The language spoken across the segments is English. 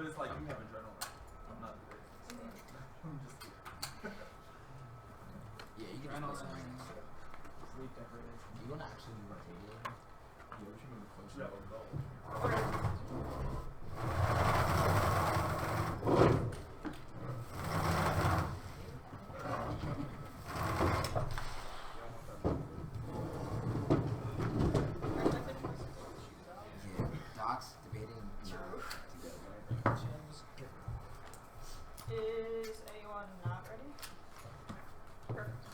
But it's like, you have adrenaline. I'm not there. I'm just yeah, you can just sleep deprivation. You don't actually be rotating. Yeah, we should move closer. yeah, go. Doc's debating True. together. Is anyone not ready? Perfect.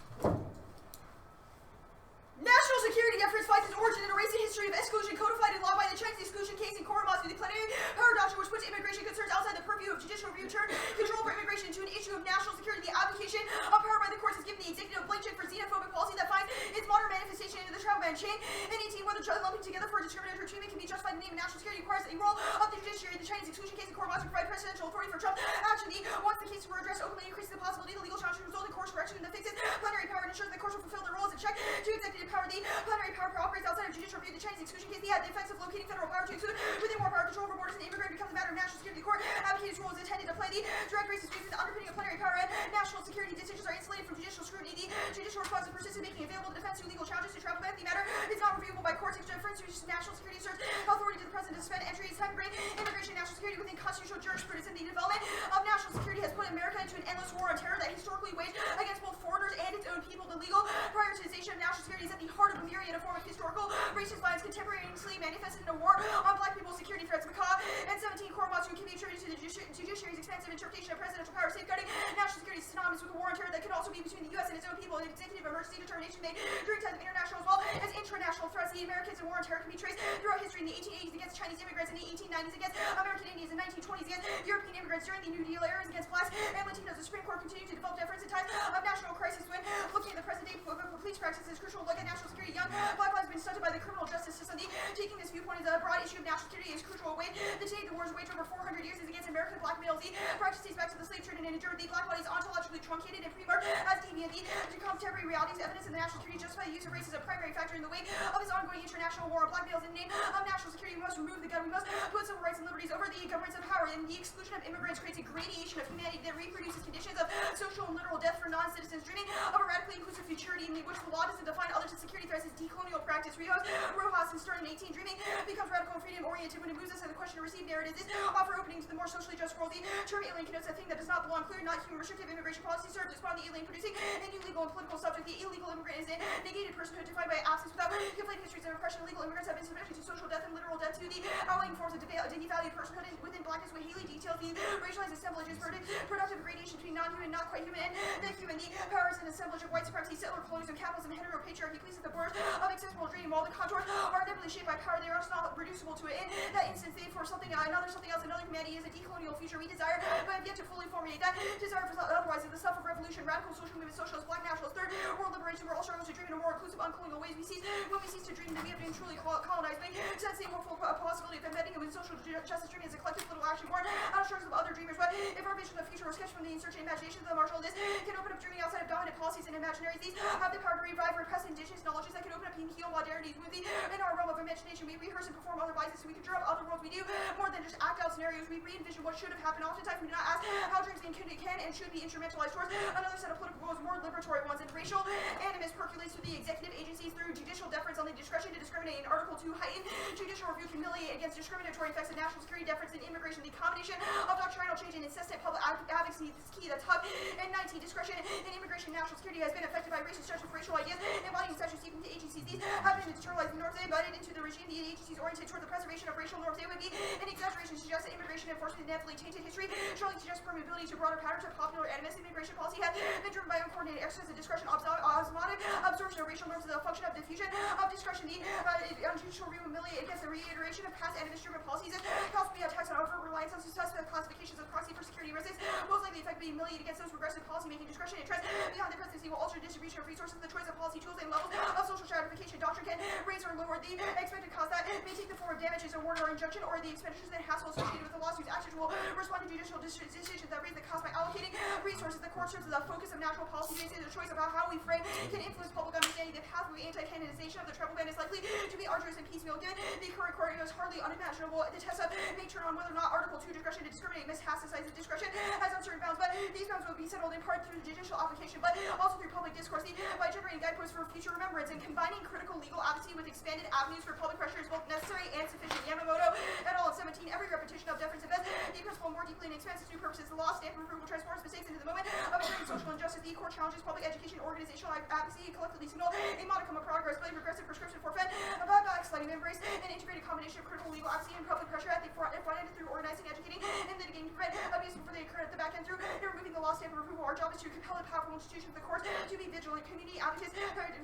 National security efforts finds its origin in a racist history of exclusion codified in law by the Chinese exclusion case in corresponds with the plenary power doctrine, which puts immigration concerns outside the purview of judicial review, turn control over immigration to an issue of national security. The application of power by the courts has given the executive a blank check for xenophobic policy that finds its modern manifestation into the travel ban chain. In 18, whether lumping together for discriminatory treatment can be justified in the name of national security requires a role of the judiciary. The Chinese exclusion case in corresponds to provide presidential authority for Trump action. Once the cases were addressed openly, increases the possibility the legal challenge should result in course correction and the fixes plenary power and ensures that the courts will fulfill their role as a check to executive power. The plenary power operates outside of judicial review. The Chinese exclusion case had the effects of locating federal power to exclude within more power control over borders, and the immigrant becomes a matter of national security. The court advocated its role is intended to play the direct racist basis. The underpinning of plenary power and national security decisions are insulated from judicial scrutiny. The judicial response is persistent, making available the defense to legal challenges to travel ban. The matter is not reviewable by courts. Difference to national security serves authority to the president to suspend entry. It's time to bring immigration and national security within constitutional jurisprudence. And the development of national security has put America into an endless war on terror that historically waged against both foreigners and its own people. The legal prioritization of national security is at the heart of a myriad of form of historical racist violence contemporaneously manifested in a war on black people's security threats. Macaw and 17 core modules can be attributed to the judiciary's expansive interpretation of presidential power. Safeguarding national security is synonymous with a war on terror that could also be between the U.S. and its own people. An executive emergency determination made during times of international as well as intranational threats. The Americans in war on terror can be traced throughout history. In the 1880s against Chinese immigrants, in the 1890s against American Indians, in the 1920s against European immigrants, during the New Deal era against blacks and Latinos. The Supreme Court continued to develop deference in times of national crisis. When looking at the present day police practices, it's crucial to look at national security. Young black lives have been stunted by the criminal justice system. Taking this viewpoint as a broad issue of national security is crucial. A way the today the wars waged over 400 years is against American black males. The practice dates back to the slave trade and endured. The black body is ontologically truncated and pre-marked as deviant. The contemporary realities, evidence of the national security justify the use of race as a primary factor in the wake of its ongoing international war on black males. In the name of national security, we must remove the gun. We must put civil rights and liberties over the governments of power. And the exclusion of immigrants creates a gradation of humanity that reproduces conditions of social and literal death for non-citizens. Dreaming of a radically inclusive futurity in which the law doesn't define others as security threats is decolonial practice. Rojas and starting in 18, dreaming becomes radical and freedom-oriented when it moves us to the question to receive narratives. This offer opening to the more socially just world. The term alien connotes a thing that does not belong. Clear, not human. Restrictive immigration policy serves to spawn the alien, producing a new legal and political subject. The illegal immigrant is a negated personhood defined by absence without complete histories of oppression. Illegal immigrants have been subjected to social death and literal death. To the outlying forms of devalued personhood within blackness, with Haley details the racialized assemblages, productive gradation between non-human, not quite human, and the human. The powers and assemblage of white supremacy, settler colonialism, capitalism, heteropatriarchy pleases the borders of accessible dream. While the contours are inevitably shaped by power, they are also not reducible to it. In that instance, they for something another, something else, another humanity is a decolonial future we desire, but have yet to fully formulate that desire for otherwise. Is the self of revolution, radical social movement, socialist, black nationals, third world liberation, where all struggles to dream in a more inclusive, uncolonial ways. When we cease to dream that we have been truly colonized, make sense the hopeful possibility of embedding it with social justice dreaming as a collective political action born out of struggles of other dreamers. But if our vision of the future was sketched from the insurgent imagination of the martial, this can open up dreaming outside of dominant policies and imaginaries. These have the power to revive repressed indigenous knowledges that can open up and heal modernity's movie. In our realm of imagination, we rehearse and perform other vices so we can draw up other worlds. We do more than just act out scenarios. We re-envision what should have happened. Oftentimes we do not ask how dreams can and should be instrumentalized towards another set of political goals, more liberatory ones. And racial animus percolates through the executive agencies through judicial deference on the discretion to discriminate. In Article 2, heighten judicial review can militate against discriminatory effects of national security deference and immigration. The combination of doctrinal change and incessant public advocacy is key. That's hub. And 19, discretion in immigration and national security has been affected by racist judgment of racial ideas embodying statutes seeking to agencies. These have been internalized norms embedded into the regime. The agencies oriented toward the preservation of racial norms. They would be an exaggeration to suggest that immigration enforcement is inevitably tainted history, showing suggest permeability to broader patterns of popular animus. Immigration policy has been driven by uncoordinated exercise of discretion, osmotic absorption of racial norms as a function of diffusion of discretion. The judicial review militate against the reiteration of past animus-driven policies and possibly attacks on overt reliance on suspect classifications of proxy for security risks. Most likely, effectively militate against those regressive policy-making discretion interests beyond the presidency will alter distribution of resources. The choice of policy tools and levels of social stratification doctrine can raise or lower the expected cost that may take the form of damages, award, or injunction, or the expenditures and hassle associated with the lawsuits. Actors will respond to judicial decisions that raise the cost by allocating resources. The court serves as a focus of national policy based on the choice about how we frame can influence public understanding. The pathway anti-canonization of the travel ban is likely to be arduous and piecemeal. Given the current court, it is hardly unimaginable. The test may turn on whether or not Article 2 discretion to discriminate metastasizes discretion has uncertain bounds, but these bounds will be settled in part through judicial application, but also through public discourse. By generating guideposts for future remembrance and combining critical legal advocacy with expanded avenues for public pressure is both necessary and sufficient. Yamamoto et al. 17. Every repetition of deference embeds the principle more deeply and expands its new purposes. The law stamp of approval transforms mistakes into the moment of enduring social injustice. The court challenges public education, organizational advocacy, collectively signal a modicum of progress, but a progressive prescription for backsliding embrace an integrated combination of critical legal advocacy and public pressure at the front end through organizing, educating, and litigating to prevent abuse before they occur at the back end through removing the law stamp of approval. Our job is to compel the powerful institutions of the courts to be vigilant. Community advocates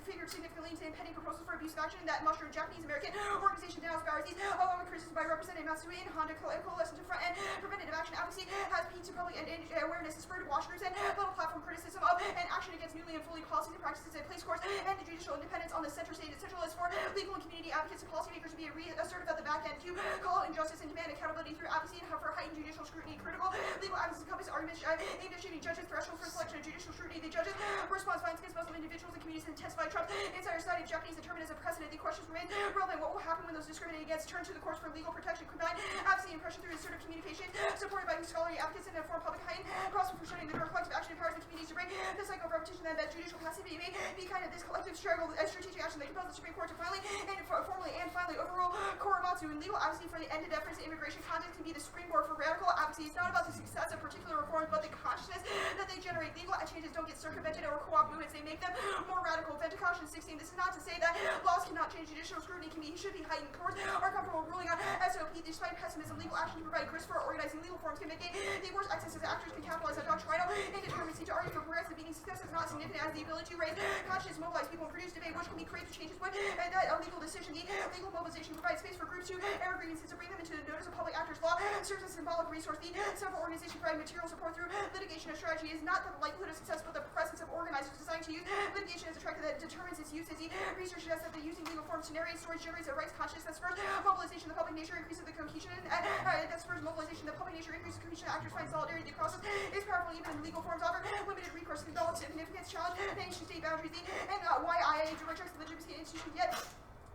figured significantly into impending proposals for abuse of action that mushroom Japanese American organization denounced Bowers. Along with criticism by Representative Matsui and Honda coalesced to front end preventative action advocacy has peaked to public awareness and spurred wash groups and little platform criticism of and action against newly and fully policies and practices that place courts and the judicial independence on the center stage. Essential is for legal and community advocates and policymakers to be assertive at the back end to call out injustice and demand accountability through advocacy and for heightened judicial scrutiny. Critical legal advocacy encompass arguments aimed at shaping judges' threshold for selection of judicial scrutiny. The judges' response violence against Muslim individuals and communities intensified Trump's insider society of Japanese determined as a precedent. The questions remain relevant. What will happen when those discriminated against turn to the courts for legal protection? Combined advocacy and pressure through assertive communication, supported by scholarly advocates and informed public heightened process for shutting the door. Collective action empowers the communities to break the cycle of repetition that judicial capacity may be kind of this collective struggle and strategic action that compels the Supreme Court to finally and formally and finally overrule Korematsu. And legal advocacy for the end of deference to immigration context can be the springboard for radical advocacy. It's not about the success of particular reforms, but the consciousness that they generate. Legal changes don't get circumvented or co-op movements. They make them more radical. Venticaution 16. This is not to say that laws cannot change. Judicial scrutiny should be heightened. Courts are comfortable ruling on SOP. Despite pessimism, legal action to provide grist for organizing legal forms can make the worst excesses. Actors can capitalize on doctrinal indeterminacy to argue for progressive meaning. Success is not significant as the ability to raise conscience, mobilize people, and produce debate, which can be creative changes when that a legal decision. The legal mobilization provides space for groups to air grievances to bring them into the notice of public actors. Law serves as a symbolic resource. The several organizations provide material support through litigation. A strategy is not the likelihood of success, but the presence of organizers designed to use litigation as a tracker that determines its use. As the research suggests that the using legal forms to narrate stories generates a rights consciousness that spurs mobilization. The public nature increases the cohesion. That spurs mobilization. The public nature increases cohesion. Actors find solidarity. The process is powerful even in legal forms offer limited recourse. Develop significance, challenge nation-state boundaries. And why IA rejects the legitimacy of institutions yet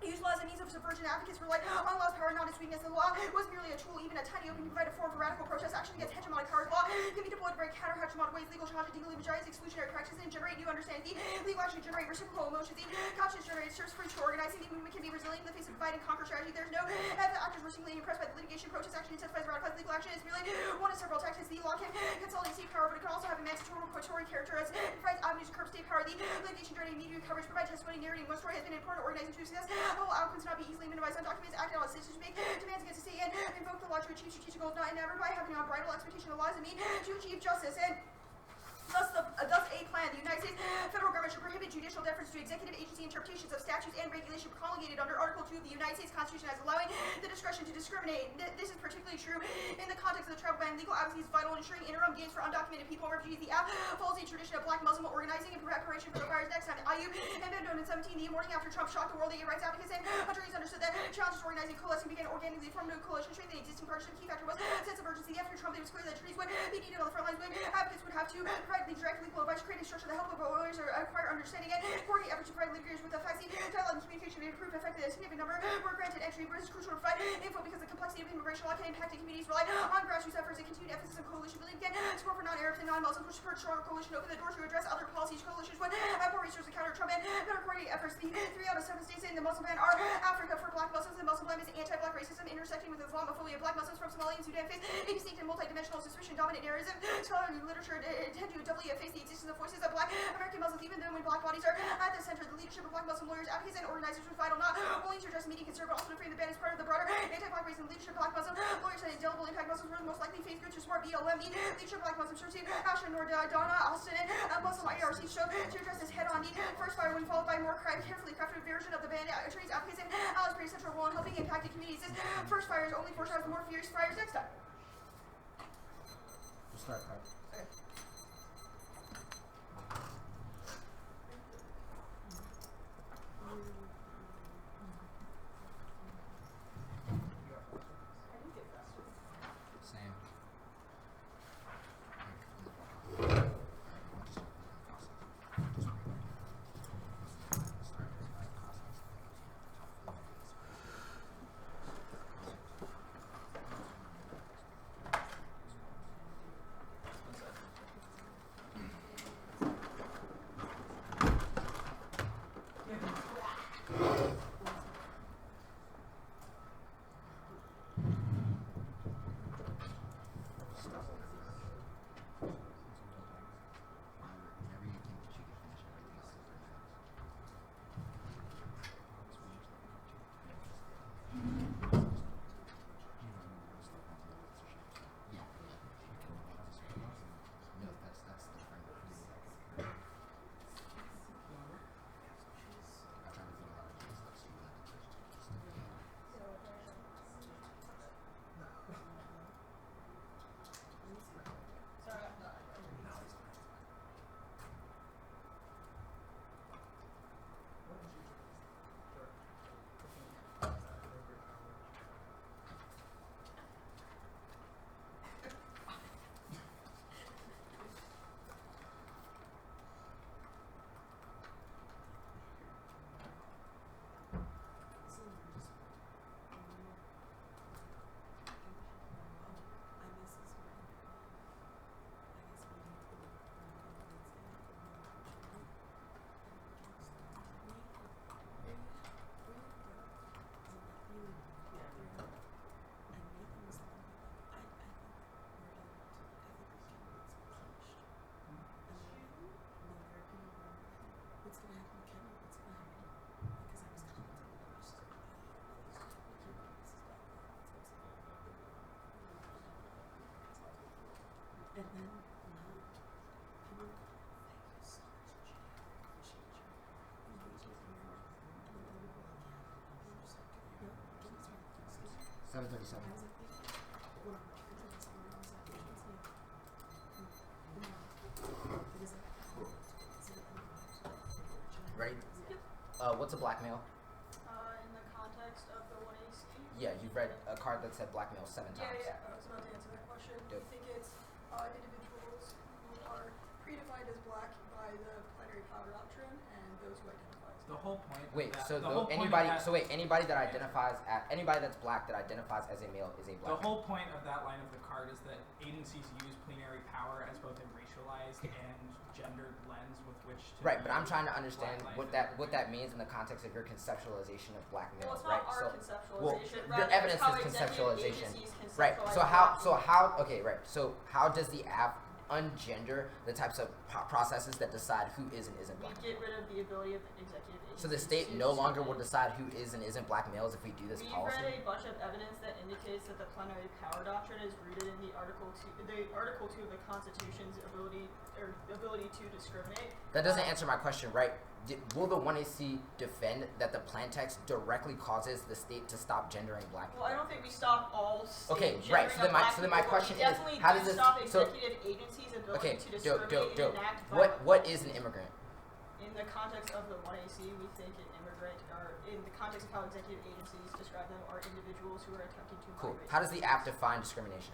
use law as a means of subversion. Advocates rely on law's power, not its weakness. The law was merely a tool, even a tiny opening to provide a form for radical protest. Action against hegemonic powers. Law can be deployed to break counter-hegemonic ways. Legal challenge delegitimize exclusionary practices and generate new understanding. The legal action generate reciprocal emotions. The conscience generates serves free to organizing. The movement can be resilient in the face of divide and conquer strategy. There's no actors were singly impressed by the litigation. Protest action intensifies radicalized. Legal action is merely one of several tactics. The law can consolidate state power, but it can also have emancipatory character as it provides avenues to curb state power. The litigation generating media coverage provide testimony narrating one story has been important organizing to success. All outcomes not be easily minimized. Undocumented acted on citizens make demands against the state and invoke the law to achieve strategic goals, not enamored by having unbridled expectation of laws and mean to achieve justice. And thus a plan. The United States federal government should prohibit judicial deference to executive agency interpretations of statutes and regulation promulgated under Article 2 of the United States Constitution as allowing the discretion to discriminate. This is particularly true in the context of the travel ban. Legal advocacy is vital in ensuring interim gains for undocumented people and refugees. The app follows a tradition of black Muslim organizing in preparation for the fire's next time. IU and Bendon in 17, the morning after Trump shocked the world, the rights advocates and attorneys understood that challenges to organizing coalescing began organically formed a coalition strengthening the existing partnership. The key factor was a sense of urgency. After Trump, it was clear that attorneys would be needed on the front lines. When advocates would have to provide the direct legal advice, create a structure that help of lawyers or acquire understanding and coordinate efforts to provide litigators with effective dialogue and communication to improve effective. A significant number were granted entry, but it's crucial to provide info because the complexity of immigration law can impact communities rely on grassroots efforts and continued emphasis on coalition building. Again, support for non-Arabs and non-Muslims, which spurred stronger coalition open the door to address other policies. Coalitions would have more resources to counter Trump and better coordinate efforts. The 3 out of 7 states in the Muslim ban are Africa. For black Muslims, the Muslim ban is anti-black racism intersecting with Islamophobia. Black Muslims from Somalia and Sudan face a distinct and multidimensional suspicion-dominant narrative. Scholarly literature tend to doubly face the existence of voices of black American Muslims, even then when black bodies are at the center. The leadership of black Muslim lawyers, advocates, and organizers was vital not only to address immediate concern, but also to frame the ban as part of the broader anti-black racism. Leadership of black Muslim lawyers had indelible impact. Muslims were the most likely faith group to support BLM. The leadership of black Muslims served to Asha Donna Austin and Muslim IRC show to address this head-on. The first fire, when followed by more carefully crafted version of the ban, attorneys, advocates, and allies play a central role in helping impacted communities. This first fire is only foreshadows the more fierce fires next time. We'll start, Pat. Okay. 737. Ready? What's a blackmail? In the context of the 1AC. Yeah, you've read a card that said blackmail 7 times. Yeah, I was about to answer that question. Dope. I think it's individuals who are predefined as black by the plenary power doctrine and those who identify as The whole point. Wait, of that, so the whole point anybody? of that, So wait, anybody that identifies anybody that's black that identifies as a male is a The black. whole point of that line of the card is that agencies use plenary power as both a racialized and gendered lens with which to. Right, but I'm trying to understand black what life that means in the context of your conceptualization of black well, males, it's right? not our conceptualization. your rather evidence it's how is executive conceptualization. agencies Right. conceptualize So black people. okay, right. So how does the app ungender the types of processes that decide who is and isn't We black? get rid of the ability of executive agencies. So the state to no longer will discriminate. decide who is and isn't black males if we do this We've policy? read a bunch of evidence that indicates that the plenary power doctrine is rooted in the Article 2 of the Constitution's ability to discriminate. That doesn't answer my question, right? Will the 1AC defend that the plan text directly causes the state to stop gendering black people? Well, I don't think we stop all state Okay, gendering right, so of then my- black so then my people, but question we is, definitely how do does this- stop so- executive agencies' ability Okay, to discriminate dope. and enact What violence. is an immigrant? In the context of the 1AC, we think an immigrant, or in the context of how executive agencies describe them, are individuals who are attempting to Cool. migrate. How does the app define discrimination?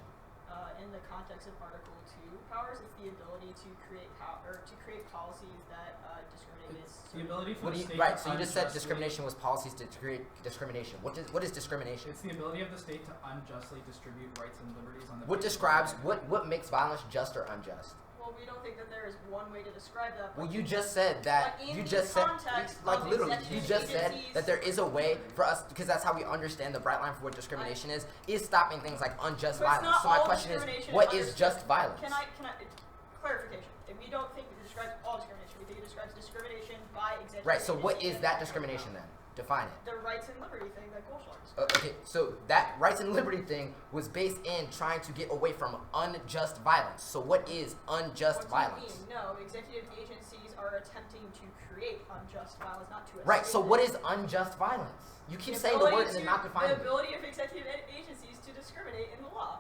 In the context of Article 2 powers, it's the ability to create policies that discriminate against. The ability for What the do you, state right, to so you just said unjustly- discrimination was policies to create discrimination. What is discrimination? It's the ability of the state to unjustly distribute rights and liberties on the. What basis of describes gender. what makes violence just or unjust? Well, we don't think that there is one way to describe that. Well, but you in just said that. but in You the just said, context like of literally, you executive just said agencies- that there is a way for us, because that's how we understand the bright line for what discrimination is stopping things like unjust But it's violence. not So my all question is, discrimination what under- is just violence? Can I clarification? If we don't think it describes all discrimination, we think it describes discrimination by executive Right. So what agencies is that discrimination then? Define it. The rights and liberty thing that Goldschlag described. Okay, so that rights and liberty thing was based in trying to get away from unjust violence. So what is unjust What violence? do you mean? No, executive agencies are attempting to create unjust violence, not to Right, so escape what it. is unjust violence? You keep The saying the ability word and then to- not defining The it. ability of executive agencies to discriminate in the law.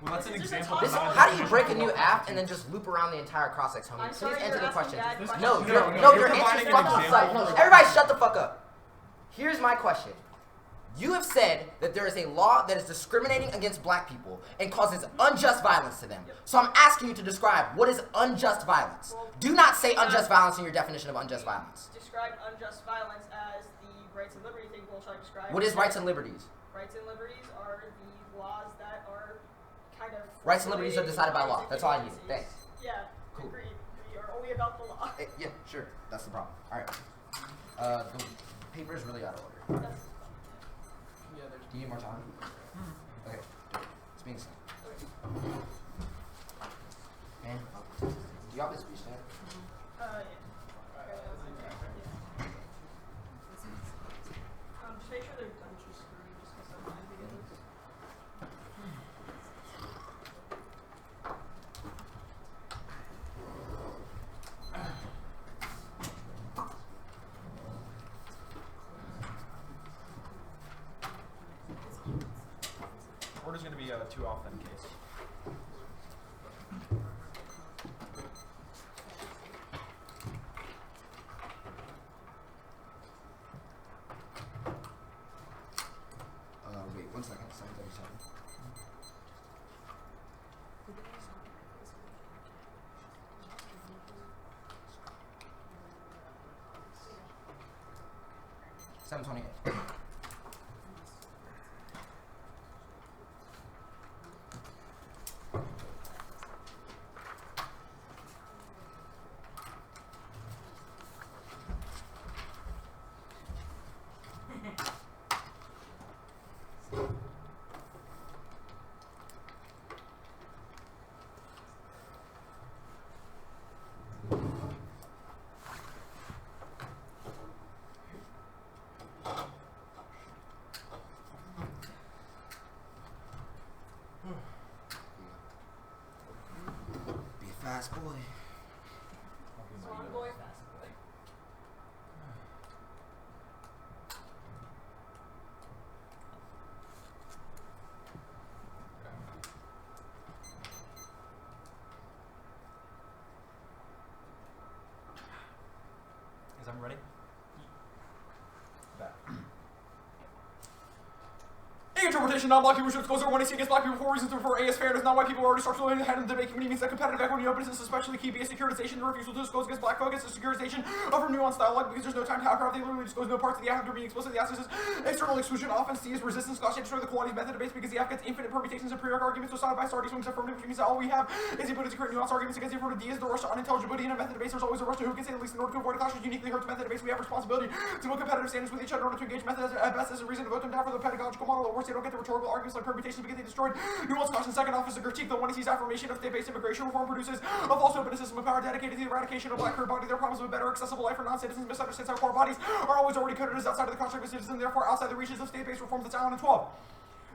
Well, that's an This is just a example. topic. This, of how do you break a unjust new violence. app and then just loop around the entire cross-sex, homie? I'm Please sorry, answer you're the asking question. bad This- questions. No, No, you're, no, no, you're your providing answer's an fucking example suck. No, for- everybody shut the fuck up. Here's my question. You have said that there is a law that is discriminating against black people and causes unjust violence to them. Yep. So I'm asking you to describe what is unjust violence. Well, Do not say we unjust have- violence in your definition of unjust violence. Described unjust violence as the rights and liberty thing Goldschlag described. What is rights and liberties? Rights and liberties are the laws that are kind of Rights and liberties are related decided by to law. That's all I executive needed. agencies. Yeah, Cool. agreed. We are only about the law. Yeah, sure. That's the problem. All right. The paper is really out of order. That's- Yeah, there's. Do you need more time? Okay. It's being sent. Man, do you have this speech there? yeah. Just make sure they're done to screw, just because I'm not videos. Order's going to be too often case. Wait, 1 second. 7:37. $7:28. Be a fast boy. Swan boy, fast boy. Interpretation, non-black people should disclose their wanting to see against black people for reasons to prefer A as fairness. Non-white people are already structurally ahead in the debate community means that competitive equity openness is especially key. Be a securitization, the refusal to disclose against black folk is a securitization of a nuanced dialogue because there's no time to have they literally disclose no parts of the act after being explicit. The answer is external exclusion. Often see as resistance. Scotch destroy the qualities method debates because the act gets infinite permutations and pre-arc arguments. So side by side, swings affirmative, which means that all we have is the ability to create nuanced arguments against the affirmative. D is the rush to unintelligibility in a method debate. There's always a rush to who can say the least in order to avoid a clash which uniquely hurts method debates. We have responsibility to build competitive standards with each other in order to engage methods at best as a reason to vote them down for the pedagogical model. At worst, they don't get the rhetorical arguments like permutations because they destroyed nuance caution. Second off is the critique. The one sees affirmation of state-based immigration reform produces a false open system of power dedicated to the eradication of black body. Their promise of a better accessible life for non-citizens misunderstands how core bodies are always already coded as outside of the construct of citizens, therefore outside the reaches of state-based reforms. That's Allen and 12.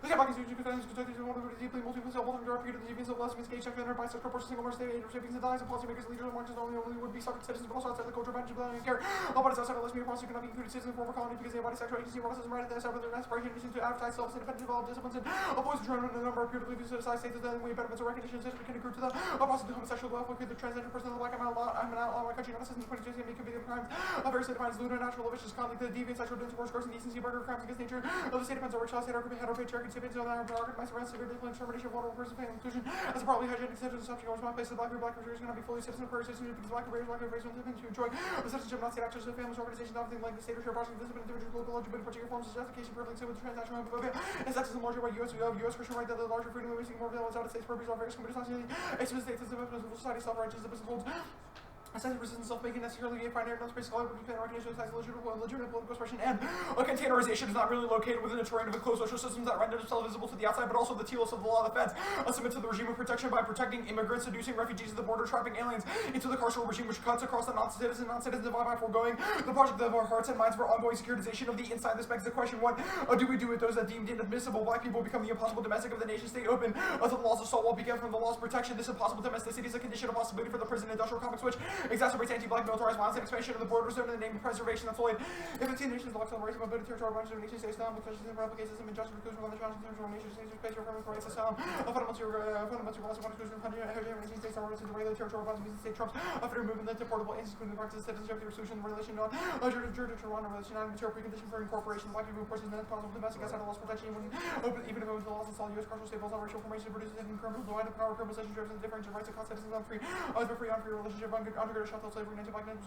The black institution deeply multi-facil, multi-repeated, the deviance of lesbians, gay, sexual, bisexual, person, single, state, recipients, and dies, and policymakers, leaders, and marches only would be subject citizens, but also outside the culture, management, and care. All bodies outside of lesbian process cannot be included citizens in former colony because they embody sexual agency, racism, right at the separate their aspiration to advertise self independent developed disciplines and oppose the trend and the number of purely society states that we benefits of recognition system can accrue to the opposite to homosexual welfare, the transgender person, the black, I'm an outlaw, my country, not a citizen, 22 me could be the crimes of very state defines lewd and natural, vicious conflict, the deviant sexual intercourse, gross indecency, burger crimes against nature of the state depends on which state are heteropatriarchy, recipients of my surroundings, severe discipline, termination of vulnerable person, family inclusion, as a probably hygienic citizen, subject, or my place, the black race cannot be fully citizen, per citizen, because black race, to enjoy the citizenship, not state access to families, organizations, everything like the state or share, partially visible, individual, local, eligibility, particular forms of justification, privilege, with the transnational homophobia, and sexism larger by U.S. Christian right that the larger freedom of releasing more available out of states, purposes, all various communities, extremist states, as the civil society, self-righteous, the business holds. A sense of resistance self-making necessarily gay binary non-space scholar between recognition as legitimate political expression and a containerization is not really located within the terrain of a closed social system that render themselves visible to the outside, but also the telos of the law of defense. Submit to the regime of protection by protecting immigrants, seducing refugees at the border, trapping aliens into the carceral regime which cuts across the non-citizen divide by foregoing the project of our hearts and minds for ongoing securitization of the inside. This begs the question: what do we do with those that deemed inadmissible black people become the impossible domestic of the nation state open to the laws of assault while began from the laws of protection? This impossible domesticity is a condition of possibility for the prison industrial complex which exacerbates anti-black militarized violence and expansion of the border zone in the name of preservation. That's Lloyd. If it's nations locked on race, mobility, territorial boundaries of nation states down, because it replicates system injustice, inclusion, on the challenge in terms of nation states, space, reform, rights, asylum, fundamental rights, one exclusion, nation states are related to regular territorial boundaries, state trumps, after movement, the deportable entities, including the practice of citizenship, the resolution, the relation on jurisdiction, relation on material precondition for incorporation, black people, forces, and then possible domestic outside of loss protection, even if it was the laws and all U.S. carceral state laws on racial formation, produces and criminal, divide of power, criminal relationship, and different rights of class citizens on free, free on free relationship, undergirded chattel slavery, anti-blackness,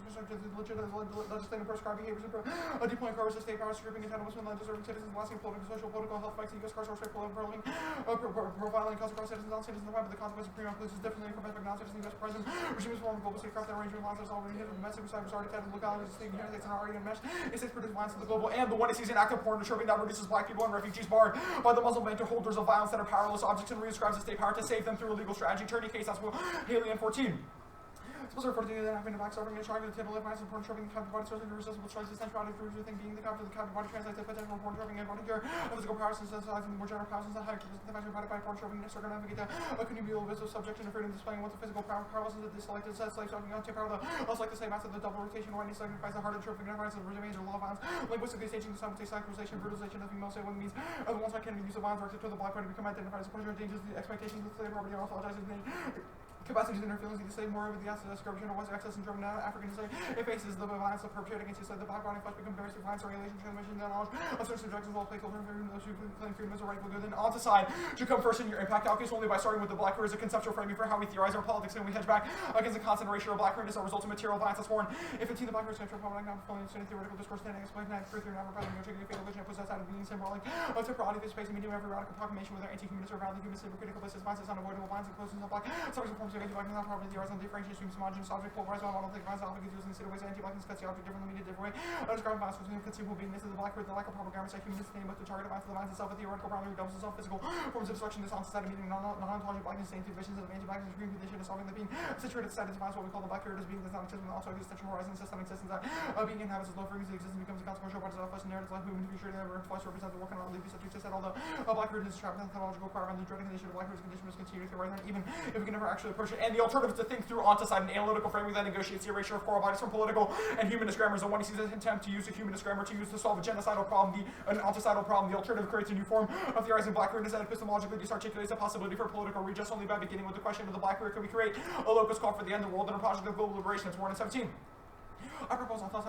legitimate legislative prescribed behaviors, deploying powers of state powers, stripping entitlements from non-deserving citizens, lasting political, social, political, health fights, U.S. carceral state profiling, profiling, cause across citizens, non-citizens, but the consequence of premium includes differently from ethnic non-citizens, U.S. president, regimes form global statecraft that range of lines of sovereignty, domestic, cyber, attack, localities, state, United States, and already enmeshed. It states produce violence to the global, and the one sees an act of porn disturbing that reduces black people and refugees barred by the Muslim ban to holders of violence that are powerless objects and reascribes the state power to save them through a legal strategy. Turning case, that's what Haley and 14. Supposed to refer to that having the black suffering and trying to the table of violence and porn trapping the captive body source and irresistible choice, the sensuality of the thing being the captive body translates to potential porn trapping and body care of physical powers and synthesizing more general powers and high divided by porn trapping and circumnavigate a connubial visible subjection of freedom displaying what the physical powerlessness of the selected set slaves talking on to power the like the same master the double rotation whiteness signifies the heart of the trophic enterprise of the major law of violence linguistically staging the simultaneous sexualization brutalization of female say what it means the ones that can use of violence directed to the black body become identified as pleasure dangers the expectations of slave property are apologizing capacities and their feelings, the same more over the acts of discrimination or access syndrome now African descent. It faces the violence of perpetrated against the black body flesh become various violence or relation transmission and knowledge of certain subjects as well play culture and those who claim freedom as a rightful good. Then on to side to come first in your impact calculus only by starting with the black queer as a conceptual framing for how we theorize our politics and we hedge back against the constant ratio of black queerness that results in material violence as foreign. If it's the black queer central problem not fully understanding theoretical discourse then explain that truth or never rather than taking a fatal vision possessed out of being symbolic of temporality of space and medium every radical proclamation whether anti-humanist or valid humanist critical places finds its unavoidable lines and closings of black some forms of anti-black not properly theorize on differentiation streams homogeneous object polarized on one think violence object used in consider ways anti-blackness cuts the object differently in a different way describe violence between conceivable beingness of the black queer the lack of proper garments like humanist name but the target of violence of the minds itself a theoretical boundary dumps itself physical forms of destruction this on society meaning non-ontology blackness same divisions of anti-blackness extreme condition is solving the being situated society defines what we call the black queer as being does not exist and also existential horizon systemic existence that being inhabits as low frequency existence becomes a consequential part of self narrative life movement future never twice represents the work on all leave subject to said although black queer is trapped methodological requirement the dreaded condition of black queer's condition must continue to theorize on even if we can never actually approach it and the alternative to think through onto side an analytical framing that negotiates the erasure of core bodies from political and humanist grammars and one he sees an attempt to use a humanist grammar to use to solve a genocidal problem an ontocidal problem the alternative creates a new form of theorizing black queerness that epistemologically disarticulates a possibility for political redress only by beginning with the question of the black queer can we create a locus call for the end of the world and a project of global liberation. It's 1 and 17. I propose onto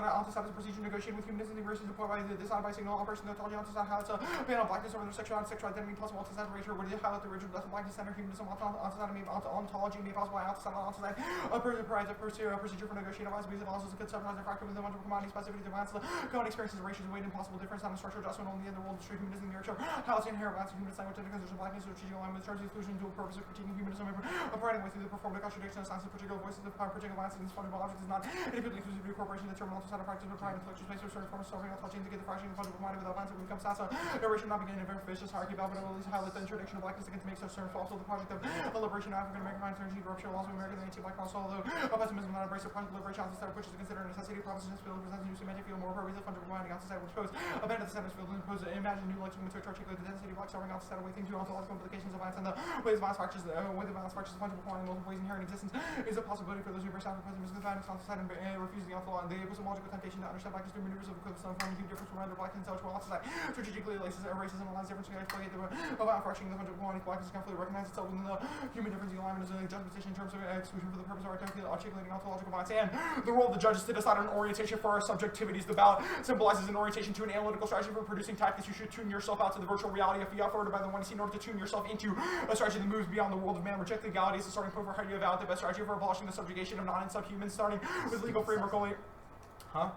procedure negotiated with humanism versus deployed by decided by signal operation methodology onto how to ban on blackness over their sexual identity possible onto racial would highlight the original death of blackness center humanism onto ontology made possible by onto provides a procedure for negotiating violence because it also could subsidize the factor with the bunch of commodity specificity demands the common experiences of racial weight and possible difference on a structural adjustment only in the world of street humanism nurture how it's inherent balance of humanist language and consideration blackness or strategic alignment with terms of exclusion dual purpose of critiquing humanism and operating with through the performative contradiction of science of particular voices of particular violence and fungible object is not independently exclusive to a corporation determined also side of practice of private intellectual space or certain form of solving ontology and to get the fraction of fungible mind without violence when it comes to a narration not beginning a very vicious hierarchy but at least highlight the introduction of blackness against make such terms also the project of the liberation of African American minds energy rupture laws of American anti-black also although pessimism not embrace of project liberation on society which is considered a necessity propositions field presents new semantic field more appropriate fungible mind on society which pose abandon the sentence field and pose imagine new lexical material to articulate the density of black solving on society way things to ontological implications of violence and the ways violence fractures way the violence fractures fungible mind in multiple ways inherent existence is a possibility for those who embrace African pessimism violence on society and refuse the ontological the epistemological temptation to understand blackness through maneuvers of equivalent from huge difference from either black and intellectual on society strategically racism aligns difference to exploit the about fracturing the fungible mind blackness can fully recognize itself within the human difference in alignment as a justification in terms of exclusion for the purpose of articulating ontological violence and the role of the judge is to decide on orientation for our subjectivities. The ballot symbolizes an orientation to an analytical strategy for producing tactics. You should tune yourself out to the virtual reality of fiat forwarded by the one you see in order to tune yourself into a strategy that moves beyond the world of man. Reject legality as a starting point for how you evaluate the best strategy for abolishing the subjugation of non and subhumans, starting with legal framework only.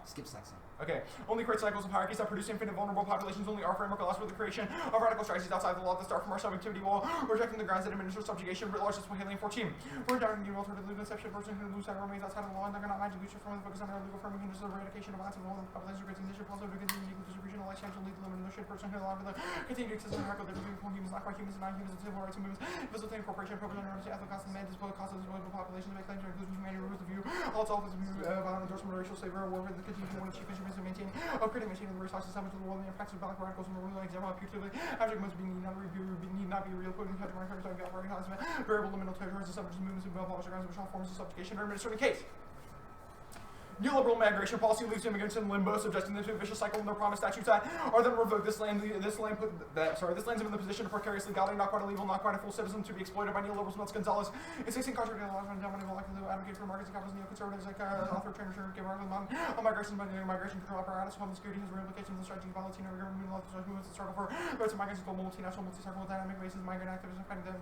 Skip section. Okay. Only create cycles of hierarchies that produce infinite vulnerable populations. Only our framework allows for the creation of radical strategies outside the law that start from our subjectivity while rejecting the grounds that administer subjugation. Writ large as Alien 14. We're doubting the alternative legal exception person who loses and remains outside of the law and they're going to mind to from the focus on our legal framework and just the eradication of violence of all the populations creating this should also to continue equal distribution of life change and lead to elimination of person who allow for the continued existence of hierarchical difference between humans, not quite humans and non-humans and civil rights and movements. Facilitating corporation, appropriate and ethical costs and man disposal costs of the populations make claims to inclusion humanity removes the view. All its office of violent endorsement of racial slavery or war with the continuation of one of the chief instruments of maintaining creating machine of the resources so much of the world and the impacts of black radicals and the ruling example putatively object must be need not be real putting touch markers on variable liminal territories and subject movements and abolish the grounds which all forms of subjugation or administrative case. Neoliberal migration policy leaves immigrants in limbo, subjecting them to a vicious cycle when their promised statutes that are then revoked. This lands them in the position of precarious legality, not quite a legal, not quite a full citizen, to be exploited by neoliberals. Melts Gonzalez. In 16 contradicting laws when dominating like to advocate for markets and capitalists, neoconservatives like authoritarian give argument on migration by the migration control apparatus, homeland security has reimplications of the strategy of Latino government law movements that struggle for rights of migrants, global multinational, multi-sectoral dynamic bases, migrant activism, fighting to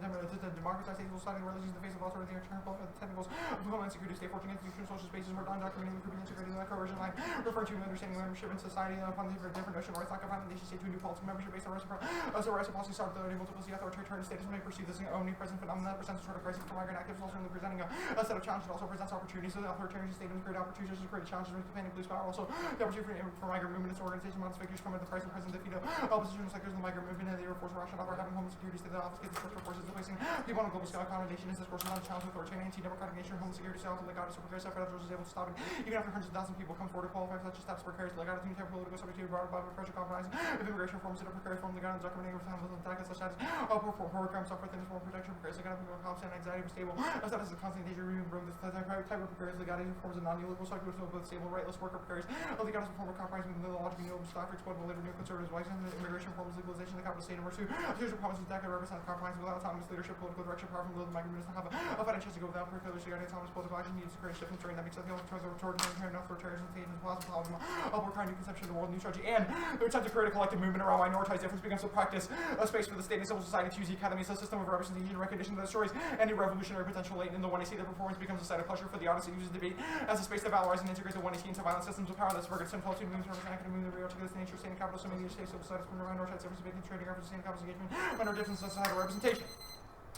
democratize stable society relations in the face of authoritarian technicals of homeland security, state forging institutions, social spaces where undocumented grouping integrated like line, referring to understanding membership in society upon the different notion of rights, like a founding nation state to a new political membership based on reciprocity, solidarity, multiplicity, authoritarian status may perceive this omnipresent phenomenon that presents a sort of crisis for migrant activists, also presenting a set of challenges, also presents opportunities. So the authoritarian state has created opportunities to create challenges with depending police power. Also, the opportunity for migrant movement and organization models figures from the present defeat of opposition sectors in the migrant movement and the Air Force rational for having homeland security state that obfuscates the structural forces, placing people on a global scale. Accommodation is this course not a challenge with authoritarian anti-democratic nature, homeland security, so legato, so precarious, federal is able to stop it, even after hundreds of thousands of people come forward to qualify for such steps precarious legato, to political subjectivity brought about pressure compromising of immigration forms that are precarious form legato, documenting over time with attacks such as programs offer things for protection precarious legato, people constant anxiety for stable status is constant danger removing broke this type of precarious legato forms of non-neoliberal cycle so both stable rightless worker precarious legato is a form of compromise with the logic of neoliberal staff exploitable labor neoconservatives whites and immigration forms legalization of the capital state and pursue series of promises that could represent compromise without autonomous leadership political direction power from the migrant movements to have a fighting chance to go without precarious regarding autonomous political action needs to create a shift in terrain that makes the towards authoritarian authoritarianism plausible upward kind of conception of the world new strategy and the attempt to create a collective movement around minoritized difference becomes a practice a space for the state and civil society to use the academy as a system of representation and recognition that destroys any revolutionary potential latent in the 1AC. The performance becomes a site of pleasure for the audience that uses debate as a space that valorizes and integrates the 1AC into violent systems of power that's forgets and falsity movements represent academic movement that rearticulates the nature of state and capital so many states civil society from minoritized difference making trading efforts to state and capital engagement under difference in societal representation.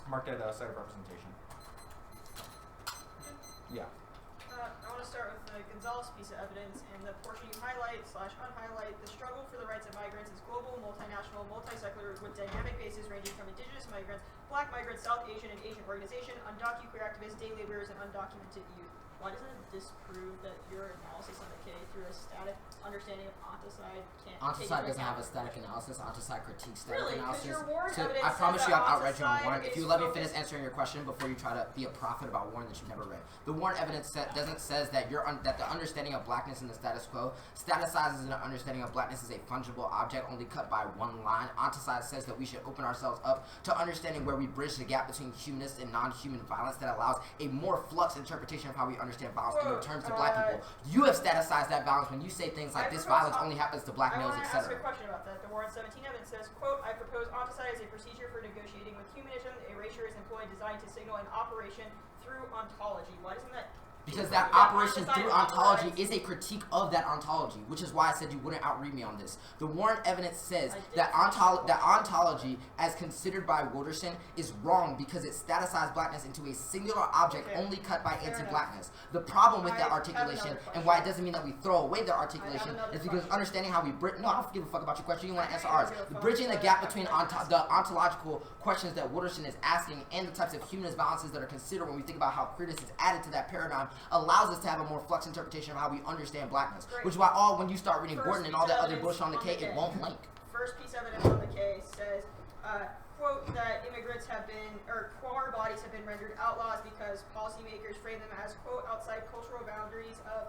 Marked at site of representation. Yeah. I want to start with the Gonzalez piece of evidence and the portion you highlight/unhighlight. The struggle for the rights of migrants is global, multinational, multi-secular, with dynamic bases ranging from indigenous migrants, black migrants, South Asian and Asian organization, undocumented queer activists, day laborers, and undocumented youth. Why doesn't it disprove that your analysis on the K through a static understanding of onticide can't Onticide doesn't have a static analysis. Onticide critiques static really? analysis. Your warrant So evidence I promise says you that I've read your own onticide warrant. If is you let me focused- finish answering your question before you try to be a prophet about warrant that you've never read. The warrant evidence says that that the understanding of blackness in the status quo staticizes an understanding of blackness as a fungible object only cut by one line. Onticide says that we should open ourselves up to understanding where we bridge the gap between humanist and non-human violence that allows a more flux interpretation of how we understand understand violence in terms to black people. You have staticized that violence when you say things like this violence only happens to black males, I want to ask a etc. question about that. The Warrant 17 evidence says, quote, I propose ontocide as a procedure for negotiating with humanism. Erasure is employed designed to signal an operation through ontology. Why doesn't that... Because that operation through ontology is a critique of that ontology, which is why I said you wouldn't outread me on this. The Warrant evidence says that ontology, as considered by Wooderson, is wrong because it staticizes blackness into a singular object only cut by anti-blackness. The problem with that articulation, and why it doesn't mean that we throw away the articulation, is because understanding how we no, I don't give a fuck about your question. You want to answer ours. Bridging the gap between the ontological questions that Wooderson is asking and the types of humanist violences that are considered when we think about how critics is added to that paradigm allows us to have a more flux interpretation of how we understand blackness. Which is why when you start reading Gordon and all that other bullshit on the K, it won't link. First piece of evidence on the case says, quote, that immigrants have been, or queer bodies have been rendered outlaws because policymakers frame them as, quote, outside cultural boundaries of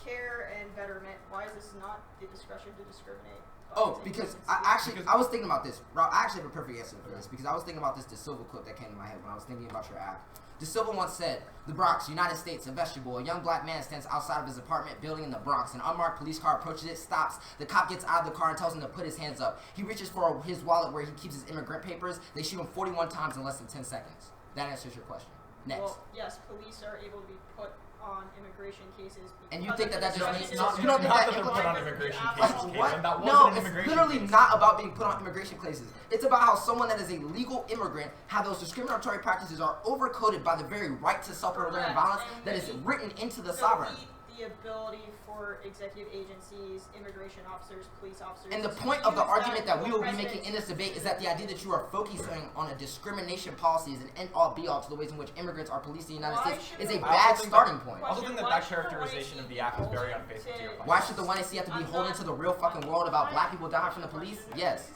care and betterment. Why is this not the discretion to discriminate? Oh, because I was thinking about this. I actually have a perfect answer for this because I was thinking about this De Silva quote that came to my head when I was thinking about your act. De Silva once said, "The Bronx, United States, a vestibule. A young black man stands outside of his apartment building in the Bronx. An unmarked police car approaches it, stops. The cop gets out of the car and tells him to put his hands up. He reaches for his wallet where he keeps his immigrant papers. They shoot him 41 times in less than 10 seconds. That answers your question. Next. Well, yes, police are able to be put on immigration cases. And you think that just means you don't think that they're put on immigration cases, Caitlin. That wasn't No, an it's immigration literally case. not about being put on immigration cases. It's about how someone that is a legal immigrant, how those discriminatory practices are overcoded by the very right to self-preservation violence that is written into the sovereign. The ability for executive agencies, immigration officers, police officers. And the point of the argument that we will be making in this debate is that the idea that you are focusing on a discrimination policy is an end-all be-all to the ways in which immigrants are policed in the United States is a bad starting point. I also think that characterization of the act is very unfaithful to your question. Why should the 1AC have to be holding to the real fucking world about black people dying from the police? Yes.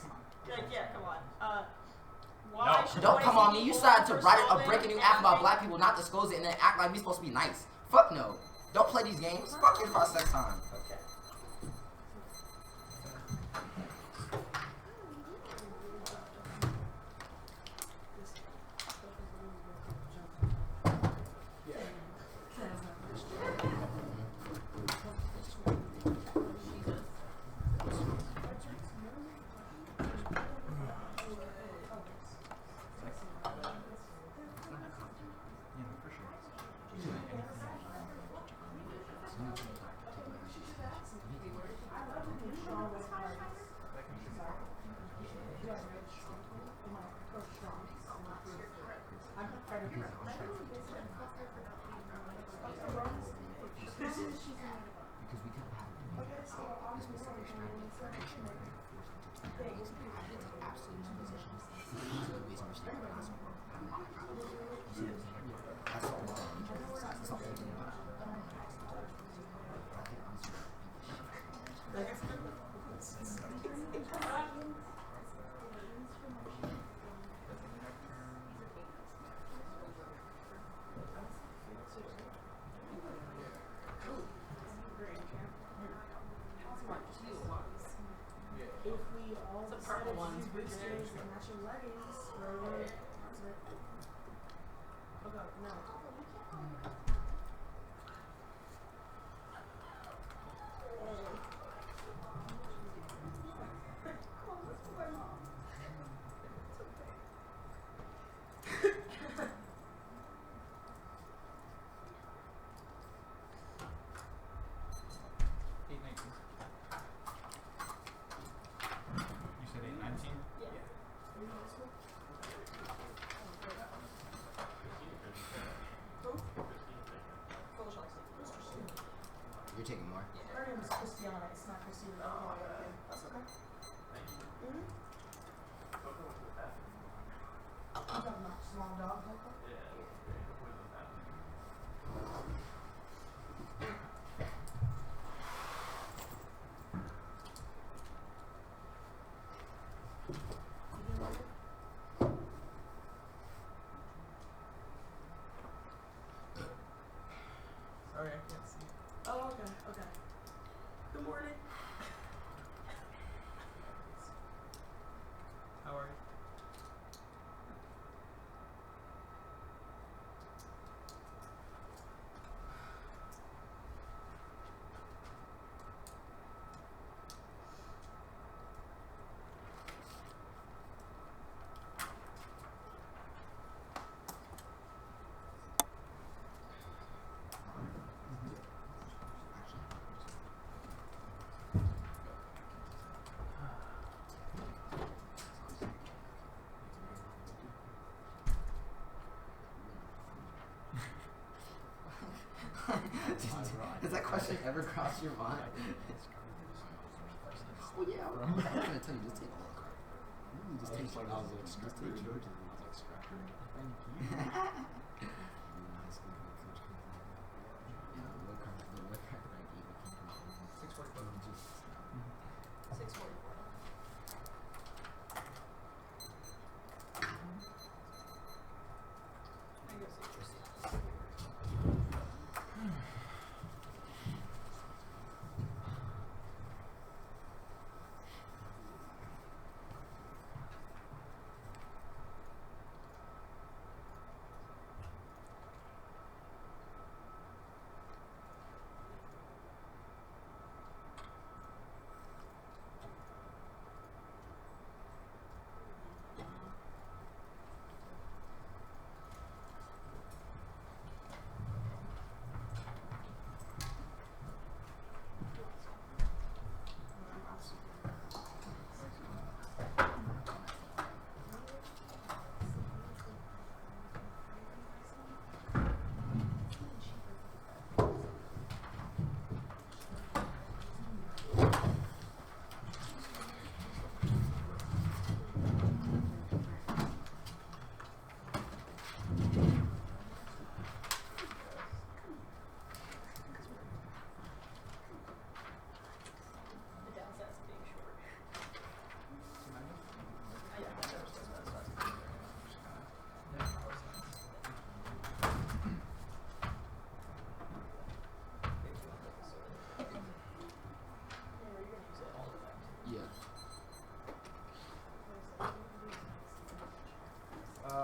Yeah, come on. Why should Don't come on me. You decided to write a Sullivan breaking new app about and black people, not disclose it, and then act like we supposed to be nice. Fuck no. Don't play these games. Fuck your process time. Okay. You're taking more. Her name is Christiana. It's not Christina. Okay. That's okay. Mm-hmm. I'm talking about small dog. Sorry, I can't see. Oh, okay, okay. Good morning. How are you? cross your mind. Well, yeah, I'm not gonna tell you. Just take a look. Just take like, I was like, just take Richard, it. and I was like, Scrappy. Thank you. Yeah, low crack, the low crack rank even came from 644. 644.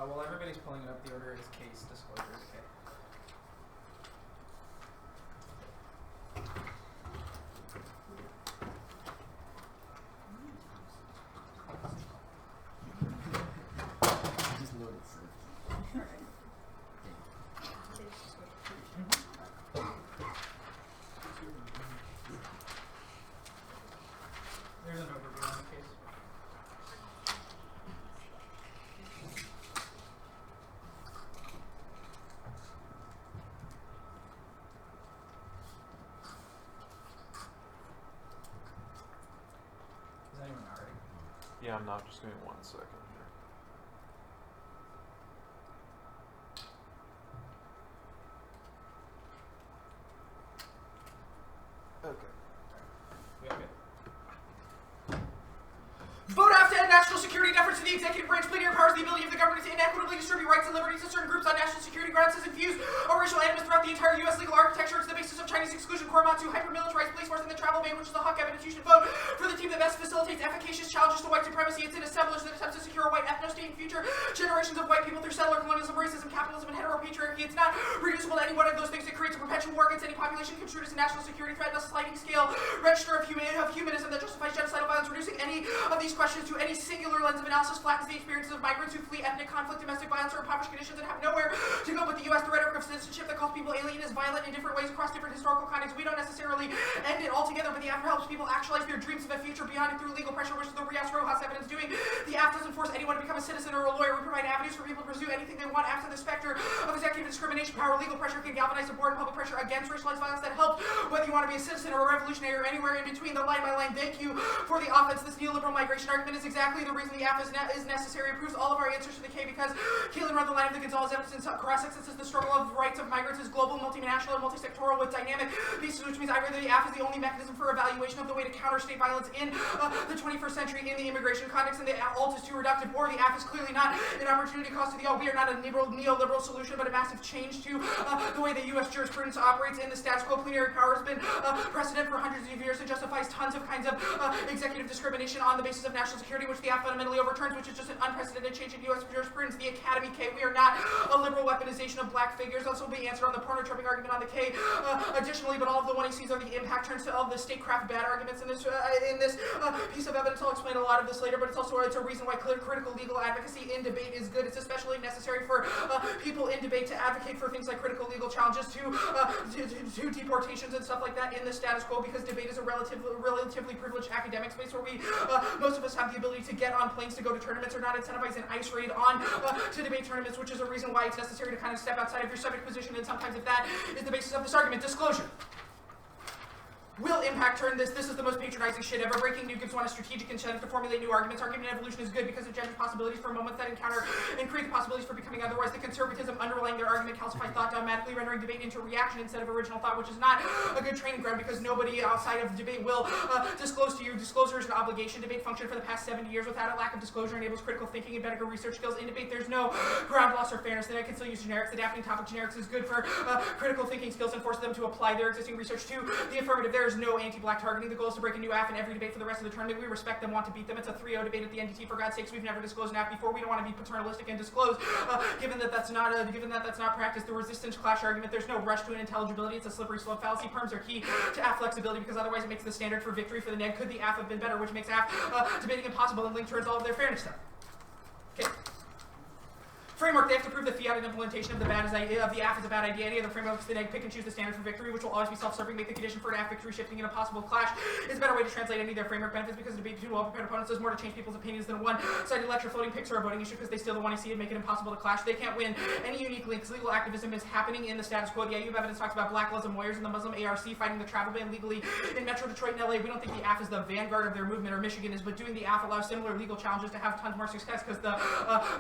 While everybody's pulling it up, the order is case, disclosure, decay. I just noticed. There's an overview on the case. Is anyone not ready? Yeah, I'm not. Just give me 1 second here. Okay. We have it. Vote out to end national security deference to the executive branch. Plenary powers the ability of the government to inequitably distribute rights and liberties to certain groups on national security grounds has infused a racial animus throughout the entire U.S. legal architecture. It's the basis of Chinese exclusion, Korematsu, hyper-militarized police force, and the travel ban, which is the Hawk evidence. You should vote for the team that best facilitates efficacious challenges to white supremacy. It's an assemblage that attempts to secure a white ethno-state and future generations of white people through settler colonialism, racism, capitalism, and heteropatriarchy. It's not reducible to any one of those things. It creates a perpetual war against any population construed as a national security threat in a sliding scale register of humanism that justifies genocidal violence. Reducing any of these questions to any singular lens of analysis flattens the experiences of migrants who flee ethnic conflict, domestic violence, or impoverished conditions and have nowhere to go but the U.S. The rhetoric of citizenship that calls people alien is violent in different ways across different historical contexts. We don't necessarily end it altogether, but the AFTA helps people actualize their dreams of a future beyond it through legal pressure, which is the Rios-Rojas evidence doing. The AFTA doesn't force anyone to become a citizen or a lawyer. We provide avenues for people to pursue anything they want after the specter of executive discrimination power. Legal pressure can galvanize support and public pressure against racialized violence that helps whether you want to be a citizen or a revolutionary or anywhere in between. The line by line, thank you for the offense. This neoliberal migration argument is exactly the reason the AFTA is necessary. It proves all of our answers to the K because Caitlin read the line of the Gonzalez evidence and cross-sex says the struggle of rights of migrants is global, multinational, and multi-sectoral with dynamic pieces, which means I read that the AFTA is the only mechanism for evaluation of the way to counter state violence in the 21st century in the immigration context, and the alt is too reductive, or the AFTA is clearly not an opportunity cost to the all. We are not a neoliberal solution, but a massive change to the way the U.S. jurisprudence operates in the status quo. Plenary power has been precedent for hundreds of years and justifies tons of kinds of executive discrimination on the basis of national security, which the AFTA fundamentally overturns, which is just an unprecedented change in U.S. jurisprudence. The Academy K, we are not a liberal weaponization of black figures. Also will be answered on the porno-tripping argument on the K. Additionally, but all of the 1ACs are the impact turns to all of the statecraft bad arguments in this piece of evidence. I'll explain a lot of this later, but it's a reason why critical legal advocacy in debate is good. It's especially necessary for people in debate to advocate for things like critical legal challenges to deportations and stuff like that in the status quo, because debate is a relatively privileged academic space where we most of us have the ability to get on planes to go to tournaments or not incentivize an ICE raid on to debate tournaments, which is a reason why it's necessary to kind of step outside of your subject position, and sometimes if that is the basis of this argument. Disclosure. Will impact turn this? This is the most patronizing shit ever. Breaking new gives one a strategic incentive to formulate new arguments. Argument in evolution is good because it genders possibilities for moments that encounter and create the possibilities for becoming otherwise. The conservatism underlying their argument calcifies thought, dogmatically rendering debate into reaction instead of original thought, which is not a good training ground because nobody outside of the debate will disclose to you. Disclosure is an obligation. Debate functioned for the past 70 years without a lack of disclosure enables critical thinking and better research skills. In debate, there's no ground loss or fairness. Then I can still use generics. Adapting topic generics is good for critical thinking skills and forces them to apply their existing research to the affirmative. There is no anti-black targeting. The goal is to break a new AF in every debate for the rest of the tournament. We respect them, want to beat them. It's a 3-0 debate at the NDT. For God's sakes, we've never disclosed an AF before. We don't want to be paternalistic and disclose. Given that that's not practice, the resistance clash argument. There's no rush to intelligibility. It's a slippery slope fallacy. Perms are key to AF flexibility because otherwise it makes the standard for victory for the neg. Could the AF have been better, which makes AF debating impossible and link turns all of their fairness stuff. Okay. Framework, they have to prove the fiat and implementation of the AF is a bad idea. Any other framework is the neg, pick and choose the standard for victory, which will always be self-serving, make the condition for an AF victory shifting in a possible clash. It's a better way to translate any of their framework benefits because the debate between well-prepared opponents does more to change people's opinions than one-sided lecture floating picks or a voting issue because they still don't want to see it make it impossible to clash. They can't win any unique links. Legal activism is happening in the status quo. The Ayub evidence talks about black Muslim warriors and the Muslim ARC fighting the travel ban legally in Metro Detroit and LA. We don't think the AF is the vanguard of their movement or Michigan is, but doing the AF allows similar legal challenges to have tons more success because the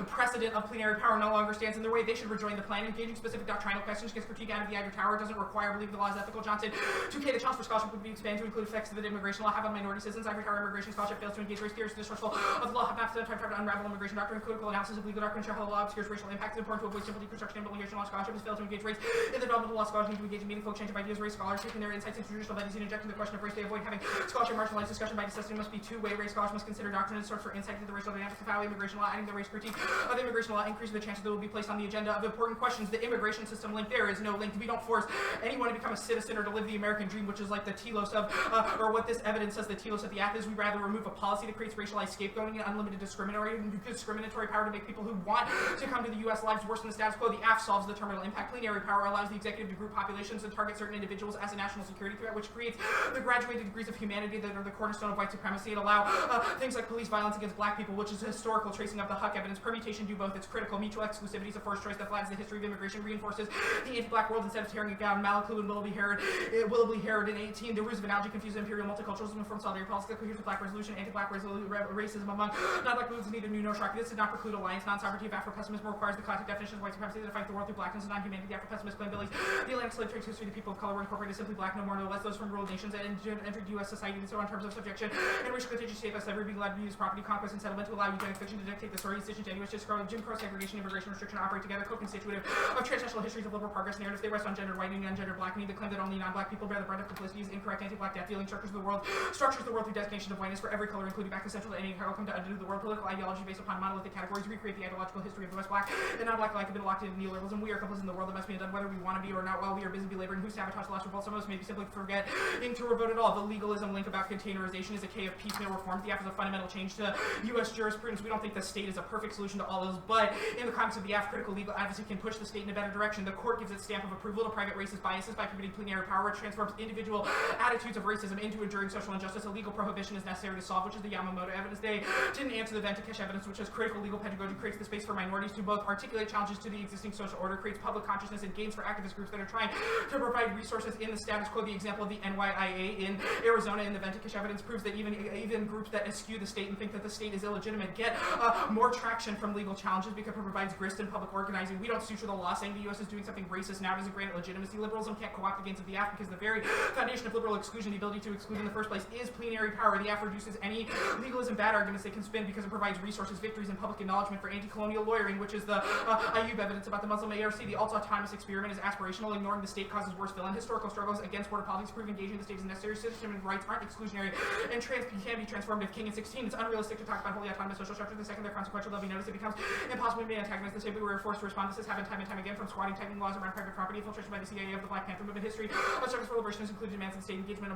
precedent of plenary power no longer stands in their way. They should rejoin the plan. Engaging specific doctrinal questions gets critique out of the ivory tower. It doesn't require believing the law is ethical. Johnson, 2K, the challenge for scholarship would be expanded to include effects of the immigration law, have on minority citizens. Ivory tower immigration scholarship fails to engage race theories, distrustful of the law, have not time to unravel immigration doctrine. Critical analysis of legal doctrine, share how the law obscures racial impact. It's important to avoid simple deconstruction and immigration law. Scholarship has failed to engage race in the development of law. Scholars need to engage in meaningful exchange of ideas. Race scholars taking their insights into judicial values and injecting the question of race. They avoid having scholarship marginalized discussion by necessity. Must be two-way. Race scholars must consider doctrine and source for insight into the racial dynamics of how immigration law, adding the race critique of immigration law increases the chances that it will be placed on the agenda of important questions. The immigration system link, there is no link. We don't force anyone to become a citizen or to live the American dream, which is like the telos of, or what this evidence says the telos of the AF is. We rather remove a policy that creates racialized scapegoating and unlimited discriminatory power to make people who want to come to the U.S. lives worse than the status quo. The AF solves the terminal impact. Plenary power allows the executive to group populations and target certain individuals as a national security threat, which creates the graduated degrees of humanity that are the cornerstone of white supremacy. It allows things like police violence against black people, which is a historical tracing of the Huck evidence. Permutation do both. It's critical. Mutual exclusivity is a first choice that flattens the history of immigration, reinforces the anti-black world instead of tearing it down. Malaklu and Willoughby Herod in 18. The roots of analogy confuse imperial multiculturalism from solidarity policy that coheres with black resolution, anti-black racism among non-black movements is neither new nor shocking. This does not preclude alliance. Non-sovereignty of Afro-pessimism requires the classic definition of white supremacy that defines the world through blackness and non-humanity. The Afro-pessimist claim beliefs the Atlantic slave trade's history, the people of color were incorporated simply black, no more no less. Those from rural nations that entered U.S. society and so on terms of subjection and racial contagion state by slavery being allowed to use property, conquest, and settlement to allow eugenic fiction to dictate the story. Decision to U.S. Jim Crow segregation, immigration restriction operate together, co-constitutive of transnational histories of liberal progress narratives. They rest on gender whitening and gender blackening. The claim that only non-black people bear the brunt of complicity is incorrect. Anti-black death dealing structures the world through designation of whiteness for every color, including back essential to any welcome to undo the world. Political ideology based upon monolithic categories recreate the ideological history of the West. Black and non-black alike have been locked into neoliberalism. We are complicit in the world that must be undone whether we want to be or not. While we are busy belaboring who sabotaged the last revolt, some of us maybe simply forgetting to revote at all. The legalism link about containerization is a key of piecemeal reform. The AF is a fundamental change to U.S. jurisprudence. We don't think the state is a perfect solution to all those, but in the context of the AF, critical legal advocacy can push the state in a better direction. The court gives its stamp of approval to private racist biases by permitting plenary power, which transforms individual attitudes of racism into enduring social injustice. A legal prohibition is necessary to solve, which is the Yamamoto evidence. They didn't answer the Ventukesh evidence, which is critical legal pedagogy creates the space for minorities to both articulate challenges to the existing social order, creates public consciousness and gains for activist groups that are trying to provide resources in the status quo. The example of the NYIA in Arizona in the Ventukesh evidence proves that even groups that eschew the state and think that the state is illegitimate get more traction from legal challenges because it provides grist in public organizing. We don't suture the law saying the U.S. is doing something racist now doesn't grant legitimacy. Liberalism can't co-opt the gains of the AF because the very foundation of liberal exclusion, the ability to exclude in the first place, is plenary power. The AF reduces any legalism bad arguments they can spin because it provides resources, victories, and public acknowledgement for anti-colonial lawyering, which is the Ayub evidence about the Muslim ARC. The alt-autonomous experiment is aspirational, ignoring the state causes worse villain. Historical struggles against border politics prove engaging the state is necessary. Citizenship and rights aren't exclusionary and can be transformative. King in 16. It's unrealistic to talk about wholly autonomous social structures. The second they're consequential, they'll be noticed. It becomes impossible to be antagonist. The state we were forced to respond to this happen time and time again, from squatting, tightening laws around private property, infiltration by the CIA of the Black Panther movement. History of struggles for liberation has included demands of state engagement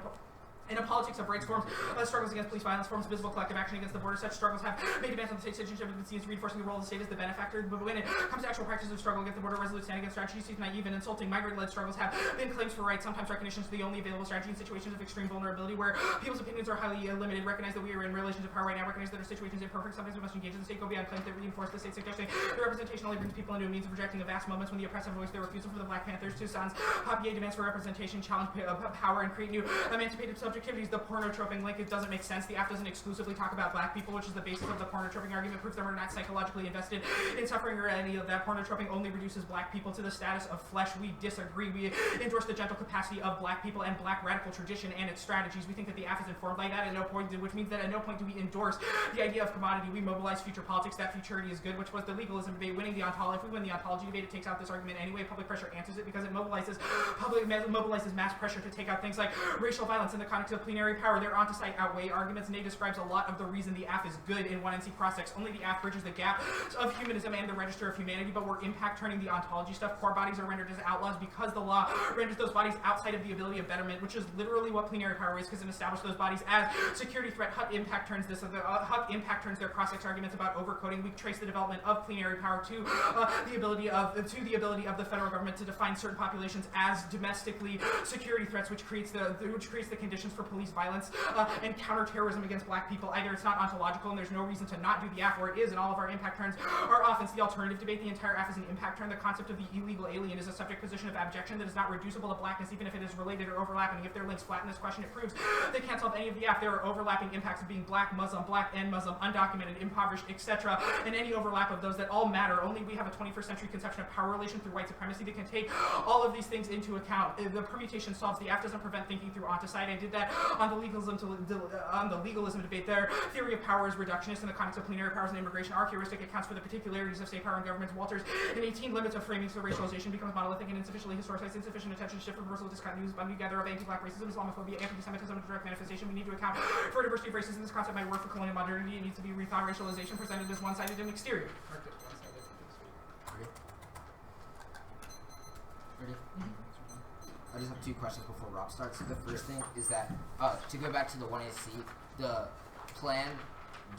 In a politics of rights forms, struggles against police violence forms visible collective action against the border. Such struggles have made demands on the state citizenship and seen reinforcing the role of the state as the benefactor. But when it comes to actual practice of struggle against the border, resolute stand against strategies seem naive and insulting. Migrant-led struggles have been claims for rights, sometimes recognition to the only available strategy in situations of extreme vulnerability where people's opinions are highly limited. Recognize that we are in relations of power right now. Recognize that our situation is imperfect. Sometimes we must engage in the state. Go beyond claims that reinforce the state suggesting the representation only brings people into a means of rejecting the vast moments when the oppressive voice their refusal for the Black Panthers, Tucson's Papier demands for representation, challenge power, and create new emancipated subjectivities. The pornotroping link, it doesn't make sense. The app doesn't exclusively talk about Black people, which is the basis of the pornotroping argument. Proves that we're not psychologically invested in suffering or any of that. Pornotroping only reduces Black people to the status of flesh. We disagree. We endorse the gentle capacity of Black people and Black radical tradition and its strategies. We think that the app is informed like that at no point, which means that at no point do we endorse the idea of commodity. We mobilize future politics. That futurity is good, which was the legalism debate winning the ontology. If we win the ontology debate, it takes out this argument anyway. Public pressure answers it because it mobilizes mass pressure to take out things like racial violence in the context of plenary power. Their on-to-site outweigh arguments. Nate describes a lot of the reason the app is good in 1NC cross-text. Only the app bridges the gap of humanism and the register of humanity, but we're impact turning the ontology stuff. Core bodies are rendered as outlaws because the law renders those bodies outside of the ability of betterment, which is literally what plenary power is, because it established those bodies as security threat. Hut impact turns this. Hut impact turns their cross-text arguments about overcoding. We trace the development of plenary power to the ability of the federal government to define certain populations as domestically security threats, which creates the conditions for police violence and counterterrorism against Black people. Either it's not ontological and there's no reason to not do the app, or it is, and all of our impact turns are off. It's the alternative debate. The entire app is an impact turn. The concept of the illegal alien is a subject position of abjection that is not reducible to Blackness, even if it is related or overlapping. If their links flatten this question, it proves they can't solve any of the app. There are overlapping impacts of being Black, Muslim, Black and Muslim, undocumented, impoverished, etc., and any overlap of those that all matter. Only we have a 21st century conception of power relation through white supremacy that can take all of these things into account. The permutation solves. The app doesn't prevent thinking through onto-site. I did that on the legalism debate. Their theory of power is reductionist in the context of plenary powers and immigration. Our heuristic accounts for the particularities of state power and governments. Walters in 18 limits of framing so racialization becomes monolithic and insufficiently historicized. Insufficient attention shift, reversal of discontinuities, bundle together of anti-Black racism, Islamophobia, anti-Semitism, and direct manifestation. We need to account for a diversity of races in this concept. Might work for colonial modernity. It needs to be rethought. Racialization presented as one-sided and exterior. Ready? I just have two questions before Rob starts. The first thing is that, to go back to the 1AC, the plan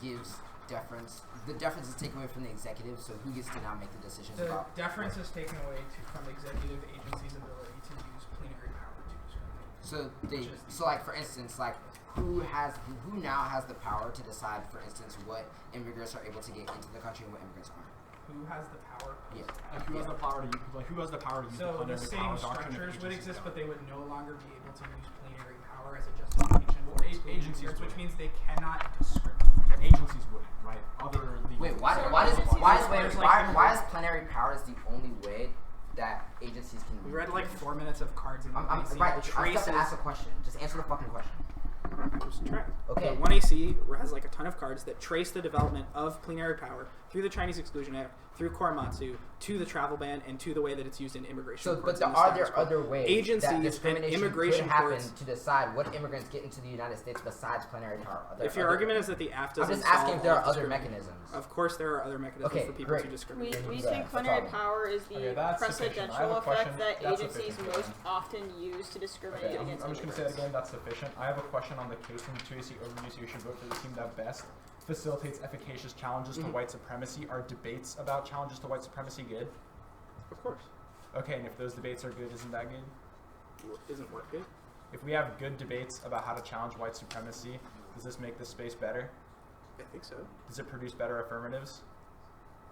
gives deference. The deference is taken away from the executive, so who gets to now make the decisions The about deference is taken away from the executive agency's ability to use plenary power to discriminate. So like for instance, like who now has the power to decide, for instance, what immigrants are able to get into the country and what immigrants aren't? Who has the power? Yeah. Who has the power to use? Who has the power to use So the the plenary same power doctrine? structures if would agencies exist, don't? but they would no longer be able to use plenary power as a justification for Agencies immigrants, which would. means they cannot discriminate. Agencies wouldn't, right? Other legal. Wait, why is plenary powers the only way that agencies can? We read like 4 minutes of cards and I'm AC. right. The I have to traces. ask a question. Just answer the fucking question. Just try. Okay. The 1AC has like a ton of cards that trace the development of plenary power through the Chinese Exclusion Act, through Korematsu, to the travel ban, and to the way that it's used in immigration. So, courts but in the are status there quo. other ways Agencies that and discrimination immigration could happen courts- to decide what immigrants get into the United States besides plenary power? Are there If your other- argument is that the app I'm doesn't just asking solve if there all are other discrimination. mechanisms. Of course, there are other mechanisms Okay, for people great. to discriminate. We Yeah, think no plenary problem. power is the Okay, that's sufficient. I have precedential a question. effect that That's agencies sufficient. most often use to discriminate Okay, against I'm just going to say immigrants. that again, that's sufficient. I have a question on the case from 2AC overuse. You should vote for the team that best facilitates efficacious challenges to white supremacy. Are debates about challenges to white supremacy good? Of course. Okay, and if those debates are good, isn't that good? Isn't what good? If we have good debates about how to challenge white supremacy, does this make this space better? I think so. Does it produce better affirmatives?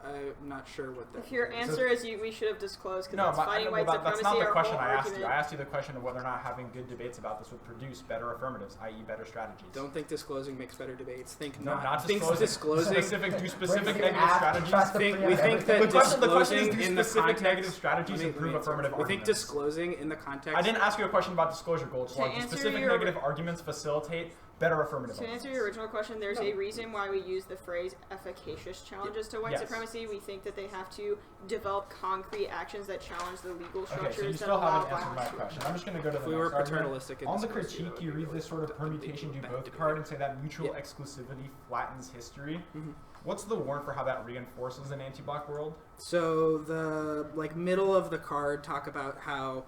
I'm not sure what that If your means. answer is we should have disclosed because No, it's fighting white that's supremacy, not the our question whole I asked you. argument. I asked you the question of whether or not having good debates about this would produce better affirmatives, i.e. better strategies. Don't think disclosing makes better debates. Think No, not think disclosing. disclosing. Do specific Where's the negative app? strategies. Trust the we freedom of think that everything. The question is, disclosing do in the specific context negative strategies let me improve answer. affirmative We think arguments? disclosing in the context. I didn't ask you a question about disclosure goals. To Do answer specific your- negative arguments facilitate better affirmative To answer arguments? your original question, there's a reason why we use the phrase efficacious challenges to white Yes. supremacy. We think that they have to develop concrete actions that challenge the legal Okay, structures so you that still allow haven't answered my violence to question. I'm just going to go to If the we next were argument. paternalistic in On the this case, critique, that you would read be this sort of a big permutation do bad both debate. card and say that mutual Yeah. exclusivity flattens history. Mhm. What's the warrant for how that reinforces an anti-black world? So the middle of the card talk about how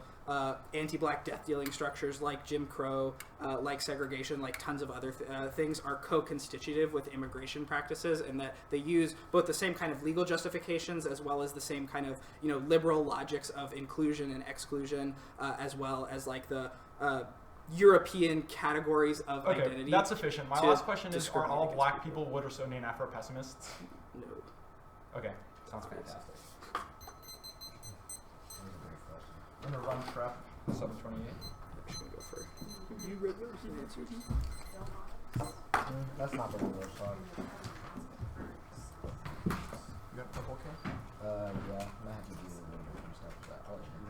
anti-black death-dealing structures like Jim Crow, like segregation, like tons of other things are co-constitutive with immigration practices, and that they use both the same kind of legal justifications as well as the same kind of liberal logics of inclusion and exclusion, as well as like the European categories of identity. Okay, that's sufficient. My last question is: are all black people Woodersonian Afro-pessimists? No. Okay, sounds fantastic. I'm gonna run prep 728. I'm just gonna go for you read those answers. That's not the one we're talking. You got the whole K? Yeah, I might have to do a little bit of stuff for that. I'll let you know.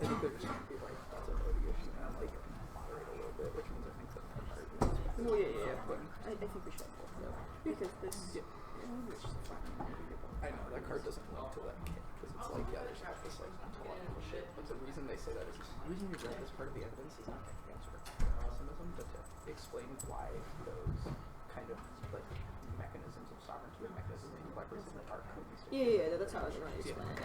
I think they're just going to be like, that's a motivation and like moderate a little bit, which means I think that well, yeah, but I think we should both, yeah. Because this, it's just fine. I know, that card doesn't link to that kit, because it's like, yeah, there's half this like ontological shit, but the reason they say that is the reason you read this part of the evidence is not against pessimism, but to explain why those kind of like mechanisms of sovereignty and mechanisms of black racism are co-constitutive. Yeah, that's how I was trying to explain it.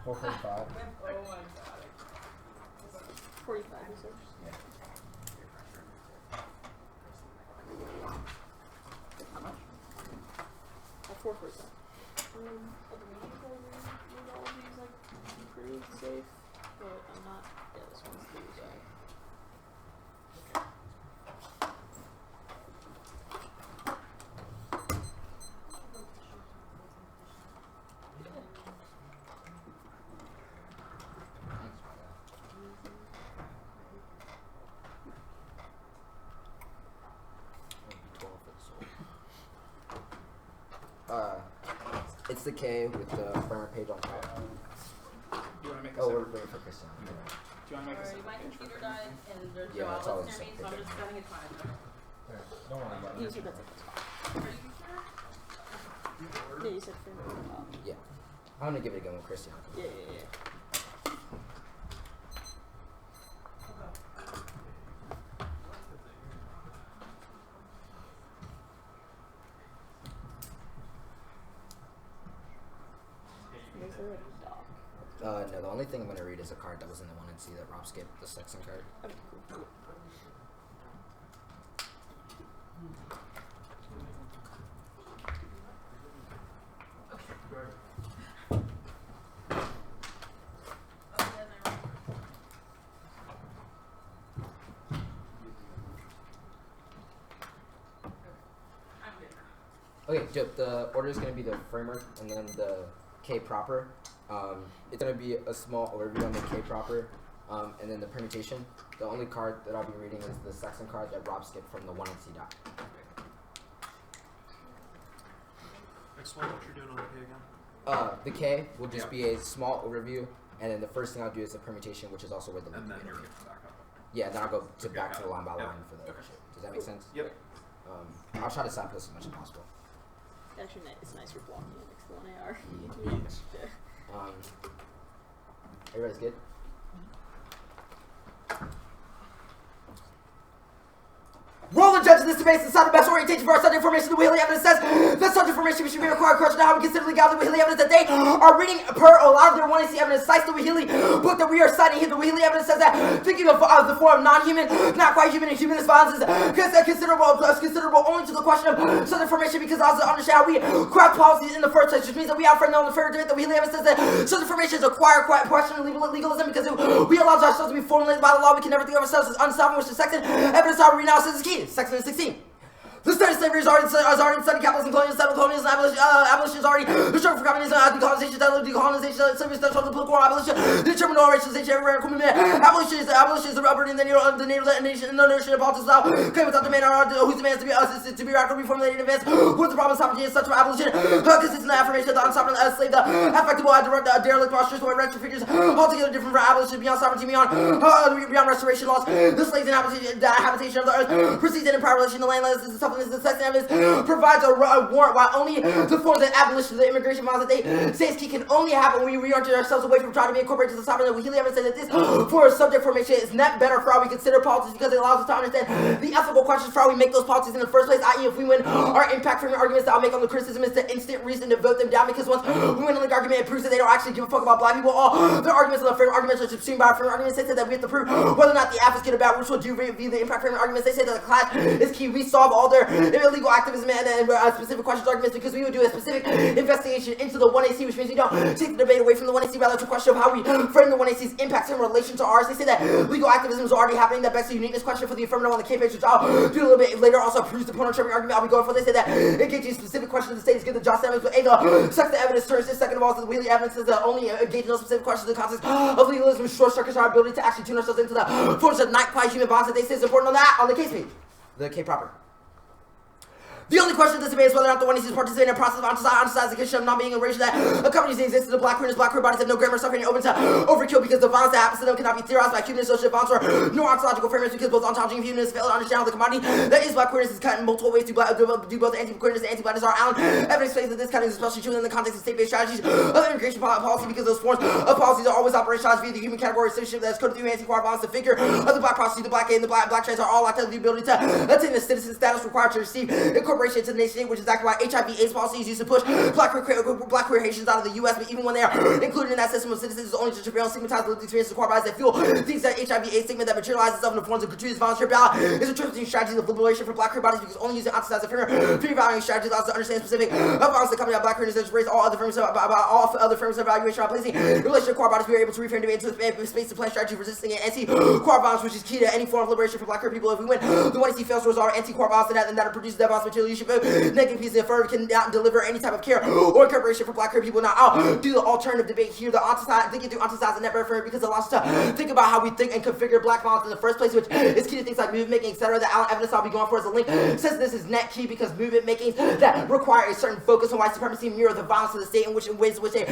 Four 45. Oh my god. 45, you said? Yeah. How much? 445. I believe I read all of these like pretty safe, but I'm not. Yeah, this one's the It's the K with the burner page on top. Do you want to make a Oh, we're separate? waiting for Christian. Do you want to make a Sorry, separate my page for computer Christian? died and there's Yeah, no it's all outlets the near me, same so I'm picture. just setting it fine. Don't worry about You it. said that's at the top. Are you sure? Yeah, you said from the top. Yeah. I'm gonna give it a go with Christian. Yeah, yeah, yeah. Is there a doc? No, the only thing I'm gonna read is a card that was in the 1NC that Rob skipped, the Sexton card. Okay, cool. Okay, the order is going to be the framework and then the K proper. It's going to be a small overview on the K proper, and then the permutation. The only card that I'll be reading is the Saxon card that Rob skipped from the 1MC dot. Explain what you're doing on the K again. The K will just be a small overview, and then the first thing I'll do is the permutation, which is also where the And then link you're is. gonna back up. Yeah, then I'll go to Okay, back got to the line by it. line for the Okay. shit. Does that make sense? Yep. I'll try to signpost as much as possible. Actually, it's nice for blocking it next to 1AR. Yes. Everybody's good? Roll the judge in this debate is not the best orientation for our subject information. The Wheelie evidence says that subject information should be required question how we consider legality. The Wheelie evidence that they are reading per a lot of their 1AC evidence cites the Wheelie book that we are citing here. The Wheelie evidence says that thinking of the form of non-human, not quite human, and humanist violence is considerable only to the question of subject information because I also understand how we craft policies in the first place, which means that we outframe them on the fair debate. The Wheelie evidence says that subject information is acquired question of legalism because if we allow ourselves to be formulated by the law, we can never think of ourselves as unsolving, which the Saxon evidence our reanalysis is key. Section 16. The study of slavery is already studied capitalism, colonialism, abolition is already the struggle for communism, decolonization, slavery, the political abolition, the terminal racialization, abolition is the rubber in the nation, the notion of politics without claim without demand, whose demands to be radically reformulated in advance. What's the problem with sovereignty and such abolition? Consistent affirmation of the unsovereign slave, the affectable, derelict postures, or wretched figures, altogether different from abolition, beyond sovereignty, beyond restoration laws. The slaves and habitation of the earth proceeds in prior relation to landless. The Saxon evidence provides a warrant while only the forms of abolition of the immigration laws that they say is key can only happen when we reorient ourselves away from trying to be incorporated to the sovereign. The Wheelie evidence says that this for subject formation is not better for how we consider politics because it allows us to understand the ethical questions for how we make those policies in the first place, i.e. if we win our impact from the arguments that I'll make on the criticism is the instant reason to vote them down because once we win on the argument it proves that they don't actually give a fuck about black people. All their arguments on the frame arguments are subsumed by our frame arguments. They say that we have to prove whether or not the app is good or bad, which will do via the impact frame arguments. They say that the class is key. We solve all their illegal activism and specific questions arguments because we would do a specific investigation into the 1AC, which means we don't take the debate away from the 1AC, rather it's a question of how we frame the 1AC's impacts in relation to ours. They say that legal activism is already happening. That begs the uniqueness question for the affirmative on the K page, which I'll do a little bit later. Also proves the point on argument I'll be going for. They say that engaging in specific questions of the state is good. The Johnson evidence, but the second evidence turns this. Second of all, the Wheelie evidence is only engaging in those specific questions in the context of legalism, short circuits our ability to actually tune ourselves into the forms of not quite human bonds that they say is important on that on the case page, the K proper. The only question of this debate is whether or not the 1AC is participating in a process of ostracization of not being enraged that accompanies the existence of black queerness. Black queer bodies have no grammar, suffering, and open to overkill because the violence that happens to them cannot be theorized by human social violence or no ontological frameworks because both ontology and humanists fail to understand how the commodity that is black queerness is cut in multiple ways to do both anti-queerness and anti-blackness. Our Allen evidence explains that this cutting is especially true in the context of state-based strategies of immigration policy because those forms of policies are always operationalized via the human category citizenship that is coded through anti-queer violence. The figure of the black prostitute, the black gay, and the black trans are all locked up with the ability to attain the citizen status required to receive incorporation into the nation state, which is exactly why HIV/AIDS policy is used to push black queer Haitians out of the U.S. But even when they are included in that system of citizens, it's only to trivial stigmatized lived experiences of core bodies that fuel things that HIV/AIDS stigma that materializes itself in the forms of gratuitous violence. Trip out is a tripping strategy of liberation for black queer bodies because only using ostracized free valuing strategies allows us to understand specific violence that coming out of black queerness and raise all other frames about all other frames of evaluation on placing in relation to core bodies. We are able to reframe debate into a space to plan strategy resisting anti-core violence, which is key to any form of liberation for black queer people. If we win, the 1AC fails to resolve anti-core violence and that produces that violence material. You should vote negative piece and affirmative cannot deliver any type of care or incorporation for black queer people. Now I'll do the alternative debate here, the thinking through anticides and never affirmative because it allows us to think about how we think and configure black violence in the first place, which is key to things like movement making, etc. The Allen evidence I'll be going for as a link says this is net key because movement making that require a certain focus on white supremacy mirror the violence of the state in ways in which they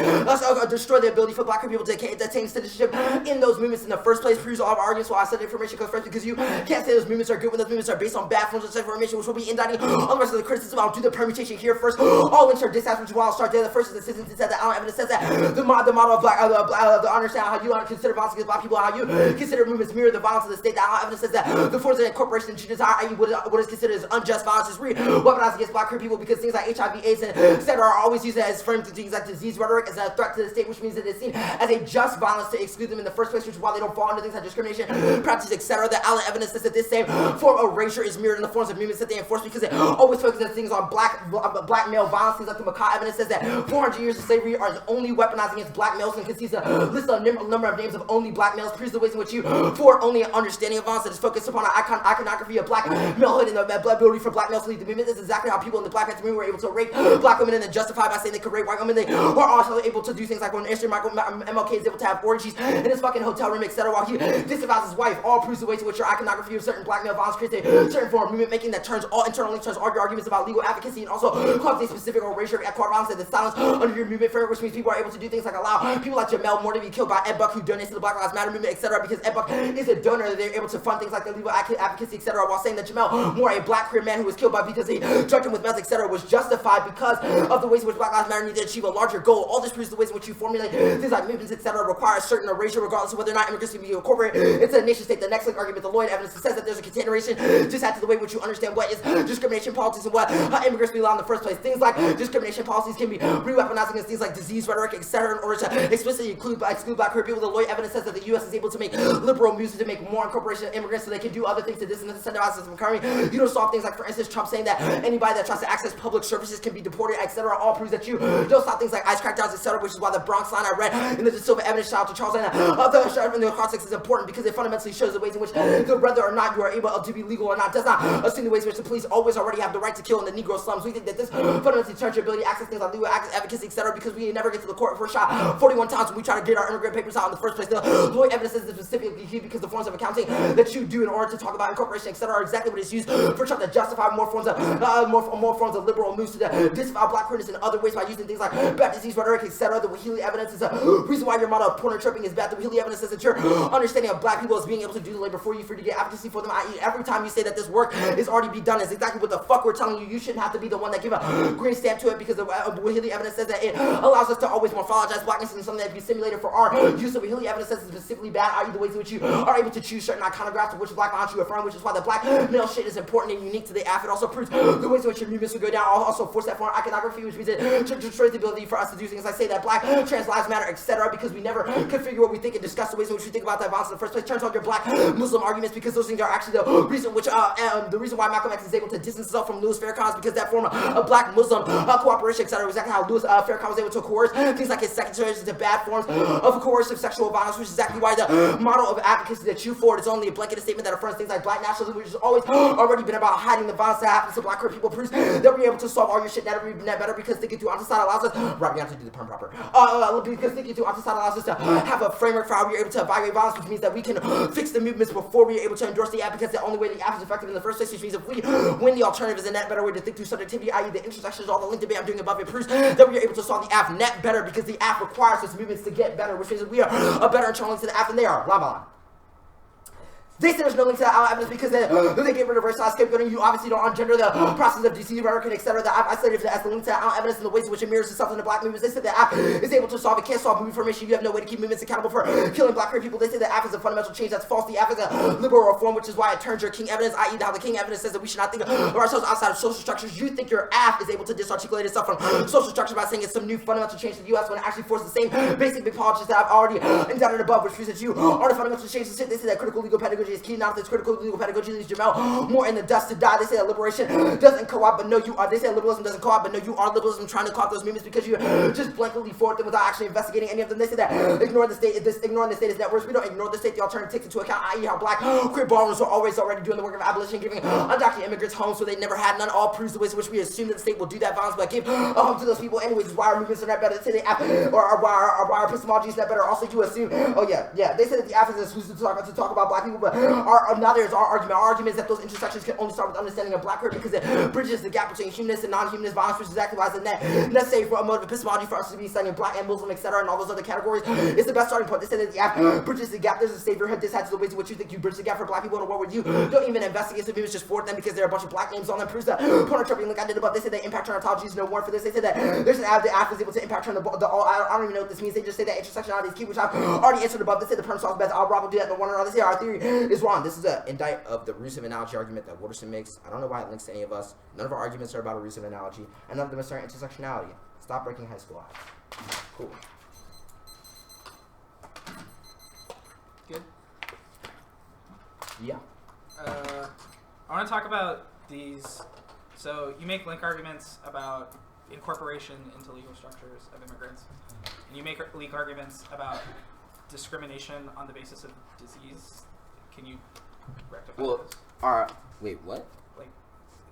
destroy the ability for black queer people to attain citizenship in those movements in the first place. Proves all of our arguments why I said information comes first because you can't say those movements are good when those movements are based on bad forms of information, which will be indicting on the rest of the criticism. I'll do the permutation here first. All links are disastrous, which is why I'll start there. The first is the citizens said that Allen evidence says that the model of black the understand how you consider violence against black people, how you consider movements mirror the violence of the state. The Allen evidence says that the forms of incorporation and desire, i.e. what is considered as unjust violence is weaponized against black queer people because things like HIV/AIDS and etc. are always used as framed to things like disease rhetoric as a threat to the state, which means that it's seen as a just violence to exclude them in the first place, which is why they don't fall under things like discrimination practices, etc. The Allen evidence says that this same form of erasure is mirrored in the forms of movements that they enforce because it always always focuses things on black male violence. Things like the Macaw evidence says that 400 years of slavery are only weaponized against black males and concedes a list of number of names of only black males. Proves the ways in which you forward only an understanding of violence that is focused upon an iconography of black malehood and the ability for black males to lead the movement. This is exactly how people in the Black Panther movement were able to rape black women and then justify by saying they could rape white women. They were also able to do things like when MLK is able to have orgies in his fucking hotel room, etc. while he disavows his wife. All proves the ways in which your iconography of certain black male violence creates a certain form of movement making that turns all internally turns all your arguments about legal advocacy and also causes a specific or racial court violence and the silence under your movement framework, which means people are able to do things like allow people like Jamel Moore to be killed by Ed Buck, who donates to the Black Lives Matter movement, etc. because Ed Buck is a donor. They're able to fund things like the legal advocacy, etc. while saying that Jamel Moore, a black queer man who was killed by because he drugged him with meth, etc. was justified because of the ways in which Black Lives Matter need to achieve a larger goal. All this proves the ways in which you formulate things like movements, etc. require a certain erasure regardless of whether or not immigrants can be incorporated into the nation state. The next argument, the Lloyd evidence says that there's a continuation just add to the way in which you understand what is discrimination politics and what immigrants be allowed in the first place. Things like discrimination policies can be re-weaponized against things like disease rhetoric, etc. in order to explicitly exclude black queer people. The Lloyd evidence says that the U.S. is able to make liberal moves to make more incorporation of immigrants so they can do other things to disincentivize them from coming. You don't stop things like, for instance, Trump saying that anybody that tries to access public services can be deported, etc. All proves that you don't stop things like ICE crackdowns, etc. which is why the Bronx line I read in the De Silva evidence, shout out to Charles Anna, the sheriff in the context is important because it fundamentally shows the ways in which whether or not you are able to be legal or not does not assume the ways in which the police always already have the right to kill in the Negro slums. We think that this fundamentally turns your ability to access things like legal advocacy, etc. because we never get to the court if we're shot 41 times when we try to get our immigrant papers out in the first place. The Lloyd evidence is specifically key because the forms of accounting that you do in order to talk about incorporation, etc. are exactly what is used for Trump to justify more forms of liberal moves to disavow black queerness in other ways by using things like bad disease rhetoric, etc. The Wahili evidence is a reason why your model of porno tripping is bad. The Wahili evidence says that your understanding of black people is being able to do the labor for you, to get advocacy for them, i.e. every time you say that this work is already be done is exactly what the fuck we're telling you. You shouldn't have to be the one that give a green stamp to it because the Wahili evidence says that it allows us to always morphologize blackness into something that can be simulated for our use. The Wahili evidence says it's specifically bad, i.e. the ways in which you are able to choose certain iconographs of which black violence you affirm, which is why the black male shit is important and unique to the AF. It also proves the ways in which your movements will go down. Also force that form of iconography, which means it destroys the ability for us to do things like say that black trans lives matter, etc. because we never configure what we think and discuss the ways in which we think about that violence in the first place. Turns on your black Muslim arguments because those things are actually the reason which the reason why Malcolm X is able to distance himself from Louis Farrakhan is because that form of black Muslim cooperation, etc. exactly how Louis Farrakhan was able to coerce things like his secretaries into bad forms of coercive sexual violence, which is exactly why the model of advocacy that you forward is only a blanket statement that affirms things like black nationalism, which has always already been about hiding the violence that happens to black queer people. Proves that we're able to solve all your shit net better because thinking through Antiside allows us right, we have to do the perm proper because thinking through Antiside allows us to have a framework for how we're able to evaluate violence, which means that we can fix the movements before we're able to endorse the app, because the only way the app is effective in the first place, which means if we win, the alternative is a net better way to think through subjectivity, i.e. the intersections, all the link debate I'm doing above it proves that we're able to solve the app net better because the app requires those movements to get better, which means that we are a better internal link to the app than they are. Blah, blah. They say there's no link to that evidence because they get rid of racialized scapegoating. You obviously don't ungender the process of DC rhetoric and etc. That I've isolated as the link to that evidence in the ways in which it mirrors itself in the black movements. They say the app is able to solve it, can't solve movement formation. You have no way to keep movements accountable for killing black queer people. They say the app is a fundamental change. That's false. The app is a liberal reform, which is why it turns your king evidence, i.e. how the king evidence says that we should not think of ourselves outside of social structures. You think your app is able to disarticulate itself from social structures by saying it's some new fundamental change to the U.S. when it actually forces the same basic big politics that I've already indicted above, which proves that you are the fundamental change. They say that critical legal pedagogy is key. Now that critical legal pedagogy leaves Jamel more in the dust to die. They say that liberation doesn't co-op, but no, you are. They say liberalism doesn't co-op, but no, you are liberalism trying to co-op those movements because you just blankly forward them without actually investigating any of them. They say that ignoring the state is networks. We don't ignore the state. The alternative takes into account, i.e. how black queer ballrooms were always already doing the work of abolition, giving undocumented immigrants homes so they never had none. All proves the ways in which we assume that the state will do that violence, but give a home to those people anyways. Is why our movements are not better. They say the app or why our epistemology is not better. Also, you assume, they say that the app is exclusive to talk about black people, but now there's our argument. Our argument is that those intersections can only start with understanding of black queer because it bridges the gap between humanist and non-humanist violence, which is exactly why it's necessary for a mode of epistemology for us to be studying black and Muslim, etc. and all those other categories. It's the best starting point. They say that the app bridges the gap. There's a saviorhood. This has to the ways in which you think you bridge the gap for black people in a world where you don't even investigate the movements, just forward them because there are a bunch of black names on them. Proves that porno tripping link I did above. They say that impact on ontology is no warrant for this. They say that there's an app. The app is able to impact on the all. I don't even know what this means. They just say that intersectionality is key, which I've already answered above. They say the perm solves best. I'll probably do that in the one or other. They say our theory is wrong. This is an indict of the ruse of analogy argument that Wooderson makes. I don't know why it links to any of us. None of our arguments are about a ruse of analogy, and none of them are starting intersectionality. Stop breaking high school odds. Cool. Good. Yeah. I want to talk about these So you make link arguments about incorporation into legal structures of immigrants, and you make link arguments about discrimination on the basis of disease. Can you rectify this? Wait, what? Like,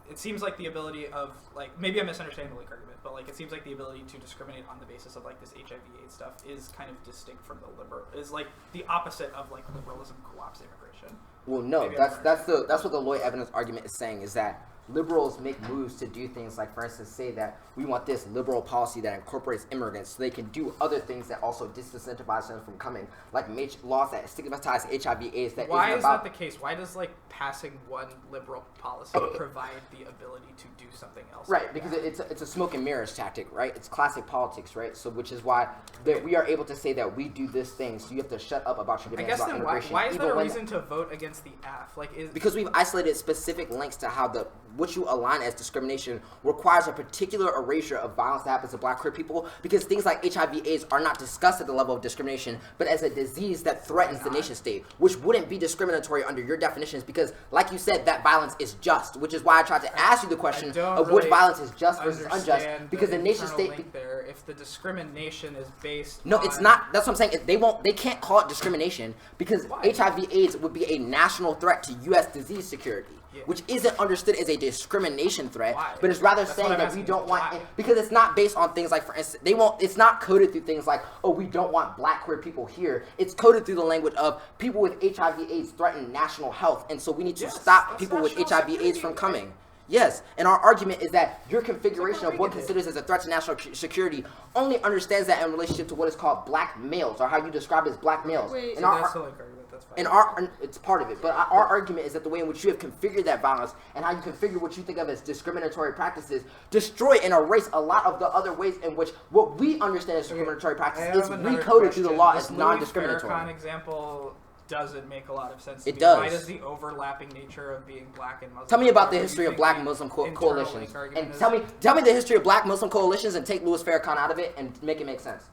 it seems like the ability of, like, maybe I'm misunderstanding the link argument, but like it seems like the ability to discriminate on the basis of like this HIV/AIDS stuff is kind of distinct from the is like the opposite of like liberalism co-ops immigration. Well, no, Maybe that's what the Lloyd evidence argument is saying, is that liberals make moves to do things like, for instance, say that we want this liberal policy that incorporates immigrants so they can do other things that also disincentivize them from coming, like laws that stigmatize HIV/AIDS. Why is that the case? Why does like passing one liberal policy provide the ability to do something else? Right, like because that? it's a smoke and mirrors tactic, right? It's classic politics, right? So which is why that we are able to say that we do this thing, so you have to shut up about your demands about immigration. Why is that a reason to vote against the AF? Like, because we've isolated specific links to how what you align as discrimination requires a particular erasure of violence that happens to black queer people, because things like HIV/AIDS are not discussed at the level of discrimination, but as a disease that threatens the nation state, which wouldn't be discriminatory under your definitions, because like you said, that violence is just, which is why I tried to ask you the question of which violence is just versus unjust, because the nation state there, if the discrimination is based no, it's not. That's what I'm saying. They can't call it discrimination, because HIV/AIDS would be a national threat to U.S. disease security, which isn't understood as a discrimination threat, but it's rather saying that we don't want it, because it's not based on things like, for instance, it's not coded through things like, oh, we don't want black queer people here. It's coded through the language of people with HIV/AIDS threaten national health, and so we need to stop people with HIV/AIDS from coming. Yes, and our argument is that your configuration of what considers as a threat to national security only understands that in relationship to what is called black males, or how you describe it as black males. Wait, and that's the link argument. That's fine. And it's part of it, but our argument is that the way in which you have configured that violence and how you configure what you think of as discriminatory practices destroy and erase a lot of the other ways in which what we understand as discriminatory practices is recoded through the law as non-discriminatory. The example doesn't make a lot of sense. It does. Why does the overlapping nature of being black and Muslim? Tell me about the history of black Muslim coalitions, and tell me the history of black Muslim coalitions, and take Louis Farrakhan out of it and make it make sense.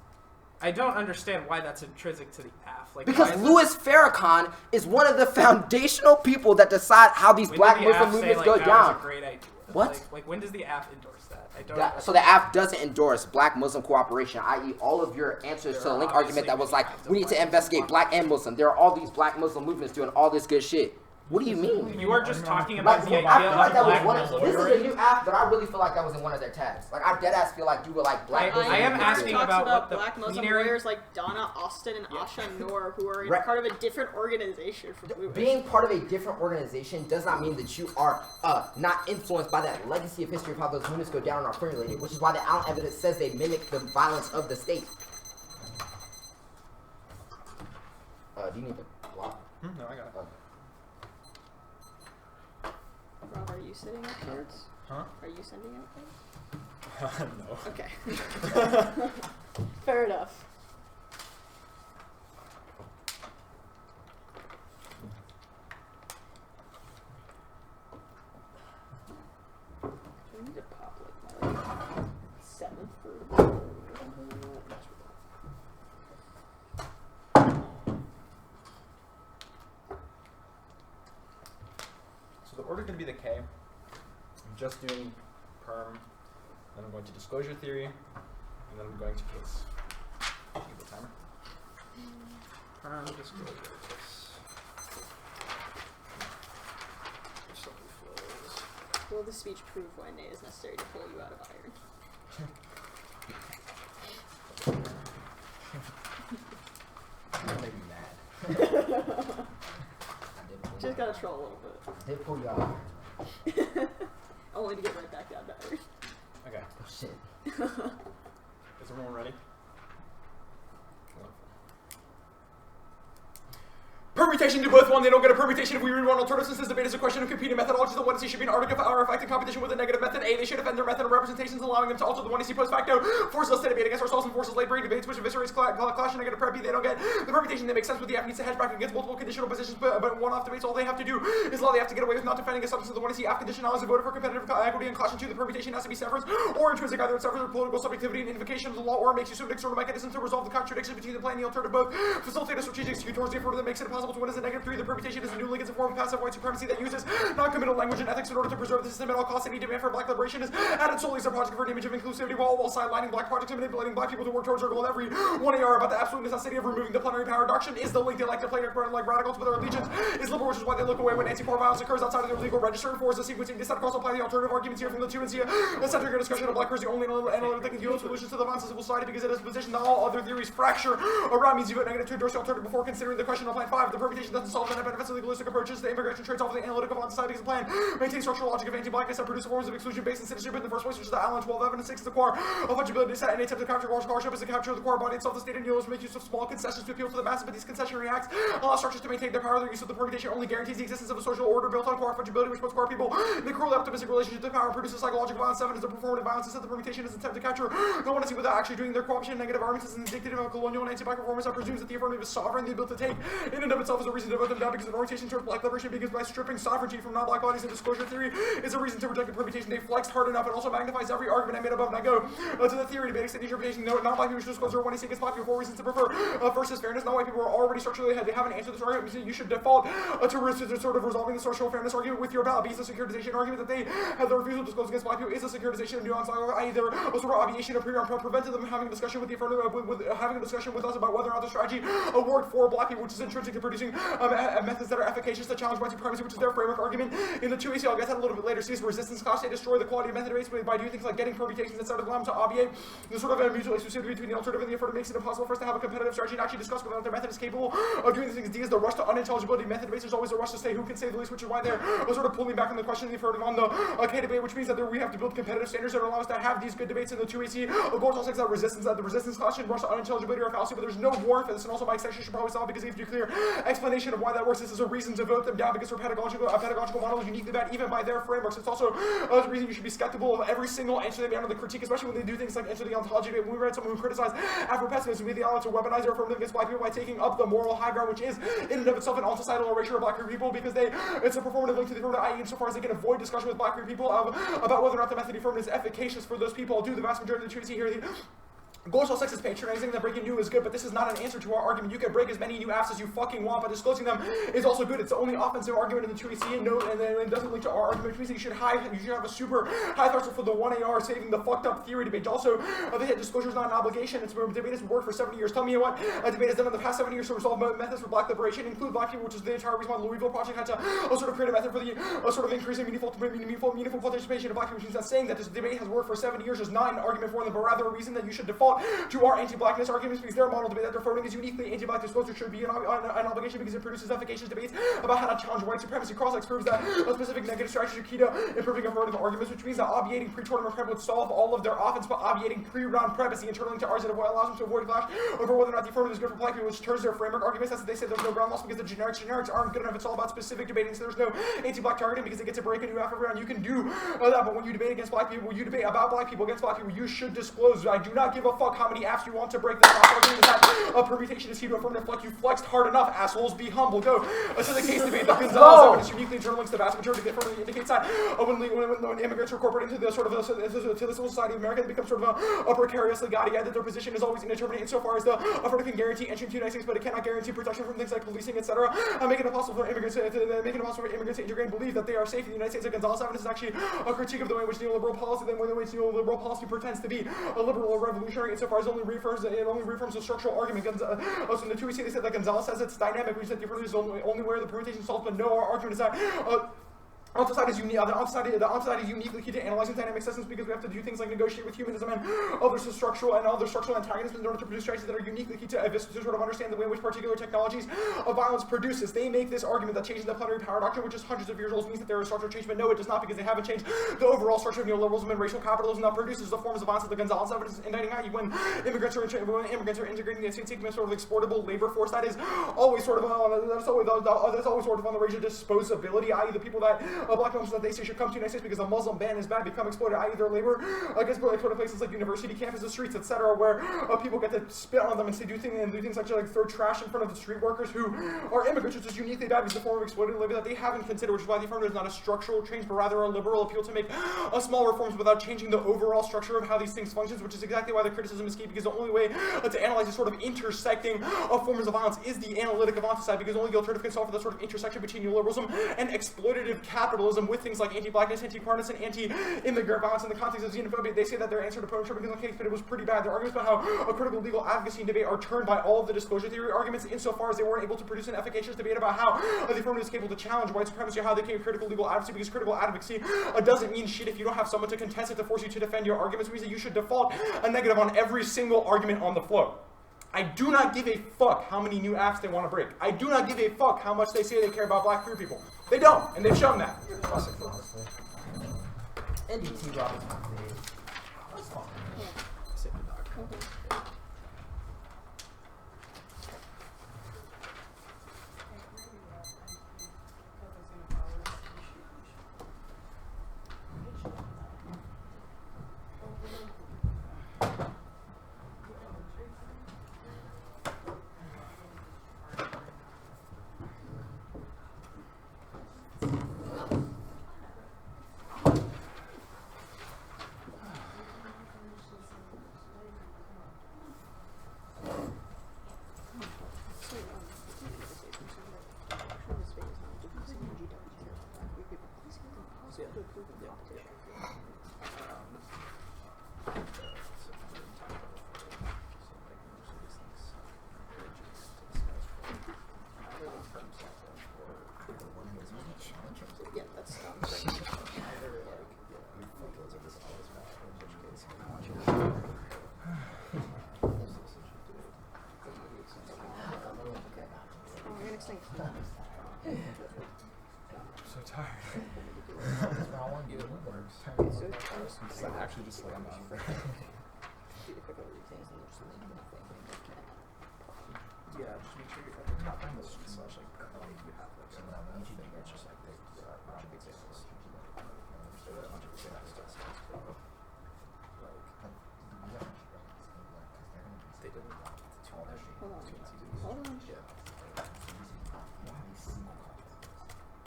I don't understand why that's intrinsic to the AF. Like, because Louis Farrakhan is one of the foundational people that decide how these black Muslim movements go down. That was a great idea. What? Like when does the AF endorse that? I don't. So the AF doesn't endorse black Muslim cooperation, i.e. all of your answers to the link argument that was like, we need to investigate black and Muslim. There are all these black Muslim movements doing all this good shit. What do you mean? You are just talking about the idea I feel like of black this is a new app, but I really feel like that was in one of their tags. Like, I deadass feel like you were like black Muslim. I am asking talks about what the black Muslim plenary- lawyers like Donna Austin and Asha Noor, who are part of a different organization from Louis. Being part of a different organization does not mean that you are not influenced by that legacy of history of how those movements go down and are formulated, which is why the Allen evidence says they mimic the violence of the state. Do you need to block? No, I got it. Rob, are you sending out cards? Huh? Are you sending out cards? No. Okay. Fair enough. I need to pop like my seventh for. So the order's going to be the K. I'm just doing perm, then I'm going to disclosure theory, and then I'm going to case. Give the timer. Perm disclosure case. Will the speech prove why nay is necessary to pull you out of iron? That made me mad. Just gotta troll a little bit. They pull you out. Only to get right back down to iron. Okay. Oh, shit. Is everyone ready? Permutation do both one, they don't get a permutation if we read one alternative. Since this debate is a question of competing methodologies, the 1C should be an article or effect in competition with a negative method. A, they should defend their method of representations, allowing them to alter the 1C post facto. Forces us to debate against ourselves and forces late brain debates, which eviscerates clash and negative prep. B, they don't get the permutation that makes sense with the F needs to hedge back against multiple conditional positions, but one-off debates, all they have to do is law they have to get away with not defending a substance of the 1C F conditionalities and voted for competitive equity and clash into the permutation has to be severance or intrinsic, either in severance or political subjectivity and invocation of the law, or makes use of an external mechanism to resolve the contradiction between the plan and the alternative. Both facilitate a strategic execute towards the affirmative that makes it possible to 1 is a -3. The permutation is a new link. It's a form of passive white supremacy that uses non-committal language and ethics in order to preserve the system at all costs. Any demand for black liberation is added solely as a project for an image of inclusivity while sidelining black projects and manipulating black people to work towards our goal. Every 1AR about the absolute necessity of removing the plenary power doctrine is the link they like to play like radicals, but their allegiance is liberal, which is why they look away when anti-poor violence occurs outside of their legal register. And force the sequencing. This also apply the alternative arguments here from the 2 and see a centric discussion of black person, the only analytic that can yield solutions to the violence of civil society because it is positioned that all other theories fracture around means you vote negative to endorse the alternative before considering the question of plan 5. The permutation doesn't solve the benefits of legalistic approaches to immigration trades off the analytical on society because the plan maintains structural logic of anti-blackness that produces forms of exclusion based on citizenship in the first place, which is the Allen 12 evidence 6 the core of fungibility to set any attempt to capture scholarship is to capture the core body itself. The state and neoliberals make use of small concessions to appeal to the masses, but these concessionary acts allow structures to maintain their power. Their use of the permutation only guarantees the existence of a social order built on core fungibility, which puts core people in the cruel optimistic relationship to power and produces psychological violence. 7 is the performative violence. Instead, the permutation is an attempt to capture the one to see without actually doing their co-option. Negative arguments is an indicative of colonial and anti-black performance that presumes that the affirmative is sovereign. The ability to take in and of itself is a reason to vote them down because an orientation towards black liberation begins by stripping sovereignty from non-black bodies. And disclosure theory is a reason to reject the permutation. They flexed hard enough and also magnifies every argument I made above. And I go to the theory debate, extending interpretation. No, non-black people should disclosure when they say against black people. 4 reasons to prefer. First is fairness. Non-white people are already structurally ahead. They haven't answered this argument. You should default to sort of resolving the social fairness argument with your ballot. Because the securitization argument that they have the refusal to disclose against black people is a securitization of nuance, either a sort of obviation of prevented them having a discussion with the affirmative, having a discussion with us about whether or not the strategy worked for black people, which is intrinsic to producing methods that are efficacious to challenge white supremacy, which is their framework argument. In the 2AC, I'll get that a little bit later. Sees resistance costs. They destroy the quality of method debates by doing things like getting permutations instead of allowing them to obviate the sort of mutual exclusivity between the alternative and the affirmative makes it impossible for us to have a competitive strategy and actually discuss whether their method is capable of doing these things. D is the rush to unintelligibility. Method debates, there's always a rush to say who can say the least, which is why they're sort of pulling back on the question of the affirmative on the K debate, which means that we have to build competitive standards that allow us to have these good debates in the 2AC. Of course, also that the resistance question, rush to unintelligibility or fallacy, but there's no warrant for this, and also my extension should probably solve because it gives you a clear explanation of why that works. This is a reason to vote them down because their pedagogical model is uniquely bad, even by their frameworks. It's also a reason you should be skeptical of every single answer they made on the critique, especially when they do things like enter the ontology debate. When we read someone who criticized Afro-pessimism, we made the honor to weaponize their affirmative against black people by taking up the moral high ground, which is in and of itself an all-societal erasure of black queer people because it's a performative link to the affirmative, i.e. insofar as they can avoid discussion with black queer people about whether or not the method affirmative is efficacious for those people. I'll do the vast majority of the 2AC here. Gospel sex is patronizing that breaking new is good, but this is not an answer to our argument. You can break as many new apps as you fucking want, but disclosing them is also good. It's the only offensive argument in the 2AC, and then it doesn't link to our argument, which means you should have a super high threshold for the 1AR saving the fucked up theory debate. Also, disclosure is not an obligation. It's a debate has worked for 70 years. Tell me what a debate has done in the past 7 years to resolve methods for black liberation, include black people, which is the entire reason why the Louisville Project had to sort of create a method for the sort of increasing meaningful participation of black people, which means that saying that this debate has worked for 70 years is not an argument for them, but rather a reason that you should default to our anti-blackness arguments because their model debate that they're forming is uniquely anti-black. Disclosure should be an obligation because it produces efficacious debates about how to challenge white supremacy. Cross-X proves that a specific negative strategy is key to improving affirmative arguments, which means that obviating pre-tournament prep would solve all of their offense, but obviating pre-round prep is the internal link to ours that allows them to avoid clash over whether or not the affirmative is good for black people, which turns their framework arguments. That's what they say there's no ground loss because the generics aren't good enough. It's all about specific debating, so there's no anti-black targeting because they get to break a new half every round. You can do that, but when you debate against black people, you debate about black people against black people, you should disclose. I do not give a fuck how many apps you want to break. That argument is that a permutation is key to affirmative. Like you flexed hard enough, assholes. Be humble. Go to the case debate. The Gonzalez evidence uniquely internal links the vast majority of the affirmative indicates that when immigrants are incorporated into the sort of to the civil society of America, they become sort of a precarious legati, that their position is always indeterminate insofar as the affirmative can guarantee entry into the United States, but it cannot guarantee protection from things like policing, etc. Making it impossible for immigrants to integrate and believe that they are safe in the United States. The Gonzalez evidence is actually a critique of the way in which neoliberal policy pretends to be a liberal or revolutionary insofar as it only reaffirms the structural argument. So in the 2AC, they said that Gonzalez says it's dynamic. We said the affirmative is only where the permutation solves, but no, our argument is that the on-side is uniquely key to analyzing dynamic systems because we have to do things like negotiate with humanism and other structural antagonisms in order to produce strategies that are uniquely key to sort of understand the way in which particular technologies of violence produces. They make this argument that changing the plenary power doctrine, which is hundreds of years old, means that there is structural change, but no, it does not because they haven't changed the overall structure of neoliberalism and racial capitalism that produces the forms of violence that the Gonzalez evidence is indicting at you when immigrants are integrating the United States into sort of exportable labor force. That is always sort of on the range of disposability, i.e. the people that black Muslims that they say should come to the United States because a Muslim ban is bad become exploited, i.e. their labor gets exploited in places like university campuses, streets, etc., where people get to spit on them and say do things like throw trash in front of the street workers who are immigrants, which is uniquely bad because it's a form of exploited labor that they haven't considered, which is why the affirmative is not a structural change, but rather a liberal appeal to make small reforms without changing the overall structure of how these things functions, which is exactly why the criticism is key, because the only way to analyze these sort of intersecting forms of violence is the analytic side, because only the alternative can solve for the sort of intersection between neoliberalism and exploitative capitalism with things like anti-blackness, anti-queerness, and anti-immigrant violence in the context of xenophobia. They say that their answer to Pronoun begins on case, but it was pretty bad. Their arguments about how a critical legal advocacy and debate are turned by all of the disclosure theory arguments insofar as they weren't able to produce an efficacious debate about how the affirmative is capable to challenge white supremacy or how they came critical legal advocacy, because critical advocacy doesn't mean shit if you don't have someone to contest it to force you to defend your arguments. It means that you should default a negative on every single argument on the flow. I do not give a fuck how many new apps they want to break. I do not give a fuck how much they say they care about black queer people. They don't, and they've shown that. NDT Rob is my favorite. That's fine. So tired. Actually, just like I'm not afraid. Yeah, just make sure you're at the top end list slash like you have like a thing that's just like a bunch of examples. A bunch of examples. They didn't. Hold on. Yeah.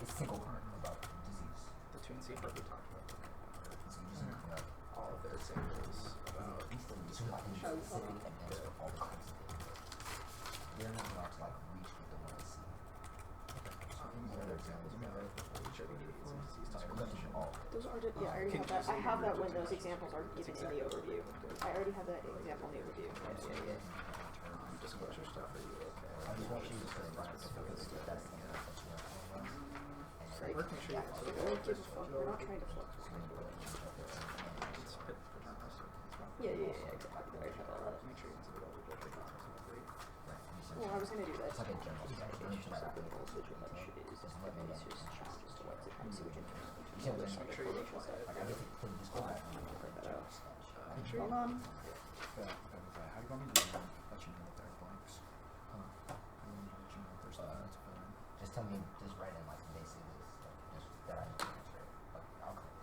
It's single card about disease. The 2 and C part we talked about. All of their examples about specific evidence for all the kinds of things. They're not allowed to like reach with the one I see. other examples of HIV and disease discrimination. Those are just, yeah, I already have that. I have that when those examples are given in the overview. I already have that example in the overview. Yeah. Disclosure stuff, are you okay? I just want you to say that because that's the Like, Make sure you yeah, we don't give a fuck. We're not trying to fuck. Yeah, exactly. I already have all that. Make sure you consider all the Well, I was gonna do that. It's like a general It's just applicable to which is just challenges to white supremacy, which in turn you can't just make sure you racial side. I get to put this call back. Hold on. How do you want me to let you know if there are blanks? How do you want me to let you know if there's something to fill in? Just tell me, just write in like basic, just that I can answer it. Like outcomes.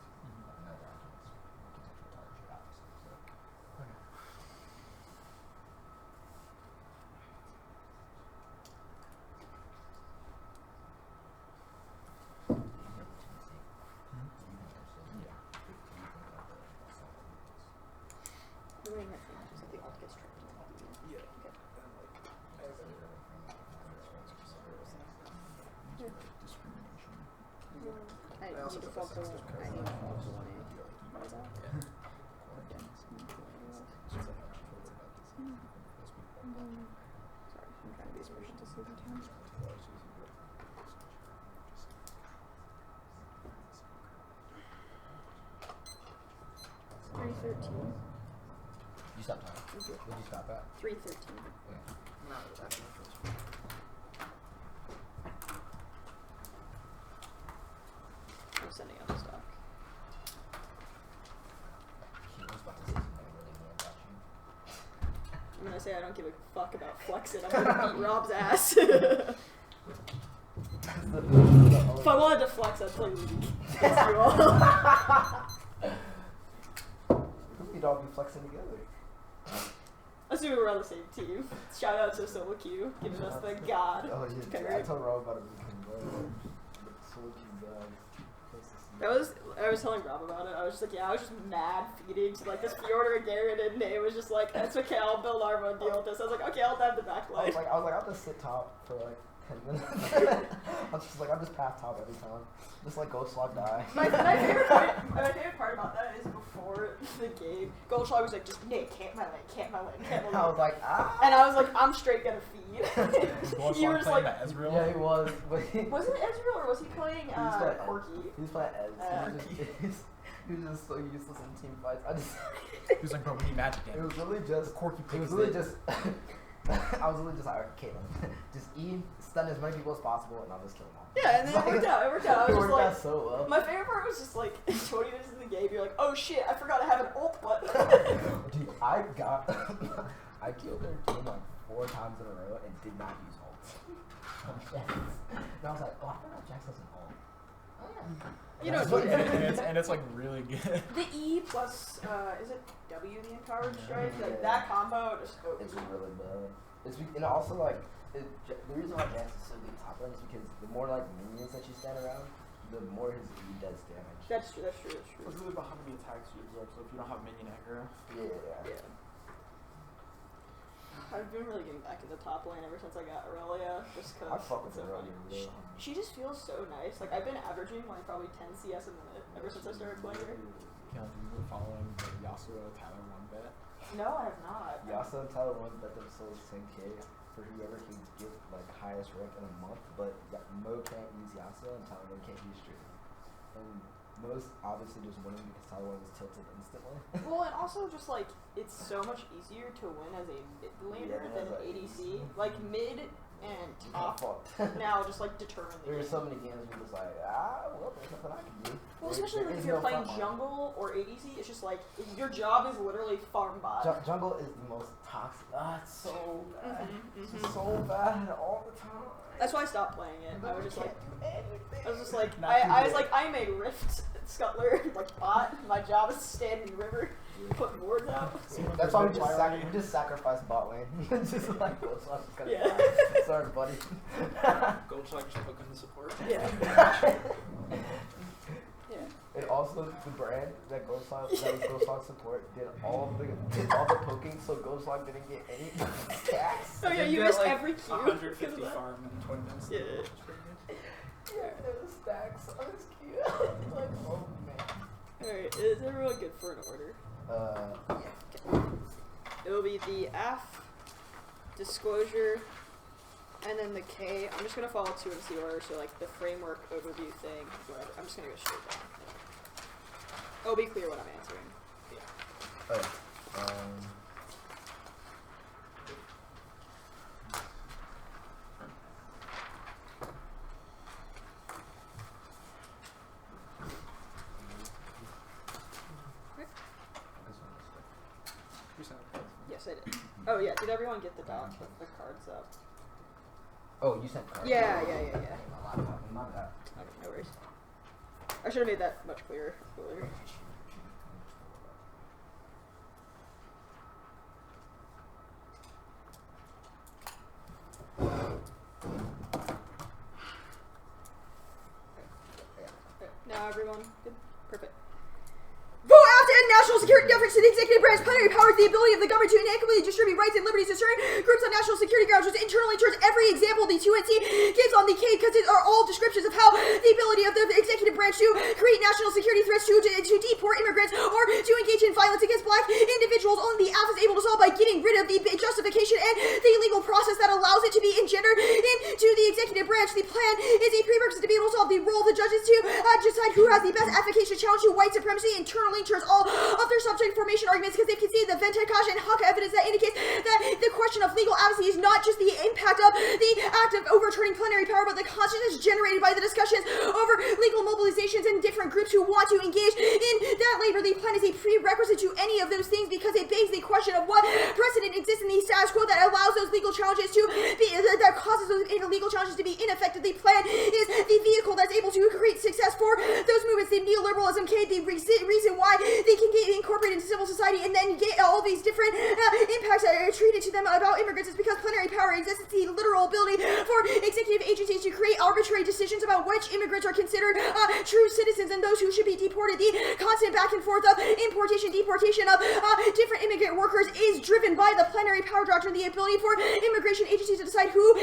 Like no documents. Contextual target obviously. So Okay. The way that thing is that the alt gets tripped. Yeah. Okay. And like, I have discrimination. I need also to put fault the sex one. discrimination. I need to fault the one. What is that? Yeah. Sorry, I'm trying to be as efficient as I can. 313. you stop time. Would you stop at? 313. No, that's not true. I'm sending out the stock. She was about to say something really more about you. I'm gonna say I don't give a fuck about flexing. I'm gonna beat Rob's ass. The If I wanted to flex, I'd play League. As you all. We'd all be flexing together. Assuming we're on the same team. Shout out to Solo Q, giving us the god. Oh, yeah. I parry. told Rob about it. Solo Q god. I was telling Rob about it. I was just like, yeah, I was just mad feeding to like this pre-order Garrett, and Nate was just like, that's okay, I'll build Arma and deal with this. I was like, okay, I'll have the back I line. was like, I'll just sit top for like 10 minutes. I was just like, I'm just pass top every time. Just like Ghost Slug die. My favorite part about that is before the game, Goldschlag was like, just Nate, camp my lane, camp my lane, camp my I lane. was like, ah. And I was like, I'm straight gonna feed. You were just like, Ezreal? Yeah, he was. But was it Ezreal or was he playing playing Corky? He was playing Ez. He was just so useless in team fights. He was like, bro, we need magic It damage. was really just Corky It was really just. I was really just like, okay, Caitlyn, just stun as many people as possible, and I'll just kill them all. Yeah, and then it worked out. It worked out. I It was worked just out so well. like, my favorite part was just like 20 minutes in the game, you're like, oh shit, I forgot I have an ult button. Dude, I killed their team like 4 times in a row and did not use ults. And I was like, oh, I forgot Jax has an ult. Oh yeah. You know, and it's like really good. the E plus, is it W the empowered strike? Like that combo just It's really bad. And also like, the reason why Jax is so good top lane is because the more like minions that you stand around, the more his E does damage. That's true. It's really about how many attacks you absorb, so if you don't have minion aggro. Yeah. I've been really getting back into top lane ever since I got Aurelia, just cause I fuck with it's so Aurelia fun. really hard. She just feels so nice. Like I've been averaging like probably 10 CS a minute ever since I started playing her. Have you been following the Yasuo Tyler 1 bet? No, I have not. Yasuo and Tyler 1 bet themselves 10k for whoever can get like highest rank in a month, but Mo can't use Yasuo and Tyler 1 can't use Stream. And Mo's obviously just winning because Tyler 1 is tilted instantly. Well, and also just like it's so much easier to win as a mid laner Yeah, than as a ADC. Like mid and top Fucked. now just like determine the There are game. so many games where you're just like, well, there's nothing I can do. Well, especially like if you're playing jungle or ADC, it's just like your job is literally farm bot. Jungle is the most toxic. It's so bad. Mhm, It's so bad all the time. That's why I stopped playing it. I was just like, Not I too was like, I'm a Rift scuttler, like bot. My job is to stand in the river, put boards out. That's why we just sacrifice bot lane. Just like Goldschlag just gotta Yeah. die. Sorry, buddy. Goldschlag just poking the support. Yeah. Yeah. And also the brand that Goldschlag support did all the poking, so Goldschlag didn't get any attacks. Oh yeah, you missed every Q. 150 farm in 20 minutes. Yeah. Yeah, there's stacks on his queue. Like, oh man. Alright, is everyone good for an order? Yeah. It'll be the AF, disclosure, and then the K. I'm just gonna follow 2 in the order, so like the framework overview thing, whatever. I'm just gonna go straight down. It'll be clear what I'm answering. Yes, I did. Oh yeah, did everyone get the doc with the cards up? Oh, you sent cards. Yeah. My laptop, my bad. Okay, no worries. I should have made that much clearer earlier. Now everyone good? Perfect. Vote out to end national security deference to the executive branch. Plenary powers the ability of the government to inequitably distribute rights and liberties to certain groups on national security grounds, which internally turns every example the 2NC gives on the K, because it are all descriptions of how the ability of the executive branch to create national security threats to deport immigrants or to engage in violence against black individuals. Only the AF is able to solve by getting rid of the justification and the legal process that allows it to be engendered into the executive branch. The plan is a prerequisite to be able to solve the role of the judges to decide who has the best efficacious challenge to white supremacy. Internally turns all of their subject formation arguments, because they've conceded the Ventekosh and Haka evidence that indicates that the question of legal advocacy is not just the impact of the act of overturning plenary power, but the consciousness generated by the discussions over legal mobilizations and different groups who want to engage in that labor. The plan is a prerequisite to any of those things, because it begs the question of what precedent exists in the status quo that allows those legal challenges to be, that causes those illegal challenges to be ineffective. The plan is the vehicle that's able to K, the reason why they can get incorporated into civil society and then get all these different impacts that are treated to them about immigrants is because plenary power exists. It's the literal ability for executive agencies to create arbitrary decisions about which immigrants are considered true citizens and those who should be deported. The constant back and forth of importation, deportation of different immigrant workers is driven by the plenary power doctrine, the ability for immigration agencies to decide who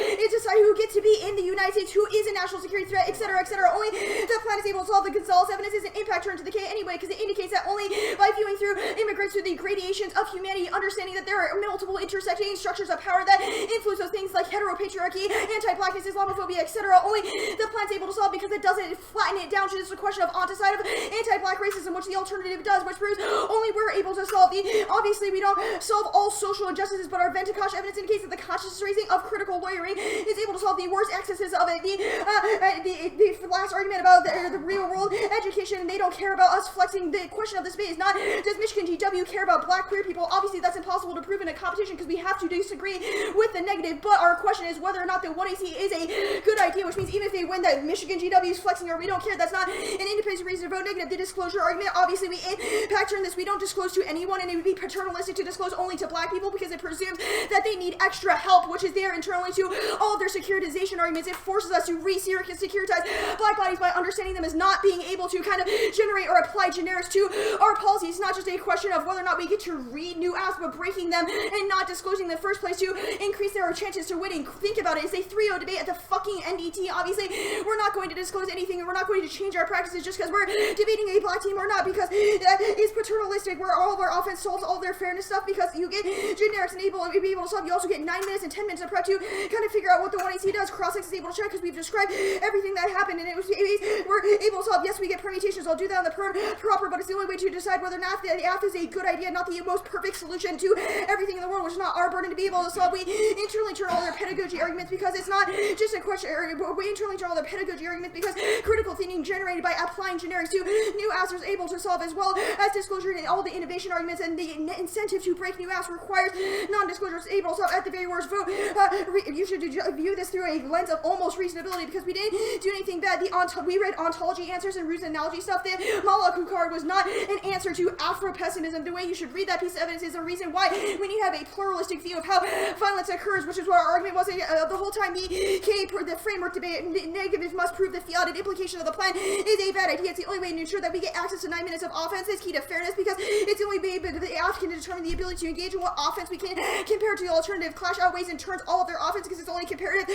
gets to be in the United States, who is a national security threat, etc., etc. Only the plan is able to solve the Gonzalez evidence is an impact turn to the K anyway, because it indicates that only by viewing through immigrants through the gradations of humanity, understanding that there are multiple intersecting structures of power that influence those things like heteropatriarchy, anti-blackness, Islamophobia, etc. Only the plan's able to solve because it doesn't flatten it down to just a question of onticide of anti-black racism, which the alternative does, which proves only we're able to solve the. Obviously, we don't solve all social injustices, but our Ventikosh evidence indicates that the conscious raising of critical lawyering is able to solve the worst excesses of it. The last argument about the real world education, they don't care about us flexing. The question of this debate is not, does Michigan GW care about black queer people? Obviously, that's impossible to prove in a competition because we have to disagree with the negative, but our question is whether or not the 1AC is a good idea, which means even if they win that Michigan GW is flexing or we don't care, that's not an independent reason to vote negative. The disclosure argument, obviously we impact turn this, we don't disclose to anyone, and it would be paternalistic to disclose only to black people because it presumes that they need extra help, which is there internally to all of their securitization arguments. It forces us to securitize black bodies by understanding them as not being able to kind of generate or apply generics to our policies. It's not just a question of whether or not we get to read new apps, but breaking them and not disclosing in the first place to increase their chances to winning. Think about it. It's a 3-0 debate at the fucking NDT. Obviously, we're not going to disclose anything, and we're not going to change our practices just because we're debating a black team or not, because that is paternalistic, where all of our offense solves all their fairness stuff, because you get generics and be able to solve. You also get 9 minutes and 10 minutes of prep to kind of figure out what the 1AC does. Cross-X is able to check because we've described everything that happened, and we're able to solve. Yes, we get permutations. I'll do that on the proper, but it's the only way to decide whether or not the AF is a good idea, not the most perfect solution to everything in the world, which is not our burden to be able to solve. We internally turn all their pedagogy arguments because it's not just a question, we internally turn all their pedagogy arguments because critical thinking generated by applying generics to new apps is able to solve, as well as disclosure and all the innovation arguments, and the incentive to break new apps requires non-disclosure. It's able to solve at the very worst vote. You should view this through a lens of almost reasonability because we didn't do anything bad. We read ontology answers and roots and analogy stuff. The Malaku card was not an answer to Afro-pessimism. The way you should read that piece of evidence is a reason why we need to have a pluralistic view of how violence occurs, which is what our argument was the whole time. The framework debate, negatives must prove the fiated implication of the plan is a bad idea. It's the only way to ensure that we get access to 9 minutes of offense. It's key to fairness because it's the only way the AF can determine the ability to engage in what offense we can compare to the alternative. Clash outweighs and turns all of their offense because it's only comparative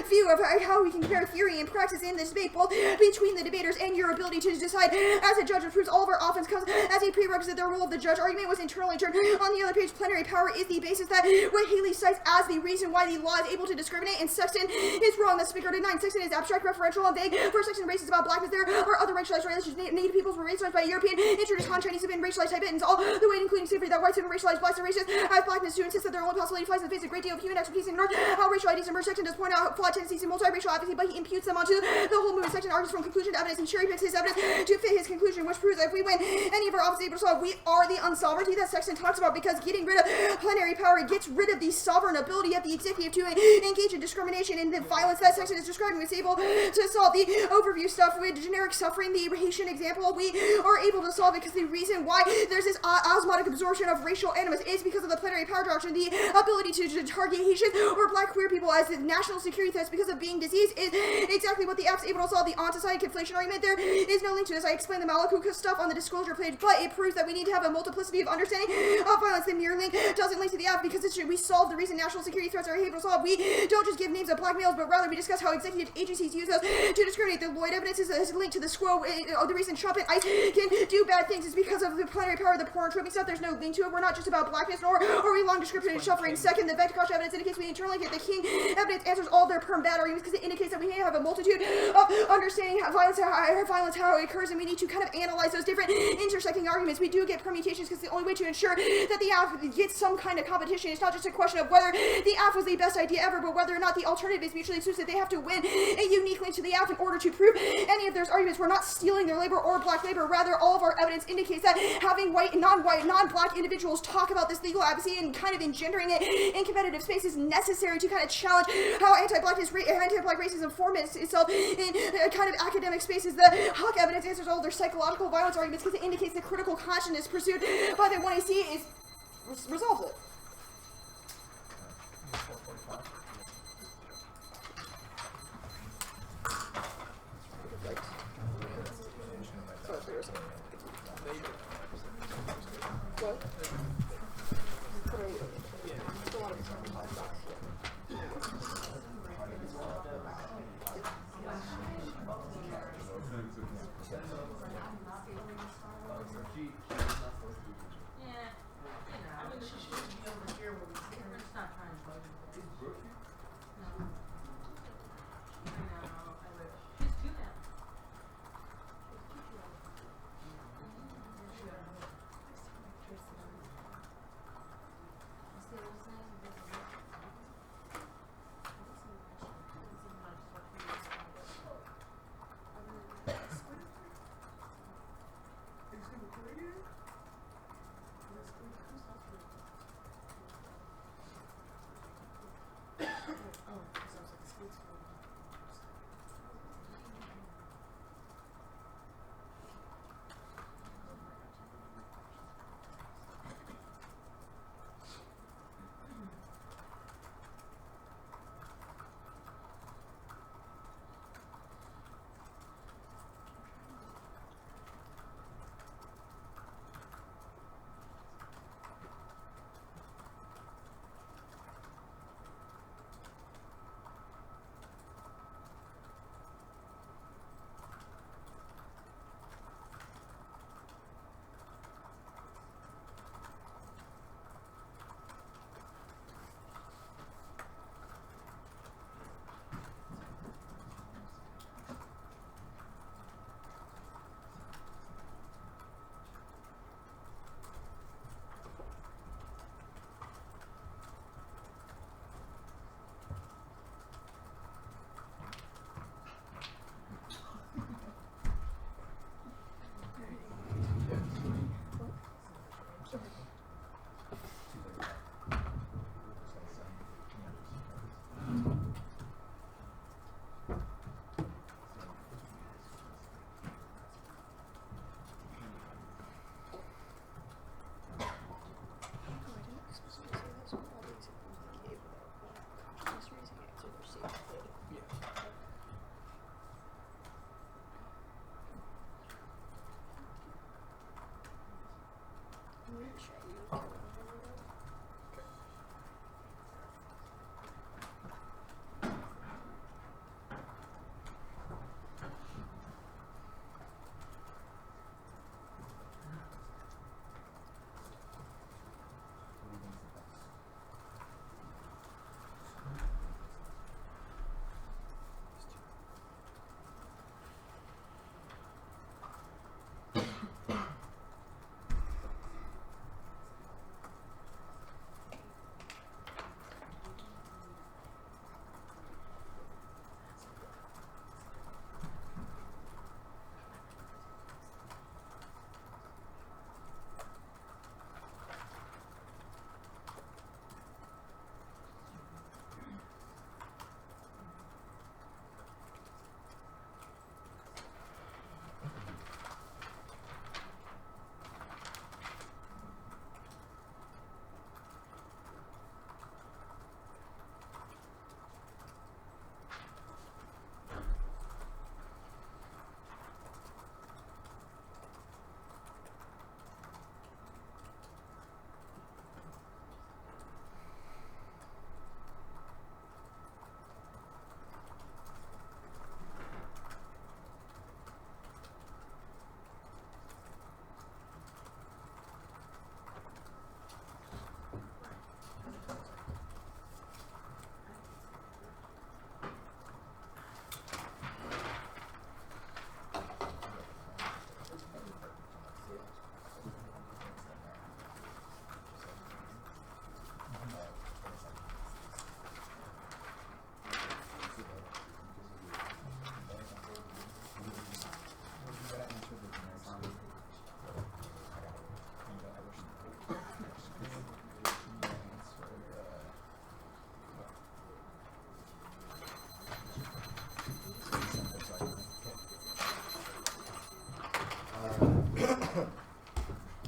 view of how we can compare theory and practice in this debate, both between the debaters and your ability to decide as a judge, which proves all of our offense comes as a prerequisite. The role of the judge argument was internally turned. On the other page, plenary power is the basis that what Haley cites as the reason why the law is able to discriminate, and Sexton is wrong. That's Speaker 9. Sexton is abstract, referential, and vague. First Sexton races about blackness. There are other racialized relations. Native peoples were racialized by European, introduced Han Chinese have been racialized Tibetans, all the way including slavery, that whites have been racialized blacks and racists as blackness to insist that their only possibility flies in the face of a great deal of human expertise in the North. How racial ideas emerge. Sexton does point out flawed tendencies in multiracial advocacy, but he imputes them onto the whole movement. Sexton argues from conclusion to evidence. He cherry picks his evidence to fit his conclusion, which proves that if we win any of our offices able to solve, we are the unsovereignty that Sexton talks about, because getting rid of plenary power gets rid of the sovereign ability of the executive to engage in discrimination, and the violence that Sexton is describing is able to solve. The overview stuff with generic suffering, the Haitian example, we are able to solve it because the reason why there's this osmotic absorption of racial animus is because of the plenary power doctrine. The ability to target Haitians or black queer people as national security threats because of being diseased is exactly what the app's able to solve. The on-society conflation argument, there is no link to this. I explained the Malakuka stuff on the disclosure page, but it proves that we need to have a multiplicity of understanding of violence. The mirror link doesn't link to the app because we solve the reason national security threats are able to solve. We don't just give names of black males, but rather we discuss how executive agencies use those to discriminate. The Lloyd evidence is linked to the SQUO. The reason Trump and ICE can do bad things is because of the plenary power, the porn troping stuff. There's no link to it. We're not just about blackness, nor are we long description and suffering. Second, the Vectikosh evidence indicates we internally get the King evidence answers all their perm bad arguments because it indicates that we may have a multitude of understanding how violence how it occurs, and we need to kind of analyze those different intersecting arguments. We do get permutations because the only way to ensure that the app gets some kind of competition, it's not just a question of whether the app was the best idea ever, but whether or not the alternative is mutually exclusive. They have to win a unique link to the app in order to prove any of their arguments. We're not stealing their labor or black labor. Rather, all of our evidence indicates that having white, non-black individuals talk about this legal advocacy and kind of engendering it in competitive space is necessary to kind of challenge how anti-black racism forms itself in kind of academic spaces. The Huck evidence answers all their psychological violence arguments because it indicates the critical consciousness pursued by the 1AC resolves it. What?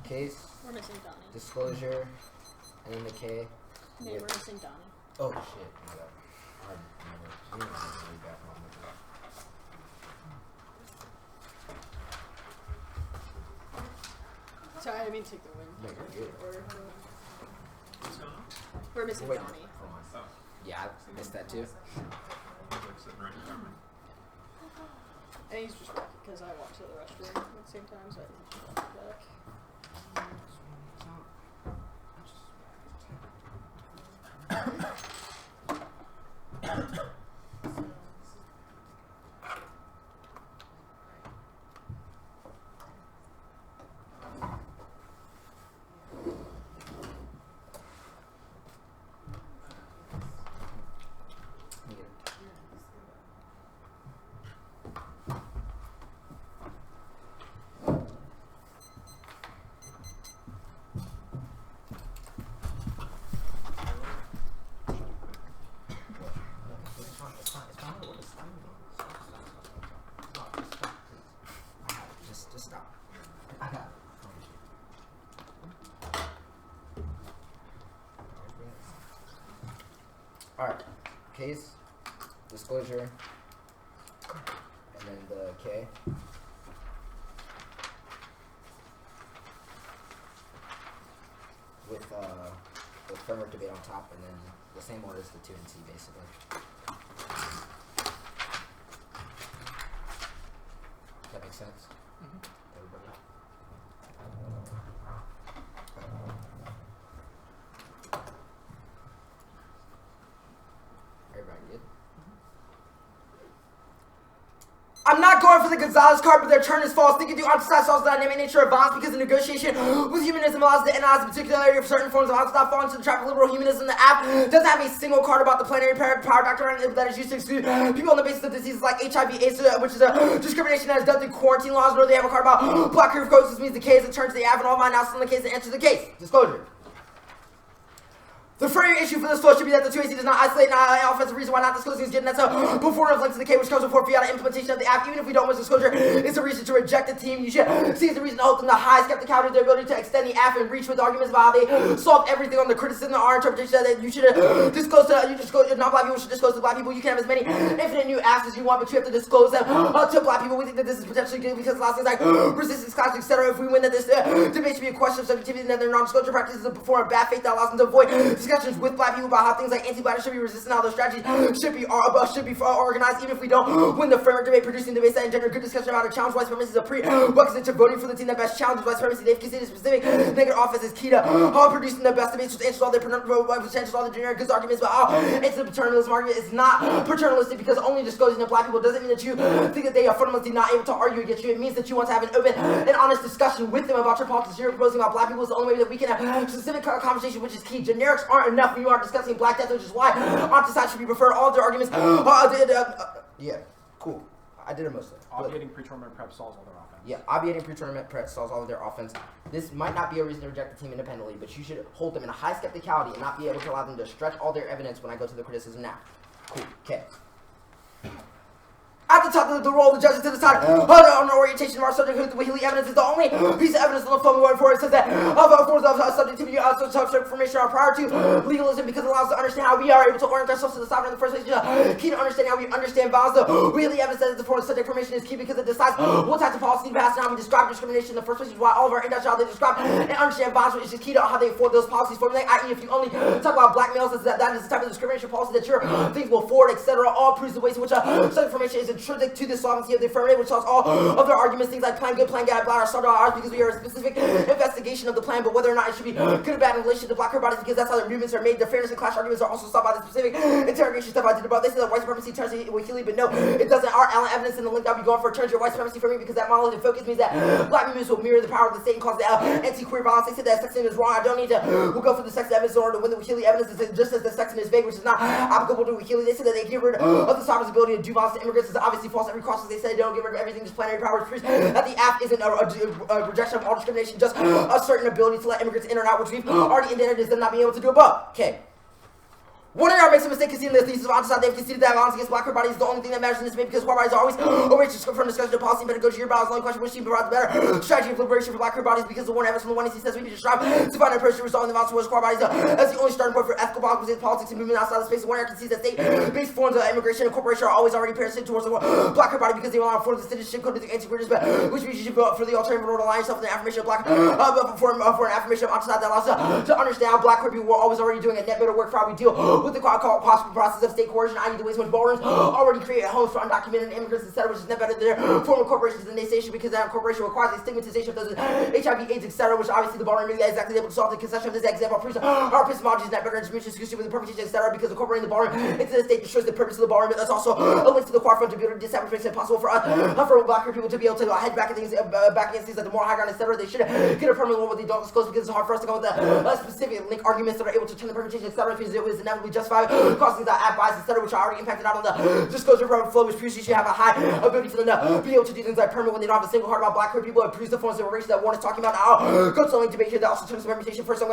Case, We're missing Donnie. disclosure, and then the K. Yeah, we're missing Donnie. Oh shit, my bad. I remember. Really bad problem with that. Sorry, I didn't mean to take the win. No, you're good. Order. What's going on? We're missing Wait, Donnie. hold on. Oh, Yeah, I missed that too. like sitting right in front of me. And he's just walking because I walked to the restroom at the same time, so I think he's walking back. Just stop. I got it. Alright. Case, disclosure, and then the K. With framework debate on top, and then the same order as the 2 and C, basically. That makes sense? Everybody? Everybody good? I'm not going for the Gonzalez card, but their turn is false. Thinking to emphasize the dynamic nature of violence because the negotiation with humanism allows the analyze the particularity of certain forms of violence not fall into the trap of liberal humanism. The app doesn't have a single card about the planetary power doctrine that is used to exclude people on the basis of diseases like HIV, AIDS, which is a discrimination that is done through quarantine laws. Nor they have a card about block proof codes, which means the case that turns to the app and all my analysis on the case and answers the case. Disclosure. The further issue for this flow should be that the 2AC does not isolate an offensive reason why not disclosing is getting that so before it links to the K, which comes before fiat implementation of the app. Even if we don't want disclosure, it's a reason to reject the team. You should see as a reason to hold them the high skepticality of their ability to extend the app and reach with arguments about how they solve everything on the criticism of our interpretation that you should disclose to non-black people should disclose to black people. You can have as many infinite new apps as you want, but you have to disclose them to black people. We think that this is potentially good because last things like resistance class, etc. If we win that this debate should be a question of subjectivity and that their non-disclosure practices perform a bad faith that allows them to avoid discussions with black people about how things like anti-black should be resistant, how those strategies should be organized, even if we don't win the framework debate, producing debates that engender good discussion about how to challenge white supremacy is a prerequisite to voting for the team that best challenges white supremacy. They've considered specific negative office as key to producing the best debates, which answers all the generic good arguments about how anti-paternalism argument is not paternalistic because only disclosing to black people doesn't mean that you think that they are fundamentally not able to argue against you. It means that you want to have an open and honest discussion with them about your politics. You're proposing about black people is the only way that we can have specific conversation, which is key. Generics aren't enough when you are discussing black death, which is why opposite sides should be preferred. All of their arguments. Yeah, cool. I did it mostly. Obviating pre-tournament prep solves all their offense. Yeah, obviating pre-tournament prep solves all of their offense. This might not be a reason to reject the team independently, but you should hold them in a high skepticality and not be able to allow them to stretch all their evidence when I go to the criticism now. Cool. Okay. At the top of the role of the judges to decide on the orientation of our subject, the Wheatley evidence is the only piece of evidence on the phone going forward. It says that forms of subjectivity information are prior to legalism because it allows us to understand how we are able to orient ourselves to the sovereign in the first place. Key to understanding how we understand violence. The Wheatley evidence says the form of subject information is key because it decides what types of policies pass and how we describe discrimination in the first place, which is why all of our index how they describe and understand violence, which is key to how they afford those policies formulate. I.e., if you only talk about black males, that is the type of discrimination policy that your things will forward, etc. All proves the ways in which such information is intrinsic to the solvency of the affirmative, which solves all of their arguments. Things like plan good, plan bad, are solved on ours because we are a specific investigation of the plan, but whether or not it should be good or bad in relation to black bodies because that's how their movements are made. The fairness and clash arguments are also solved by the specific interrogation stuff I did about. They say that white supremacy turns to Wheatley, but no, it doesn't. Our evidence in the link I'll be going for turns your white supremacy for me because that monolithic focus means that black movements will mirror the power of the state and cause the anti-queer violence. They said that sexism is wrong. I don't need to. We'll go for the sex evidence in order to win the Wheatley evidence. Just as the sexism is vague, which is not applicable to Wheatley. They said that they get rid of the sovereign's ability to do violence to immigrants is obviously false. Every cross they say they don't get rid of everything, just planetary powers. Proves that the app isn't a rejection of all discrimination, just a certain ability to let immigrants in or out, which we've already indented as them not being able to do above. Okay. One of y'all makes a mistake conceding the thesis of Autoside. They've conceded that violence against black queer bodies is the only thing that matters in this debate because queer bodies are always away from discussion of policy and pedagogy. Your battles. The only question which team provides the better strategy of liberation for black queer bodies because the one evidence from the one he says we need to strive to find an approach to resolving the violence towards queer bodies as the only starting point for ethical politics and movement outside the space. The one concedes that state-based forms of immigration and corporation are always already parasitic towards the black queer body because they rely on forms of citizenship code to the anti-queerness, which means you should vote for the alternative in order to align yourself with an affirmation of black for an affirmation of Autoside that allows to understand how black queer people were always already doing a net better work for how we deal with the possible process of state coercion, i.e. the ways in which ballrooms already create homes for undocumented immigrants, etc., which is net better than their form of corporations than nation because that corporation requires a stigmatization of those HIV, AIDS, etc., which obviously the ballroom is exactly able to solve. The concession of this example proves our epistemology is net better than mutual exclusive with the permutation, etc., because incorporating the ballroom into the state destroys the purpose of the ballroom. That's also a link to the quad front to be able to disestablish makes it impossible for us, for black people to be able to head back at things, back against things like the moral high ground, etc. They should get a permanent law with the adult disclosed because it's hard for us to come with a specific link arguments that are able to turn the permutation, etc., because it was inevitably justified, causing the app bias, etc., which are already impacted out on the disclosure flow, which proves you should have a high ability for them to be able to do things like permanent when they don't have a single heart about black queer people. It proves the forms of race that one is talking about. I'll go to the link debate here that also turns the permutation. First, the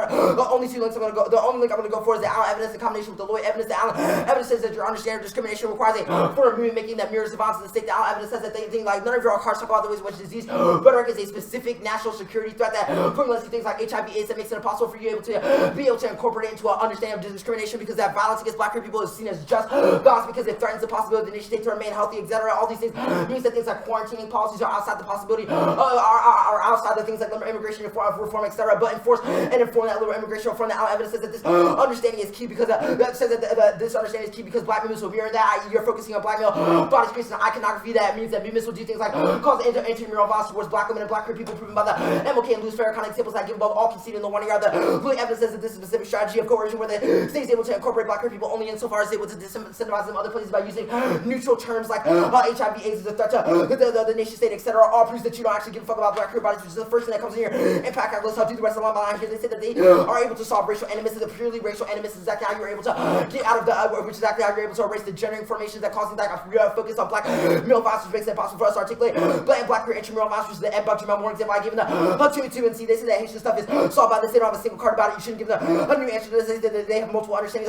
only link I'm gonna go for is the Allen evidence in combination with the Lloyd evidence. The Allen evidence says that your understanding of discrimination requires a form of movement making that mirrors the violence of the state. The Allen evidence says that things like none of your cards talk about the ways in which disease rhetoric is a specific national security threat that formulates things like HIV, AIDS that makes it impossible for you to be able to incorporate it into an understanding of discrimination because that violence against black queer people is seen as just violence because it threatens the possibility of the nation state to remain healthy, etc. All these things means that things like quarantining policies are outside the possibility, are outside the things like liberal immigration reform, etc. But enforce and inform that liberal immigration reform. The evidence says that this understanding is key because that says that this understanding is key because black movements will mirror that. I.e., you're focusing on black male body space and iconography. That means that movements will do things like cause intramural violence towards black women and black queer people, proven by the MLK and Louis Farrakhan examples that give above all conceding the one year. The evidence says that this is a specific strategy of coercion where the state is able to incorporate black queer people only insofar as able to disincentivize them other places by using neutral terms like HIV, AIDS is a threat to the nation state, etc. All proves that you don't actually give a fuck about black queer bodies, which is the first thing that comes in here. Impact calculus, how do the rest of the line behind here. They say that they are able to solve racial animus. The purely racial animus is exactly how you're able to get out of the, which is exactly how you're able to erase the gender formations that causing that focus on black male violence, which makes it impossible for us to articulate black queer intramural violence, which is the Ed Buck Jamal Moore example I given the 2 and C. They say that Haitian stuff is solved by this. They don't have a single card about it. You shouldn't give them a new answer to this. They have multiple understandings.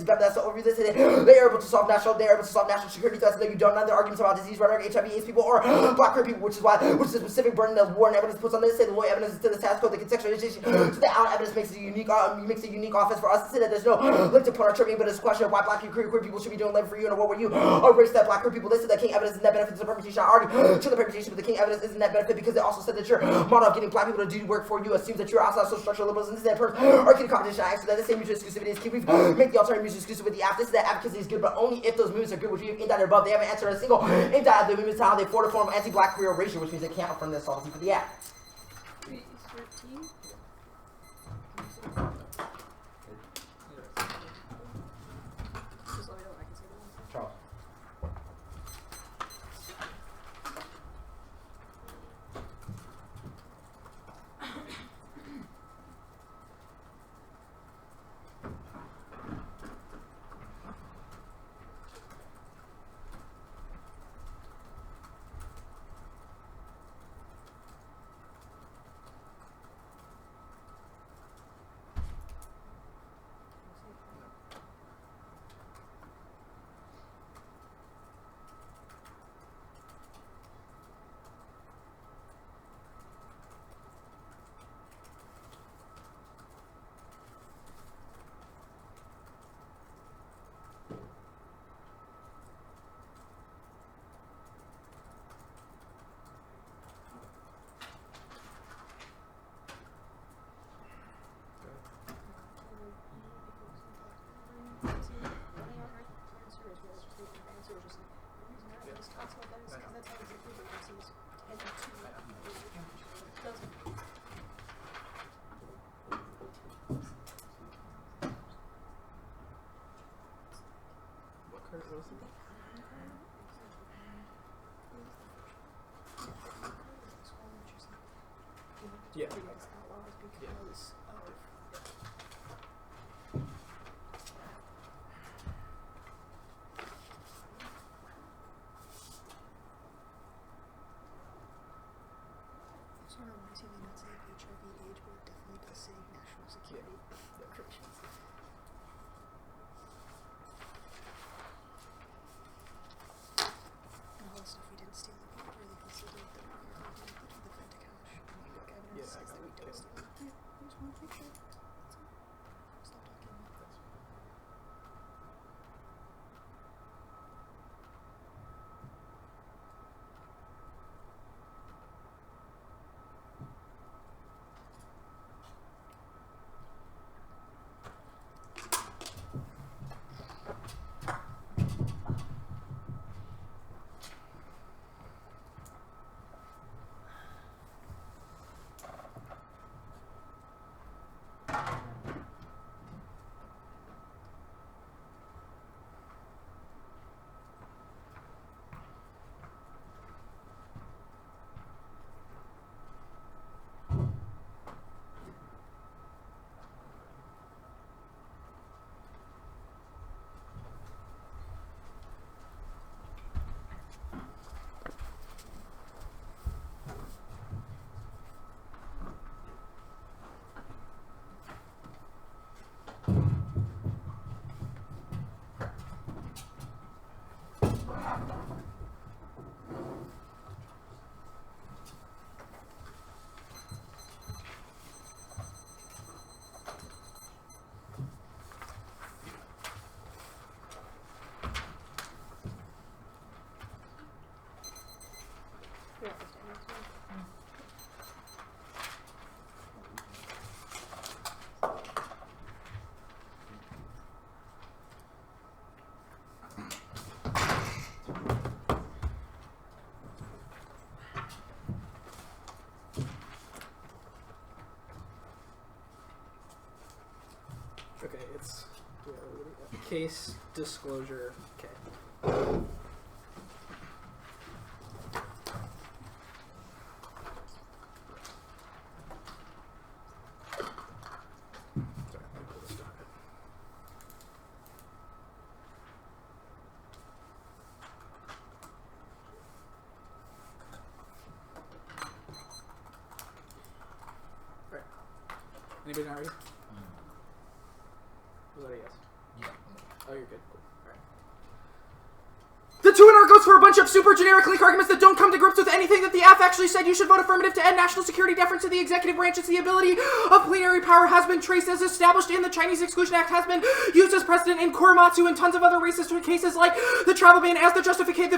That's the overview. They say they are able to solve national security threats. That you don't have the arguments about disease, rhetoric, HIV, AIDS people, or black queer people, which is the specific burden that war and evidence puts on this. Say the Lloyd evidence is to the task code, the contextualization to the Allen evidence makes it a unique offense for us to say that there's no link to point or tripping, but it's a question of why black queer people should be doing labor for you and what were you erase that black queer people. They said that King evidence is net benefit to the permutation. I argue to the permutation, but the King evidence isn't net benefit because they also said that your model of getting black people to do work for you assumes that you're outside social structural liberalism. This is that or can competition. I answer that the same mutual exclusivity is key. We make the alternative mutual exclusive with the app. This is that advocacy is good, but only if those movements are good, which we have indicted above. They haven't answered a single indicted of the movements to how they forward a form of anti-black queer erasure, which means they can't affirm this solvency for the app. Wait, 13? Just let me know, I can say the one. Charles. Yeah. case disclosure. Okay. Sorry, let me pull this down. Right. Anybody not ready? Was that a yes? Yeah. Oh, you're good. Cool. Alright. The 2NR goes for a bunch of super generic link arguments that don't come to grips with anything that the AF actually said. You should vote affirmative to end national security deference to the executive branch. It's the ability of plenary power has been traced as established in the Chinese Exclusion Act, has been used as precedent in Korematsu and tons of other racist cases like the travel ban as the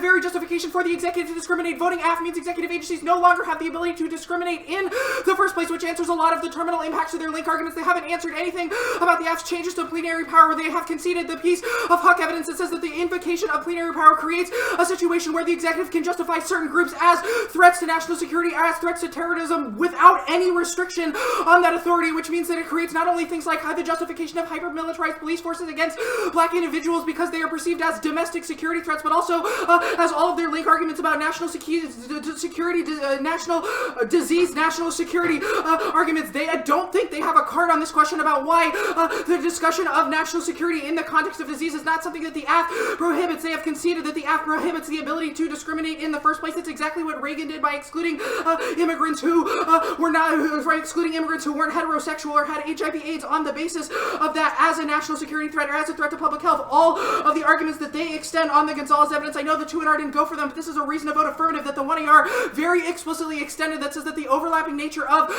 very justification for the executive to discriminate. Voting AF means executive agencies no longer have the ability to discriminate in the first place, which answers a lot of the terminal impacts of their link arguments. They haven't answered anything about the AF's changes to plenary power. They have conceded the piece of Huck evidence that says that the invocation of plenary power creates a situation where the executive can justify certain groups as threats to national security, as threats to terrorism, without any restriction on that authority, which means that it creates not only things like the justification of hyper-militarized police forces against black individuals because they are perceived as domestic security threats, but also as all of their link arguments about national security, national disease, national security arguments. They don't think they have a card on this question about why the discussion of national security in the context of disease is not something that the AF prohibits. They have conceded that the AF prohibits the ability to discriminate in the first place. It's exactly what Reagan did by excluding immigrants who excluding immigrants who weren't heterosexual or had HIV/AIDS on the basis of that as a national security threat or as a threat to public health. All of the arguments that they extend on the Gonzalez evidence, I know the 2NR didn't go for them, but this is a reason to vote affirmative that the 1AR very explicitly extended that says that the overlapping nature of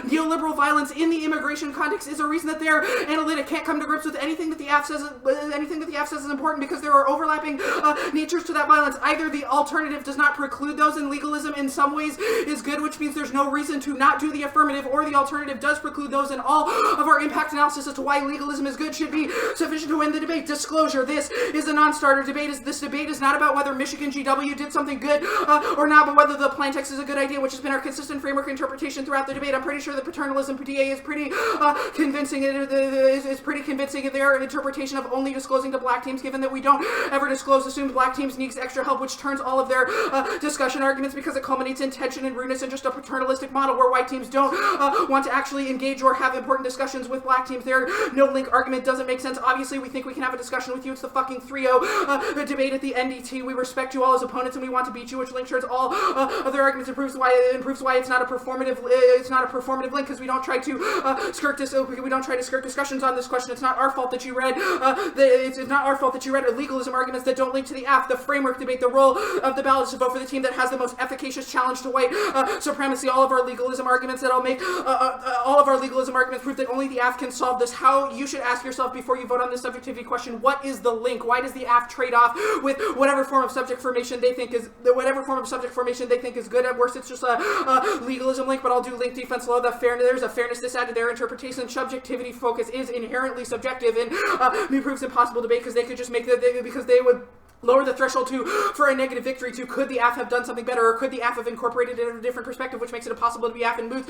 neoliberal violence in the immigration context is a reason that their analytic can't come to grips with anything that the AF says is important, because there are overlapping natures to that violence. Either the alternative does not preclude those, and legalism in some ways is good, which means there's no reason to not do the affirmative, or the alternative does preclude those, and all of our impact analysis as to why legalism is good should be sufficient to win the debate. Disclosure: this is a non-starter debate. This debate is not about whether Michigan GW did something good or not, but whether the plain text is a good idea, which has been our consistent framework interpretation throughout the debate. I'm pretty sure the paternalism DA is pretty convincing. Is pretty convincing in their interpretation of only disclosing to black teams, given that we don't ever disclose assumed black teams needs extra help, which turns all of their discussion arguments, because it culminates in tension and rudeness and just a paternalistic model where white teams don't want to actually engage or have important discussions with black teams. Their no link argument doesn't make sense. Obviously, we think we can have a discussion with you. It's the fucking 3-0 debate at the NDT. We respect you all as opponents and we want to beat you, which link turns all of their arguments and proves why it's not a performative link, because we don't try to skirt discussions on this question. It's not our fault that you read it's not our fault that you read legalism arguments that don't link to the AF. The framework debate, the role of the ballot is to vote for the team that has the most efficacious challenge to white supremacy. All of our legalism arguments prove that only the AF can solve this. How you should ask yourself before you vote on this subjectivity question: what is the link? Why does the AF trade off with whatever form of subject formation they think is good? At worst, it's just a legalism link, but I'll do link defense law. There's a fairness to add to their interpretation. Subjectivity focus is inherently subjective, and me proves impossible debate, because they could just make because they would lower the threshold for a negative victory to could the AF have done something better, or could the AF have incorporated it in a different perspective, which makes it impossible to be AF and move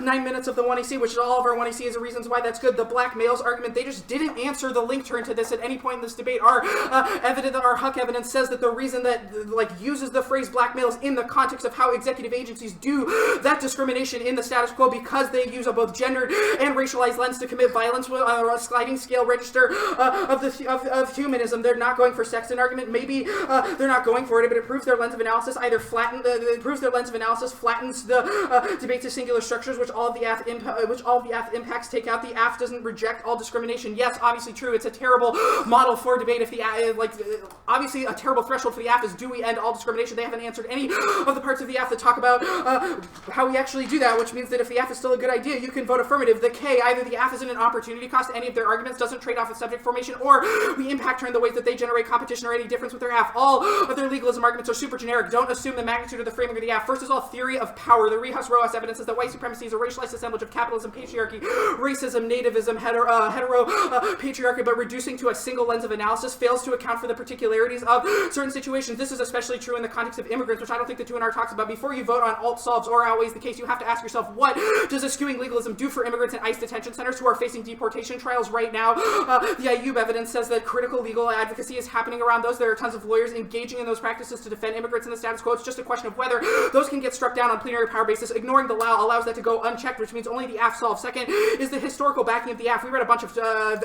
9 minutes of the 1AC, which is all of our 1AC is the reasons why that's good. The black males argument, they just didn't answer the link turn to this at any point in this debate. Our Huck evidence says that the reason that uses the phrase black males in the context of how executive agencies do that discrimination in the status quo, because they use a both gendered and racialized lens to commit violence with a sliding scale register of humanism. They're not going for sex in argument. Maybe they're not going for it, but it proves their lens of analysis flattens the debate to singular structures, which all of the AF impacts take out. The AF doesn't reject all discrimination. Yes, obviously true. It's a terrible model for debate. If the obviously a terrible threshold for the AF is, do we end all discrimination? They haven't answered any of the parts of the AF that talk about how we actually do that, which means that if the AF is still a good idea, you can vote affirmative. The K, either the AF isn't an opportunity cost to any of their arguments, doesn't trade off with subject formation, or we impact turn the ways that they generate competition already any difference with their AF. All of their legalism arguments are super generic. Don't assume the magnitude of the framing of the AF. First is all theory of power. The Rehus-Roas evidence is that white supremacy is a racialized assemblage of capitalism, patriarchy, racism, nativism, hetero patriarchy, but reducing to a single lens of analysis fails to account for the particularities of certain situations. This is especially true in the context of immigrants, which I don't think the 2NR talks about. Before you vote on alt solves or outweighs the case, you have to ask yourself, what does eschewing legalism do for immigrants in ICE detention centers who are facing deportation trials right now? The Ayub evidence says that critical legal advocacy is happening around those. There are tons of lawyers engaging in those practices to defend immigrants in the status quo. It's just a question of whether those can get struck down on plenary power basis. Ignoring the law allows that to go unchecked, which means only the AF solves. Second is the historical backing of the AF. We read a bunch of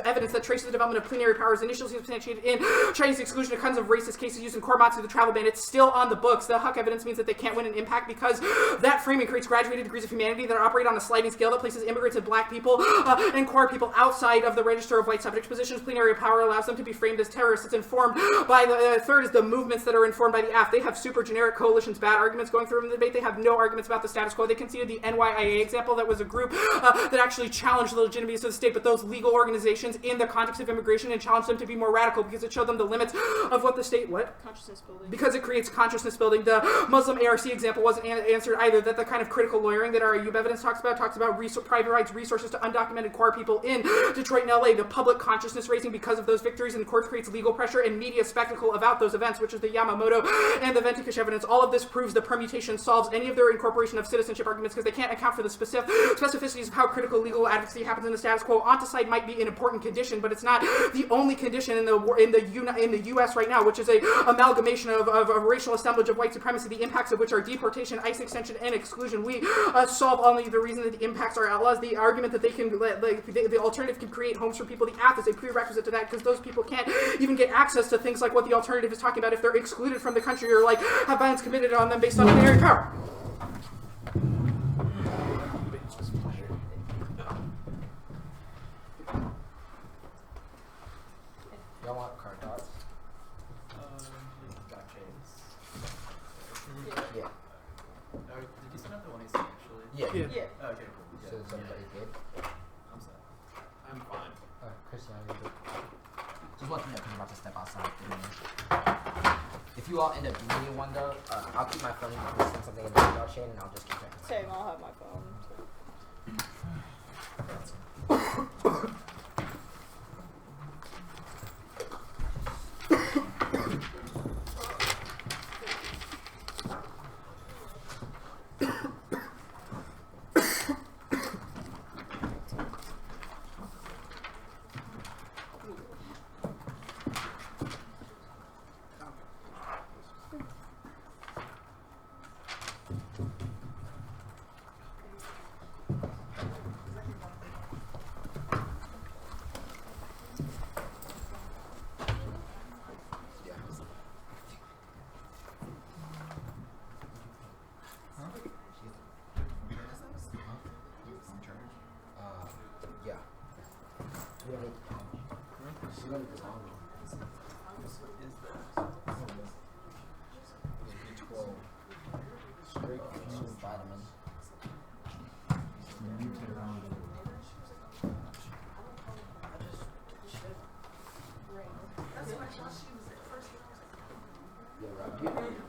evidence that traces the development of plenary powers initially substantiated in Chinese exclusion of tons of racist cases used in Korematsu, the travel ban. It's still on the books. The Huck evidence means that they can't win an impact because that framing creates graduated degrees of humanity that operate on a sliding scale that places immigrants and black people and queer people outside of the register of white subject positions. Plenary power allows them to be framed as terrorists. It's informed by the third is the movements that are informed by the AF. They have super generic coalitions, bad arguments going through in the debate. They have no arguments about the status quo. They conceded the NYIA example that was a group that actually challenged the legitimacy of the state, but those legal organizations in the context of immigration and challenged them to be more radical because it showed them the limits of what the state, Consciousness building. because it creates consciousness building. The Muslim ARC example wasn't answered either. That the kind of critical lawyering that our Ayub evidence talks about private rights resources to undocumented queer people in Detroit and LA. The public consciousness raising because of those victories in the courts creates legal pressure and media spectacle about those events, which is the Yamamoto and the Ventikush evidence. All of this proves the permutation solves any of their incorporation of citizenship arguments because they can't account for the specificities of how critical legal advocacy happens in the status quo. Onticide might be an important condition, but it's not the only condition in the U.S. right now, which is a amalgamation of a racial assemblage of white supremacy, the impacts of which are deportation, ICE extension, and exclusion. We solve only the reason that the impacts are outlaws. The argument that they can, the alternative can create homes for people, the AF is a prerequisite to that because those people can't even get access to things like what the alternative is talking about if they're excluded from the country or have violence committed on them based on plenary power. Y'all want card dots? Got chains. Yeah. Did you send out the 1AC actually? Yeah. Yeah. Okay, cool. So is everybody good? I'm set. I'm fine. Christian, are you good? Just let me know because I'm about to step outside. If you all end up needing one though, I'll keep my phone and send something in the email chain and I'll just keep checking. Same, I'll have my phone. Yeah. You don't need the long one. You don't need the long one. B12. Straight from Vitamin. Yeah, right.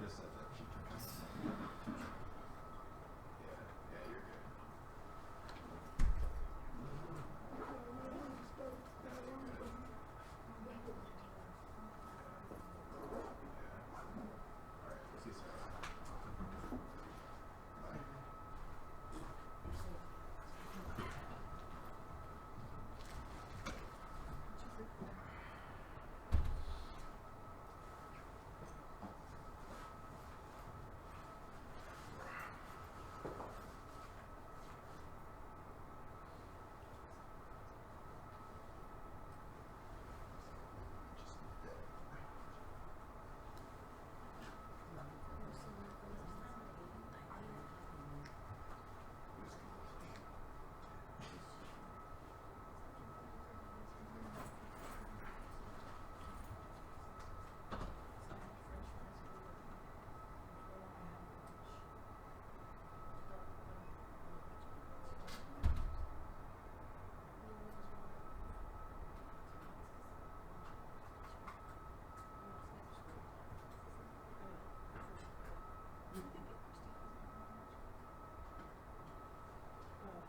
just said that she turned on. Yeah, you're good. Alright,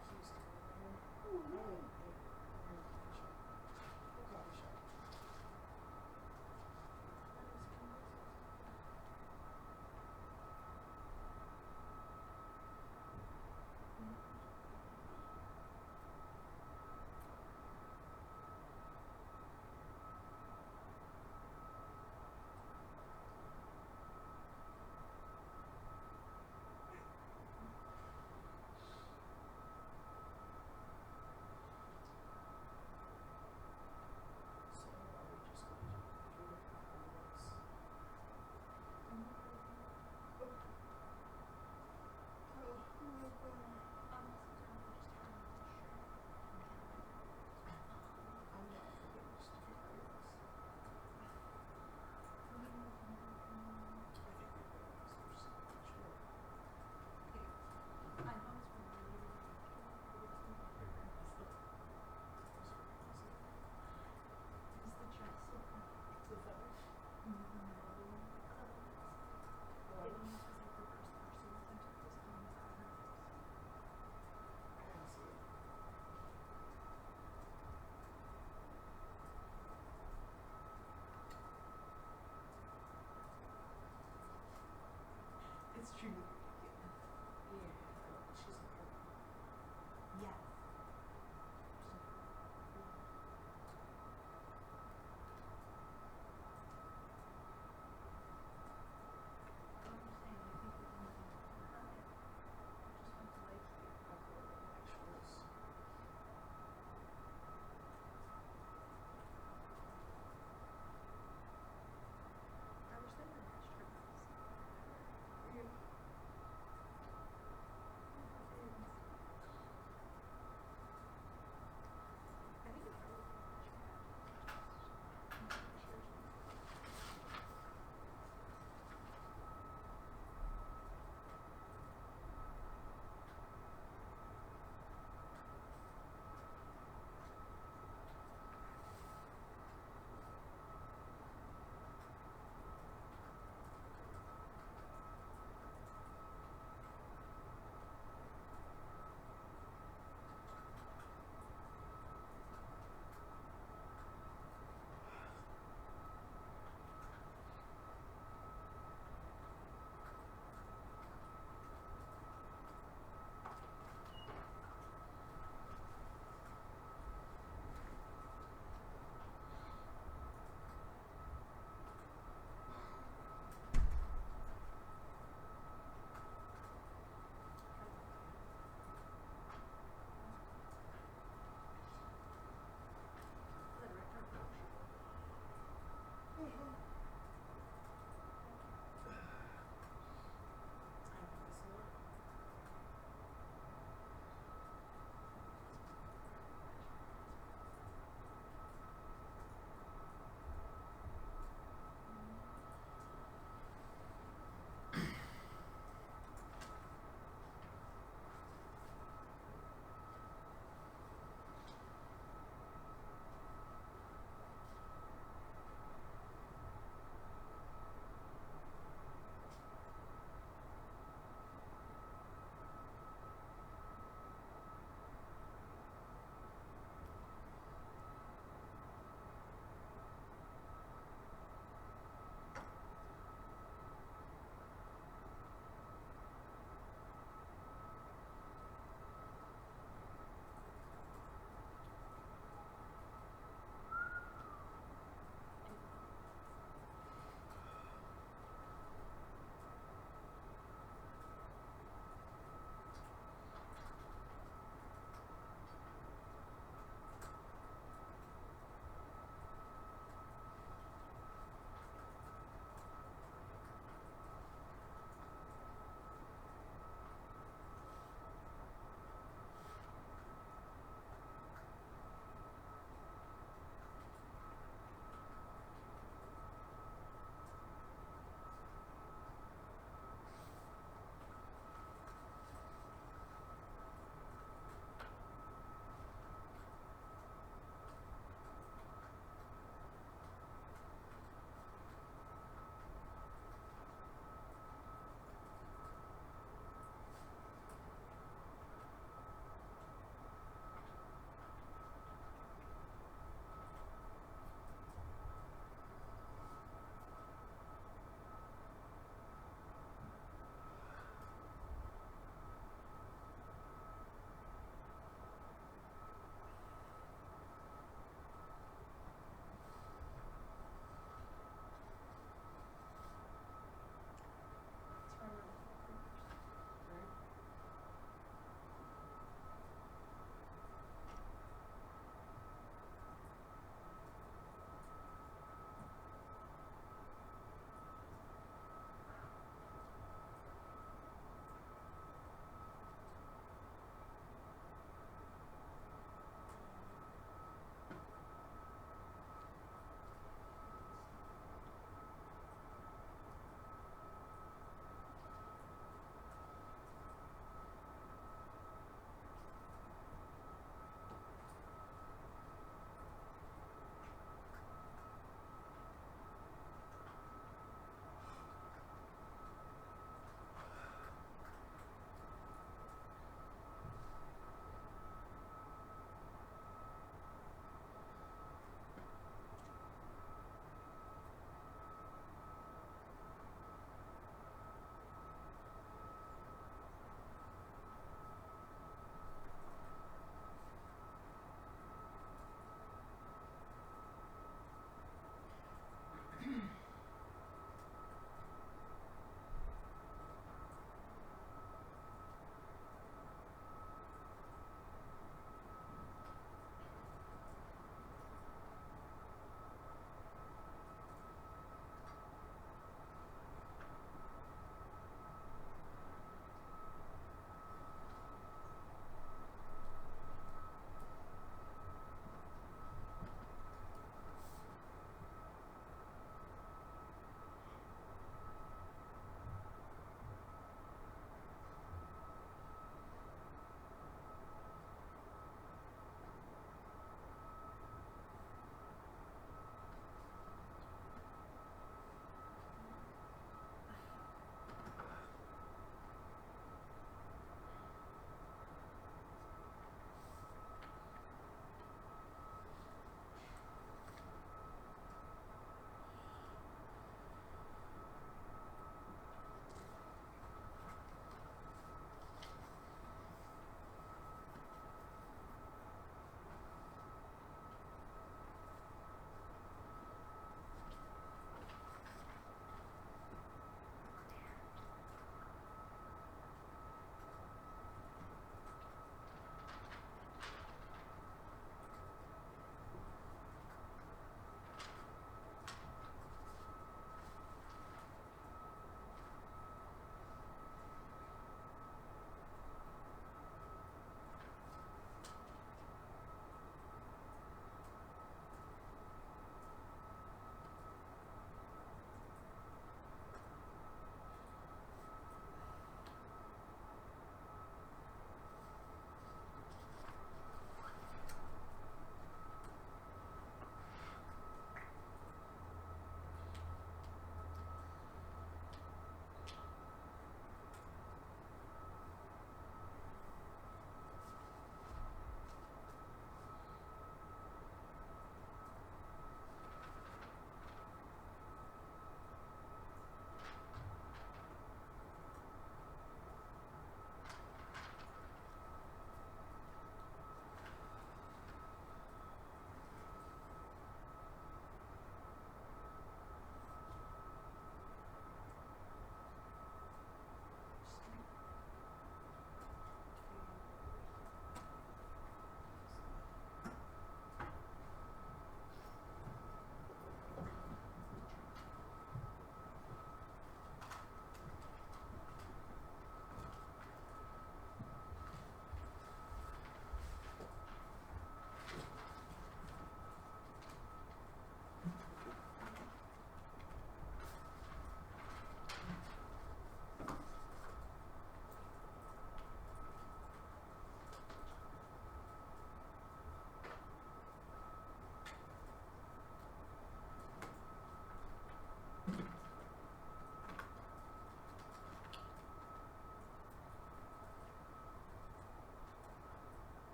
we'll see you soon. Bye. It's true. Yeah. She's a girl. Yes.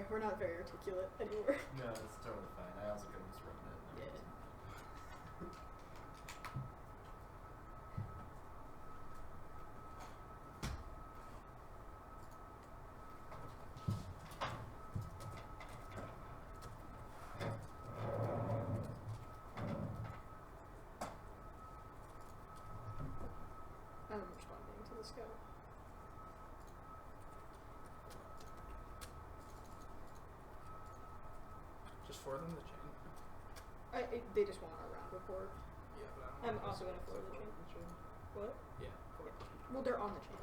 we're not very articulate anymore. No, it's totally fine. I also could have just written it. Yeah. I'm responding to the scout. Just for them the chain. They just want our round report. Yeah, but I I'm don't know. also gonna forward the chain. What? Yeah. Forward. Well, they're on the chain.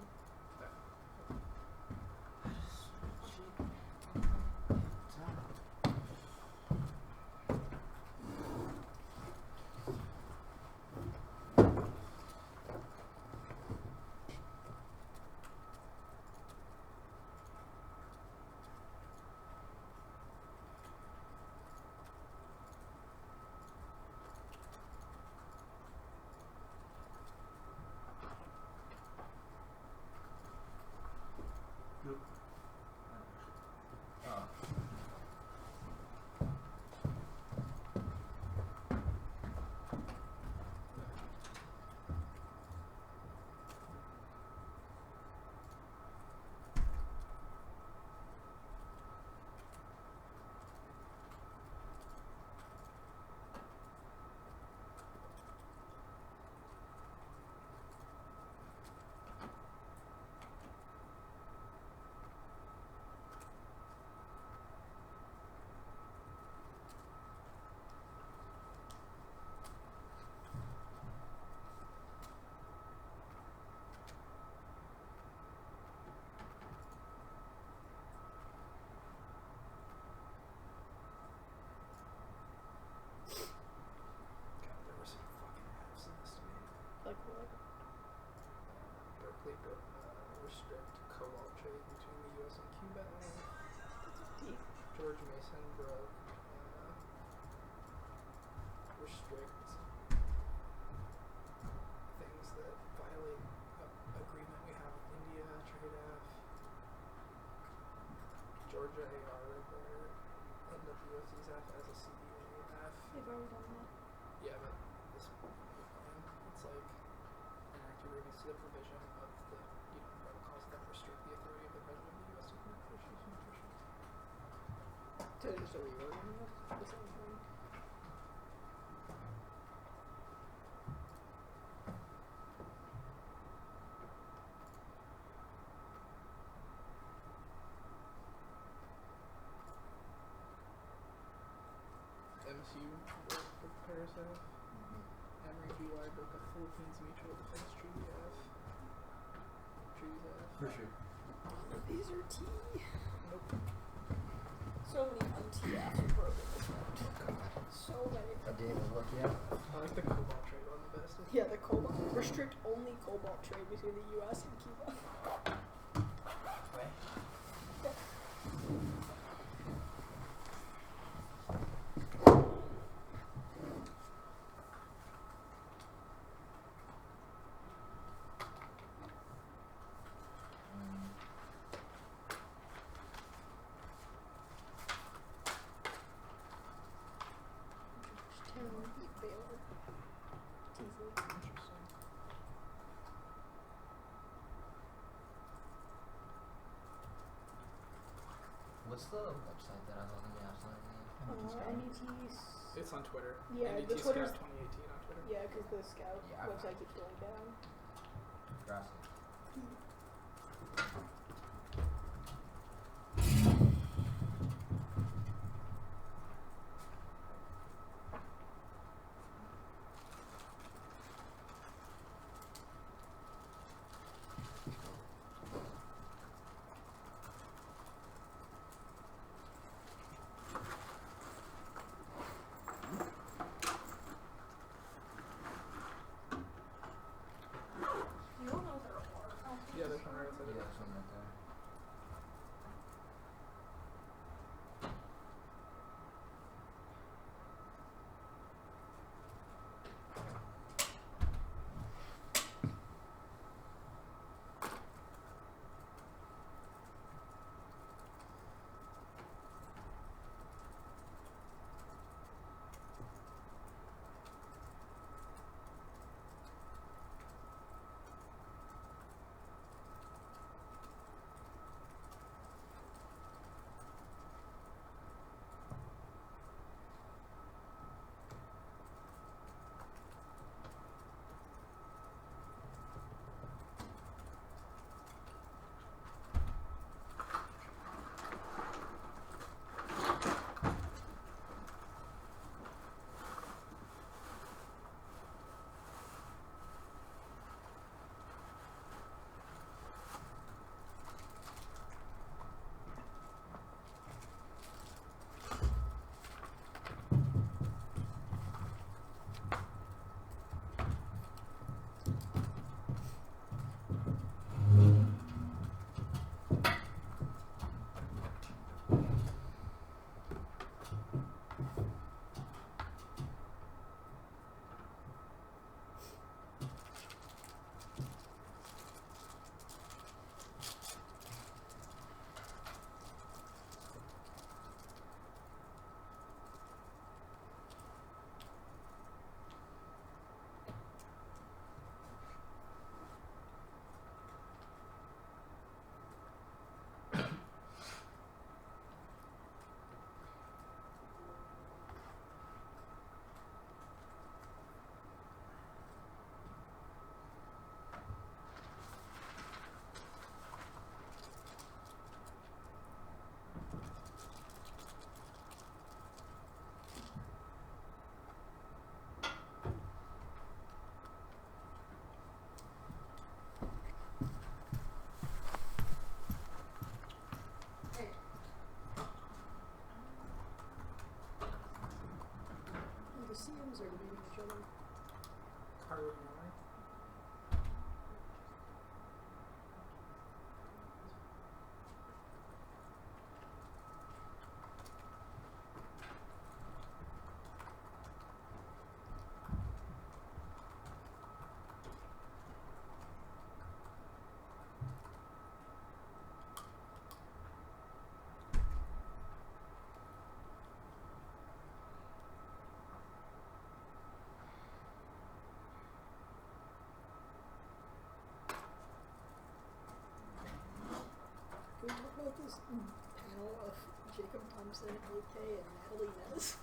God, there were some fucking apps in this to me. Like what? Berkeley restrict cobalt trade between the U.S. and Cuba. Deep. George Mason broke restrict things that violate agreement we have with India, trade F, Georgia AR report, NWOC's F as a CDA F. They've already done that. Yeah, but this plan, it's like enact agreements to the provision of the protocols that restrict the authority of the President of the U.S. to commit issues and nutrition. So just a reorg of the same thing. MSU broke the Paris F. Emory BY broke a Philippines Mutual Defense Treaty F. Treaties F. For sure. These are T. Nope. So many UNTFs are broken this round. So many. I didn't even look yet. I like the cobalt trade one the best. Yeah, the cobalt. Restrict only cobalt trade between the U.S. and Cuba. What's the website that I was looking at? NDT. It's on Twitter. Yeah, NDT the Twitter's. Scout 2018 on Twitter. Yeah, because the Scout Yeah, website keeps going down. Grassy. Yeah, there's one right outside of Yeah, it. something like that. Coliseums are debating each other. Cardinally. Can we talk about this panel of Jacob Thompson, AK, and Natalie Ness?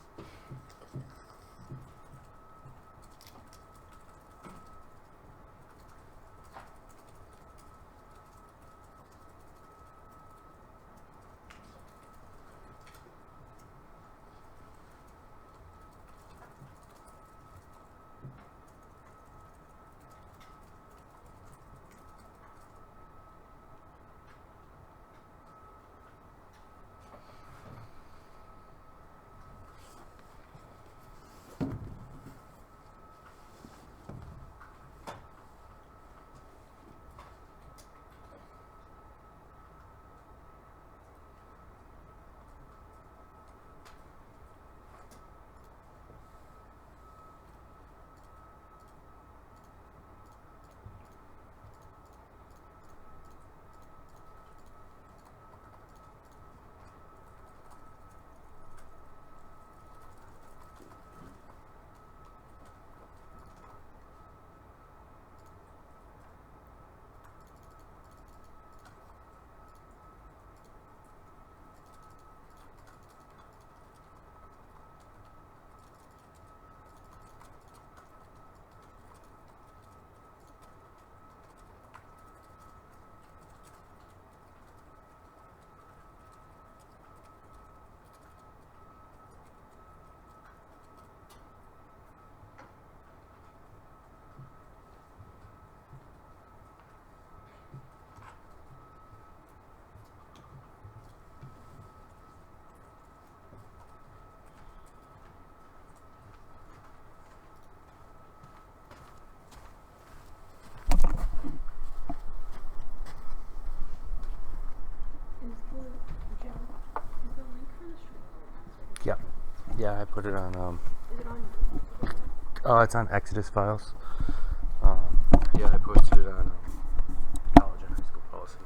Yeah. Yeah, I put it on, Is it on? it's on Exodus files. Yeah, I posted it on, college and high school policy.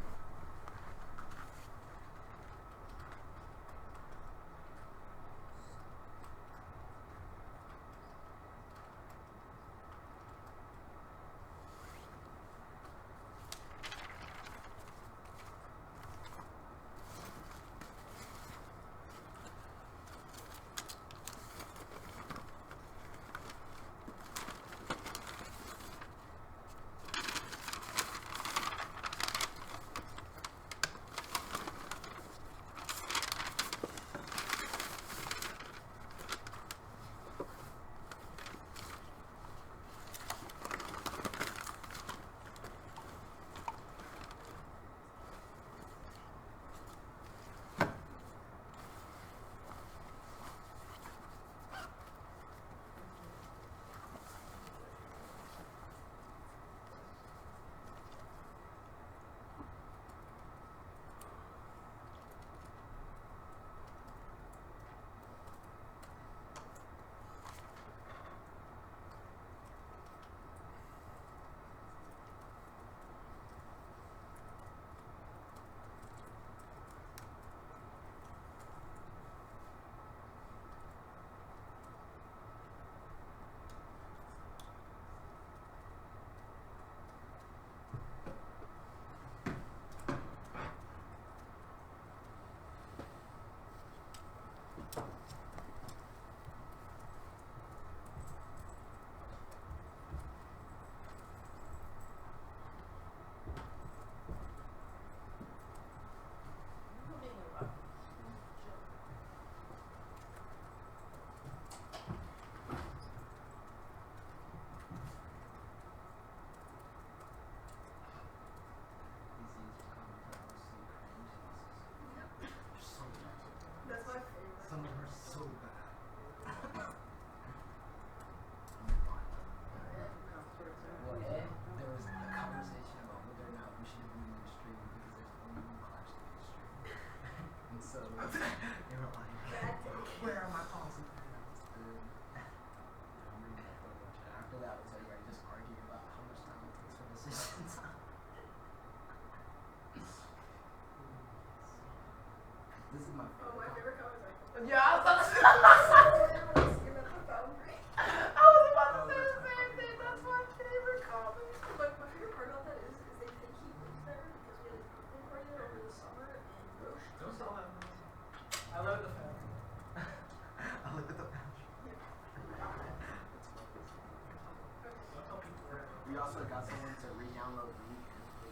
someone to re-download League and play.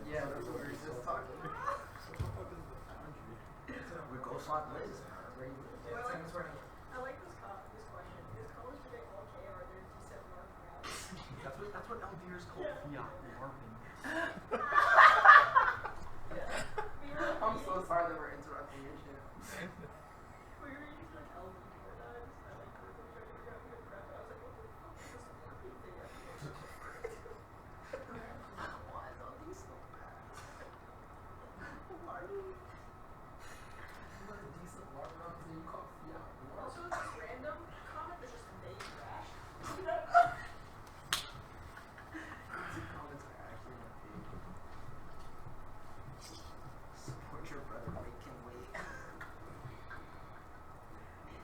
Yeah, that's what we were just talking about. Where Ghost Lock lives, that's where he lives. I like this question. Is college today all K or are there decent mark maps? That's what LDRs call fiat LARPing. I'm so sorry that we're interrupting your shit. We were using like LD for that. I like was trying to figure out how to prep. I was like, what the fuck is this marking thing? Why is all these so bad? Why do you want a decent LARP round so you call fiat LARP? Also, it's just random comment that's just vague trash. Two comments are actually not big. Support your brother, make him wait.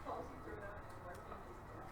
Policy through that and marking is death.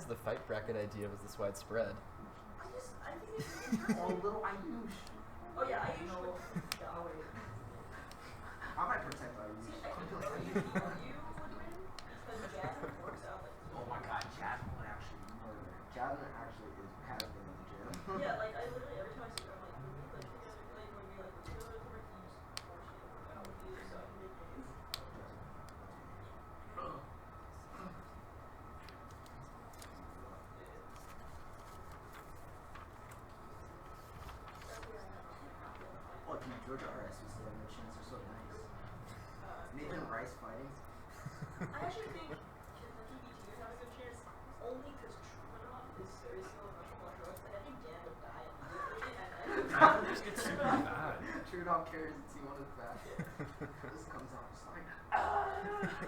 surprised the fight bracket idea was this widespread. I think it's interesting. Oh, little Ayush. Oh yeah, I usually. I might protect Ayush. See, I think you would win because Jasmine works out like. Oh my god, Jasmine would actually murder. Jasmine actually has been in the gym. Yeah, like I literally every time I see her, I'm like, we need like when we like let's go to the work, you just force me to work out with you so I can make gains. Oh, dude, Georgia RS was there. Their chants are so nice. Nathan Rice fighting. I actually think Kentucky BT would have a good chance only because Trumanov is very slow and much more drugs. Like, I think Dan would die immediately and then Just get super bad. Trudeau carries the team on his back. This comes out just like.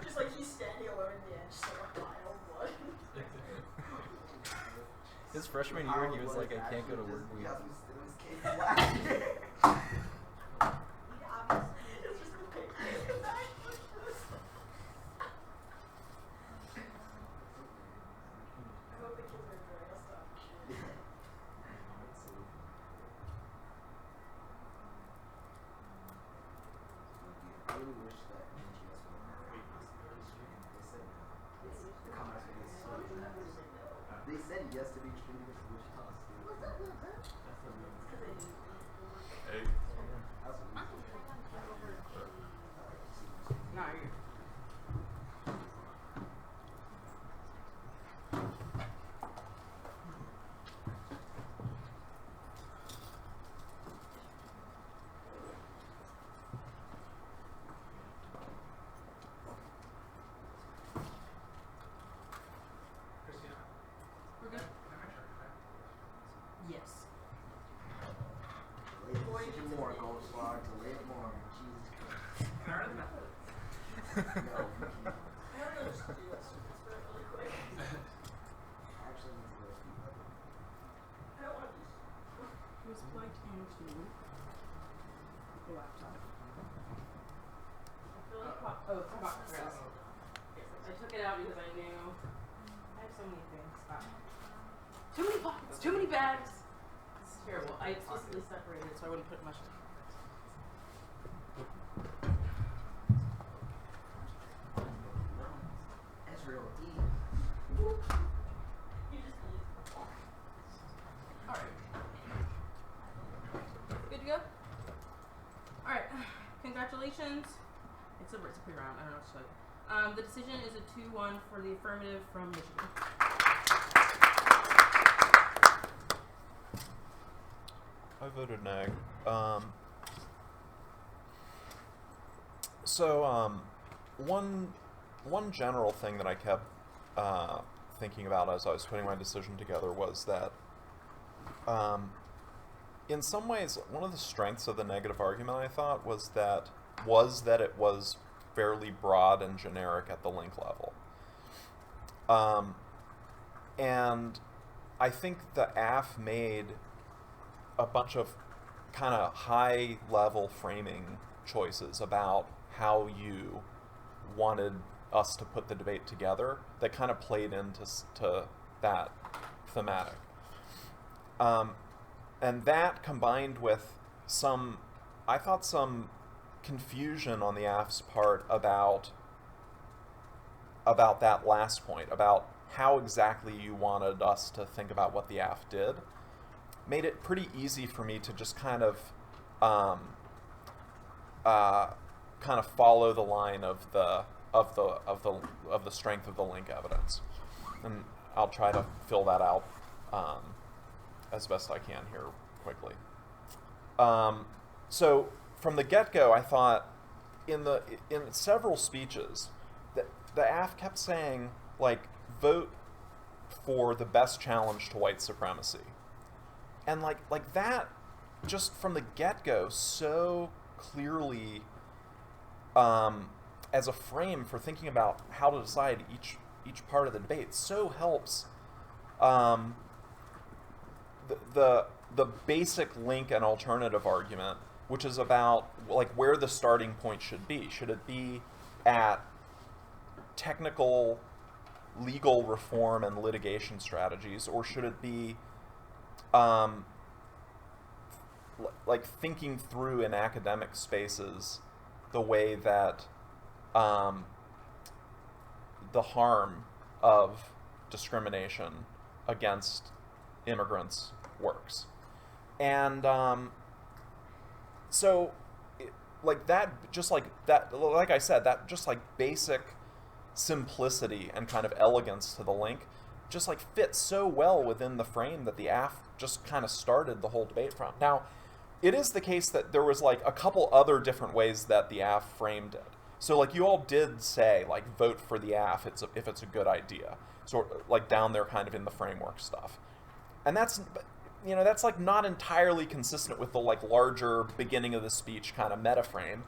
just like he's standing alone and Dan just like a pile of blood. His freshman year, he was like, I can't go to work week. Jasmine Stidham's case last year. It's just the picture. I hope the kids are enjoying us stuff. I really wish that NGS would have they said no. The comments were just so bad. They said yes to be treated as Wichita State. Hey. That's what No, you're Yes. Delay it more, Goldspar. Delay it more. Jesus Christ. Can I run the method? No, you can't. I don't know, just do that stupid spread really quick. Actually, need to go speed up. I don't want to be. it was plugged into the laptop. I feel like Oh, I bought Chris. I took it out because I knew I have so many things. Too many pockets, too many bags. This is terrible. I explicitly separated so I wouldn't put much. Israel D. you just need. Alright. Good to go? Alright. Congratulations. It's a pretty round. I don't know what to tell you. The decision is a 2-1 for the affirmative from Michigan. I voted neg. So one general thing that I kept thinking about as I was putting my decision together was that in some ways one of the strengths of the negative argument I thought was that it was fairly broad and generic at the link level. And I think the AF made a bunch of kind of high-level framing choices about how you wanted us to put the debate together that kind of played into that thematic. And that combined with some confusion on the AF's part about that last point, about how exactly you wanted us to think about what the AF did, made it pretty easy for me to just kind of follow the line of the strength of the link evidence, and I'll try to fill that out as best I can here quickly. So from the get-go, I thought in several speeches that the AF kept saying, like, vote for the best challenge to white supremacy. And like that, just from the get-go, so clearly as a frame for thinking about how to decide each part of the debate, so helps the basic link and alternative argument, which is about like where the starting point should be. Should it be at technical legal reform and litigation strategies, or should it be like thinking through in academic spaces the way that the harm of discrimination against immigrants works? And so like that, just like that, like I said, that just like basic simplicity and kind of elegance to the link just like fits so well within the frame that the AF just kind of started the whole debate from. Now, it is the case that there was like a couple other different ways that the AF framed it. So like you all did say like vote for the AF if it's a good idea, sort of like down there kind of in the framework stuff, and that's, you know, that's like not entirely consistent with the like larger beginning of the speech kind of meta frame,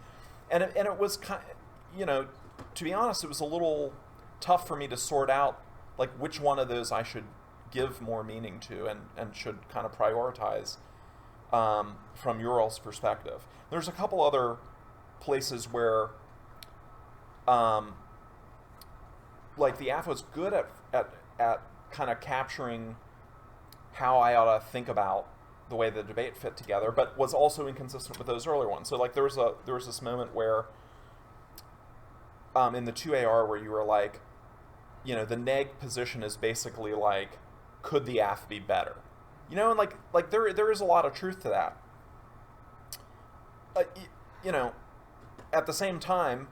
and it was kind of, you know, to be honest, it was a little tough for me to sort out like which one of those I should give more meaning to and should kind of prioritize from your all's perspective. There's a couple other places where like the AF was good at kind of capturing how I ought to think about the way the debate fit together, but was also inconsistent with those earlier ones. So like there was this moment where in the 2AR where you were like, you know, the neg position is basically like, could the AF be better? You know, and like there is a lot of truth to that. You know, at the same time,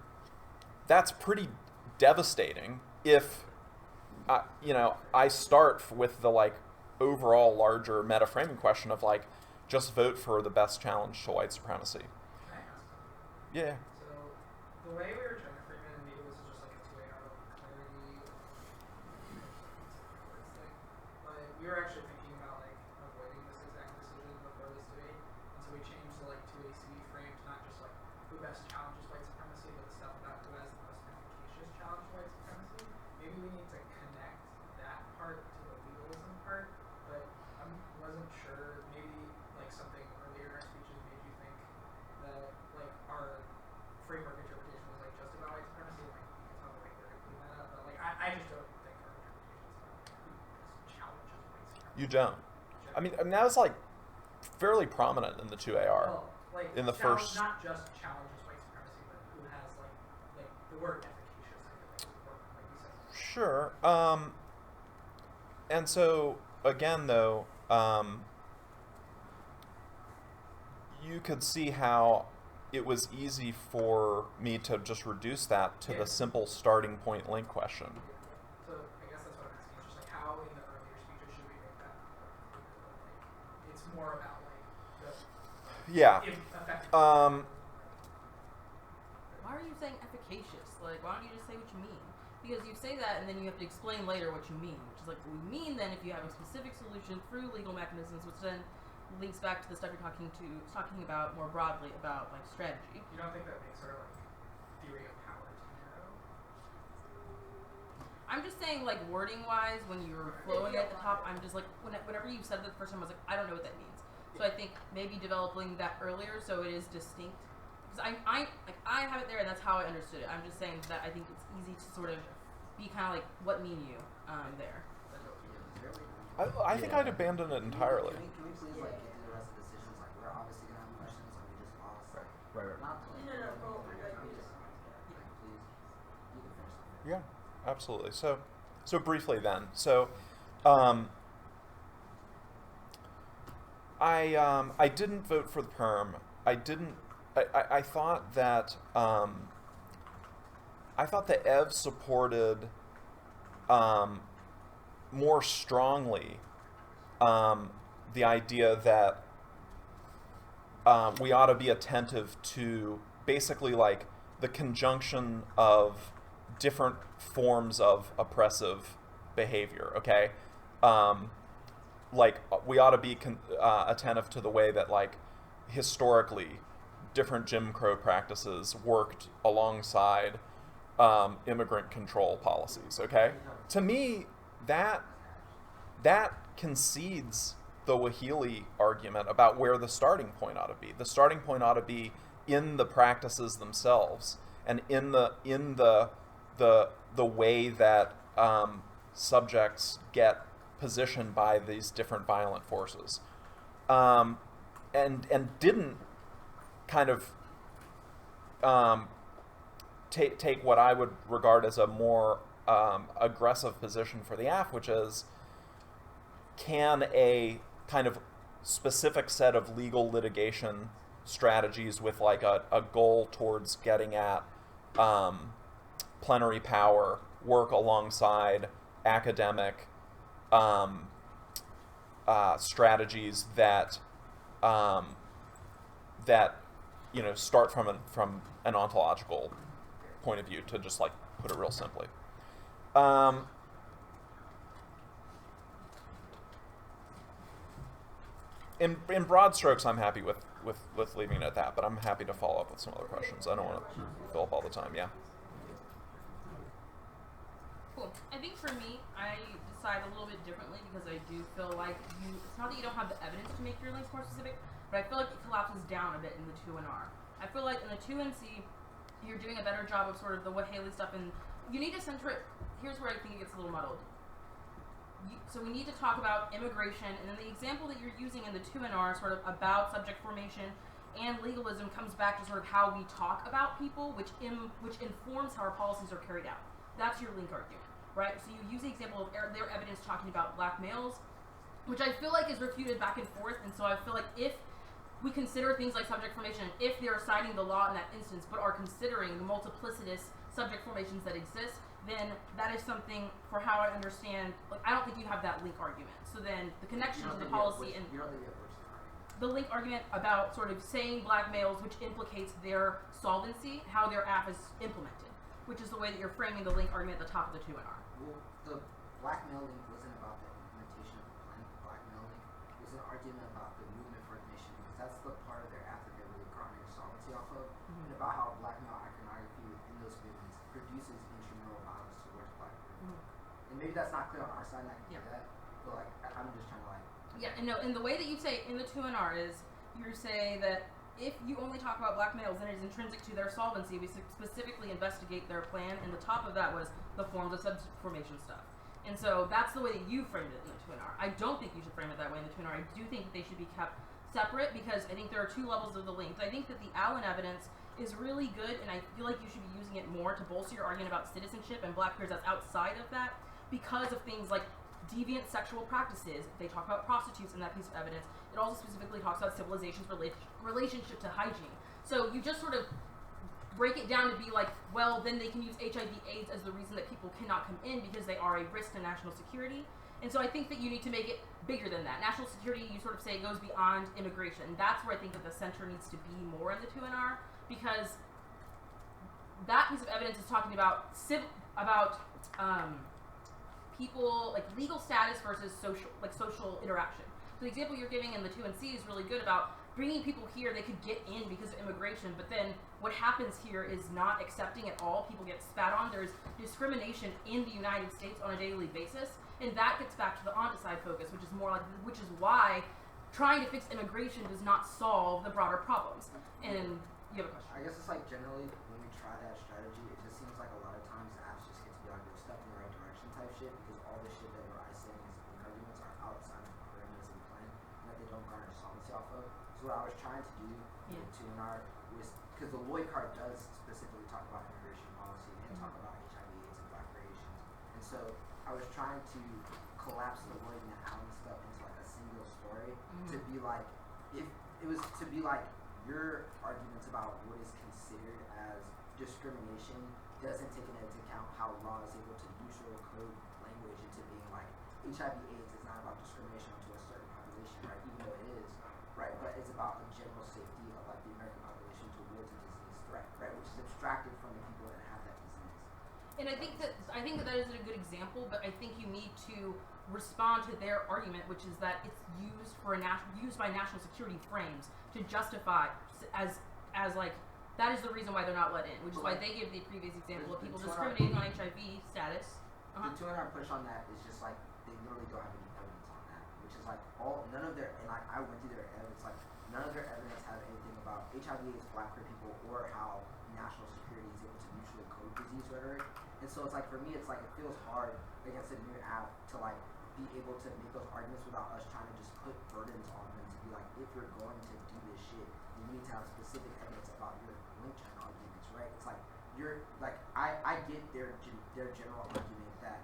that's pretty devastating if, you know, I start with the like overall larger meta framing question of like, just vote for the best challenge to white supremacy. Can I ask something? Yeah. So the way we were trying to frame it, and maybe this is just like a 2AR clarity thing, but we were actually thinking about like avoiding this exact decision before this debate, and so we changed the like 2AC frame to not just like who best challenges white supremacy, but the stuff about who has the most efficacious challenge to white supremacy. Maybe we need to connect that part to the legalism part, but I wasn't sure. Maybe like something earlier in our speeches made you think that like our framework interpretation was like just about white supremacy. Like you can tell like they're clean that up, but like I just don't think our interpretation is about who best challenges white supremacy. You don't. I mean that was like fairly prominent in the 2AR. Well, like in the first. Not just challenges white supremacy, but who has like the word efficacious. I feel like is important, like you said. Sure. And so again, though, you could see how it was easy for me to just reduce that to the simple starting point link question. So I guess that's what I'm asking. It's just like how in the earlier speeches should we make that? Like, it's more about like the Yeah. effective. Why are you saying efficacious? Like, why don't you just say what you mean? Because you say that and then you have to explain later what you mean, which is like, we mean then if you have a specific solution through legal mechanisms, which then links back to the stuff you're talking about more broadly about like strategy. You don't think that makes our like theory of power too narrow? I'm just saying, like, wording wise, when you're flowing at the top, I'm just like, whenever you said it the first time, I was like, I don't know what that means. So I think maybe developing that earlier so it is distinct. Because I have it there and that's how I understood it. I'm just saying that I think it's easy to sort of be kind of like, what mean you there? I think I'd abandon it entirely. Can we please like get to the rest of the decisions? Like we're obviously gonna have questions, like we just lost. Right. Not to, like, No. please. You can finish. Yeah, absolutely. So briefly then. So I didn't vote for the perm. I thought that Ev supported more strongly the idea that we ought to be attentive to basically like the conjunction of different forms of oppressive behavior, okay? Like we ought to be attentive to the way that like historically different Jim Crow practices worked alongside immigrant control policies, okay? To me, that concedes the Wahili argument about where the starting point ought to be. The starting point ought to be in the practices themselves and in the way that subjects get positioned by these different violent forces, and didn't kind of take what I would regard as a more aggressive position for the AF, which is, can a kind of specific set of legal litigation strategies with like a goal towards getting at plenary power work alongside academic strategies that start from an ontological point of view, to just like put it real simply. In broad strokes, I'm happy with leaving it at that, but I'm happy to follow up with some other questions. I don't want to fill up all the time. Yeah. Cool. I think for me, I decide a little bit differently because I do feel like it's not that you don't have the evidence to make your links more specific, but I feel like it collapses down a bit in the 2 and R. I feel like in the 2 and C, you're doing a better job of sort of the what Haley stuff, and you need to center it. Here's where I think it gets a little muddled. So we need to talk about immigration, and then the example that you're using in the 2 and R, sort of about subject formation and legalism, comes back to sort of how we talk about people, which informs how our policies are carried out. That's your link argument, right? So you use the example of their evidence talking about black males, which I feel like is refuted back and forth, and so I feel like if we consider things like subject formation, if they're citing the law in that instance, but are considering the multiplicitous subject formations that exist, then that is something for how I understand, like, I don't think you have that link argument. So then the connection to the policy and the link argument about sort of saying black males, which implicates their solvency, how their app is implemented, which is the way that you're framing the link argument at the top of the 2 and R. Well, the black male link wasn't about the implementation of the plan. The black male link was an argument about the movement for admission, because that's the part of their app that they're really garnering solvency off of, and about how black male iconography within those movements produces intramural violence towards black people. And maybe that's not clear on our side, and I can do that, but like I'm just trying to like. Yeah, and no, and the way that you say in the 2 and R is you say that if you only talk about black males, then it is intrinsic to their solvency. We specifically investigate their plan, and the top of that was the forms of subject formation stuff. And so that's the way that you framed it in the 2 and R. I don't think you should frame it that way in the 2 and R. I do think that they should be kept separate, because I think there are 2 levels of the link. I think that the Allen evidence is really good, and I feel like you should be using it more to bolster your argument about citizenship and black peers that's outside of that, because of things like deviant sexual practices. They talk about prostitutes in that piece of evidence. It also specifically talks about civilization's relationship to hygiene. So you just sort of break it down to be like, well, then they can use HIV/AIDS as the reason that people cannot come in because they are a risk to national security. And so I think that you need to make it bigger than that. National security, you sort of say, goes beyond immigration. That's where I think that the center needs to be more in the 2 and R, because that piece of evidence is talking about people, like legal status versus social interaction. So the example you're giving in the 2 and C is really good about bringing people here. They could get in because of immigration, but then what happens here is not accepting at all. People get spat on. There's discrimination in the United States on a daily basis, and that gets back to the on-side focus, which is why trying to fix immigration does not solve the broader problems. And you have a question? I guess it's like generally when we try that strategy, it just seems like a lot of times the apps just get to be like we're stepping in the right direction type shit, because all the shit that we're saying is link arguments are outside of the parameters of the plan, and that they don't garner solvency off of. So what I was trying to do in 2 and R was, because the Lloyd card does specifically talk about immigration policy and talk about HIV/AIDS and black variations, and so I was trying to collapse the Lloyd and the Allen stuff into like a single story to be like, if it was to be like your arguments about what is considered as discrimination doesn't take into account how law is able to neutral code language into being like HIV/AIDS is not about discrimination onto a certain population, right? Even though it is, right? But it's about the general safety of like the American population towards a disease threat, right? Which is abstracted from the people that have that disease. And I think that isn't a good example, but I think you need to respond to their argument, which is that it's used by national security frames to justify as like that is the reason why they're not let in, which is why they give the previous example of people discriminating on HIV status. The 2 and R push on that is just like they literally don't have any evidence on that, which is like none of their, and like I went through their evidence, like none of their evidence have anything about HIV/AIDS, black queer people, or how national security is able to mutually code disease rhetoric. And so it's like, for me, it's like, it feels hard against a new app to like be able to make those arguments without us trying to just put burdens on them to be like, if you're going to do this shit, you need to have specific evidence about your link chain arguments, right? It's like, you're like, I get their general argument that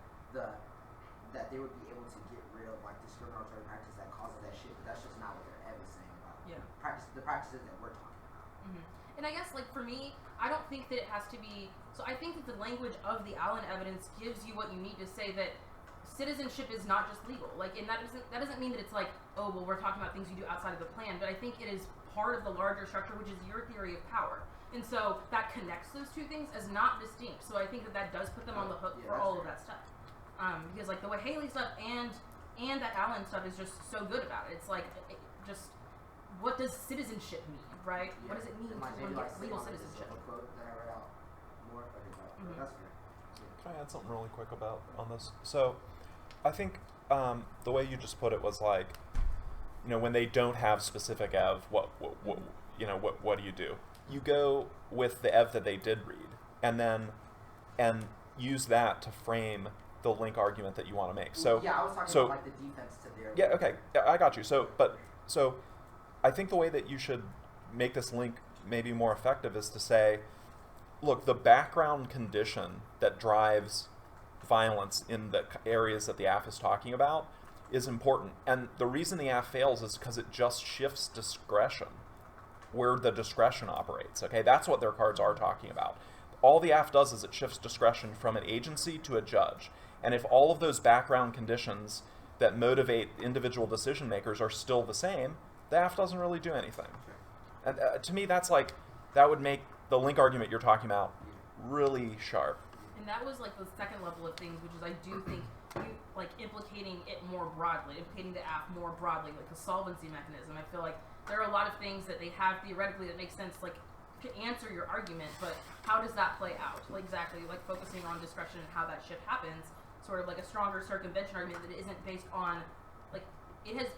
that they would be able to get rid of like discriminatory practice that causes that shit, but that's just not what they're ever saying about the practices that we're talking about. And I guess, like, for me, I don't think that it has to be. So I think that the language of the Allen evidence gives you what you need to say that citizenship is not just legal. Like, and that doesn't mean that it's like, oh, well, we're talking about things you do outside of the plan. But I think it is part of the larger structure, which is your theory of power. And so that connects those two things as not distinct. So I think that does put them on the hook for all of that stuff. Because like the way Haley stuff and that Allen stuff is just so good about it. It's like just what does citizenship mean, right? What does it mean to get legal citizenship? That's fair. Can I add something really quick on this? So, I think the way you just put it was like, when they don't have specific ev, what do you do? You go with the ev that they did read, and use that to frame the link argument that you want to make. So yeah, I was talking about like the defense to their. Yeah. Okay. I got you. So I think the way that you should make this link maybe more effective is to say, look, the background condition that drives violence in the areas that the AF is talking about is important. And the reason the AF fails is because it just shifts discretion where the discretion operates. Okay, that's what their cards are talking about. All the AF does is it shifts discretion from an agency to a judge. And if all of those background conditions that motivate individual decision makers are still the same, the AF doesn't really do anything. And to me, that would make the link argument you're talking about really sharp. And that was like the second level of things, which is I do think like implicating it more broadly, implicating the AF more broadly, like the solvency mechanism. I feel like there are a lot of things that they have theoretically that make sense, like to answer your argument, but how does that play out? Like exactly, like focusing on discretion and how that shift happens, sort of like a stronger circumvention argument that isn't based on, like it has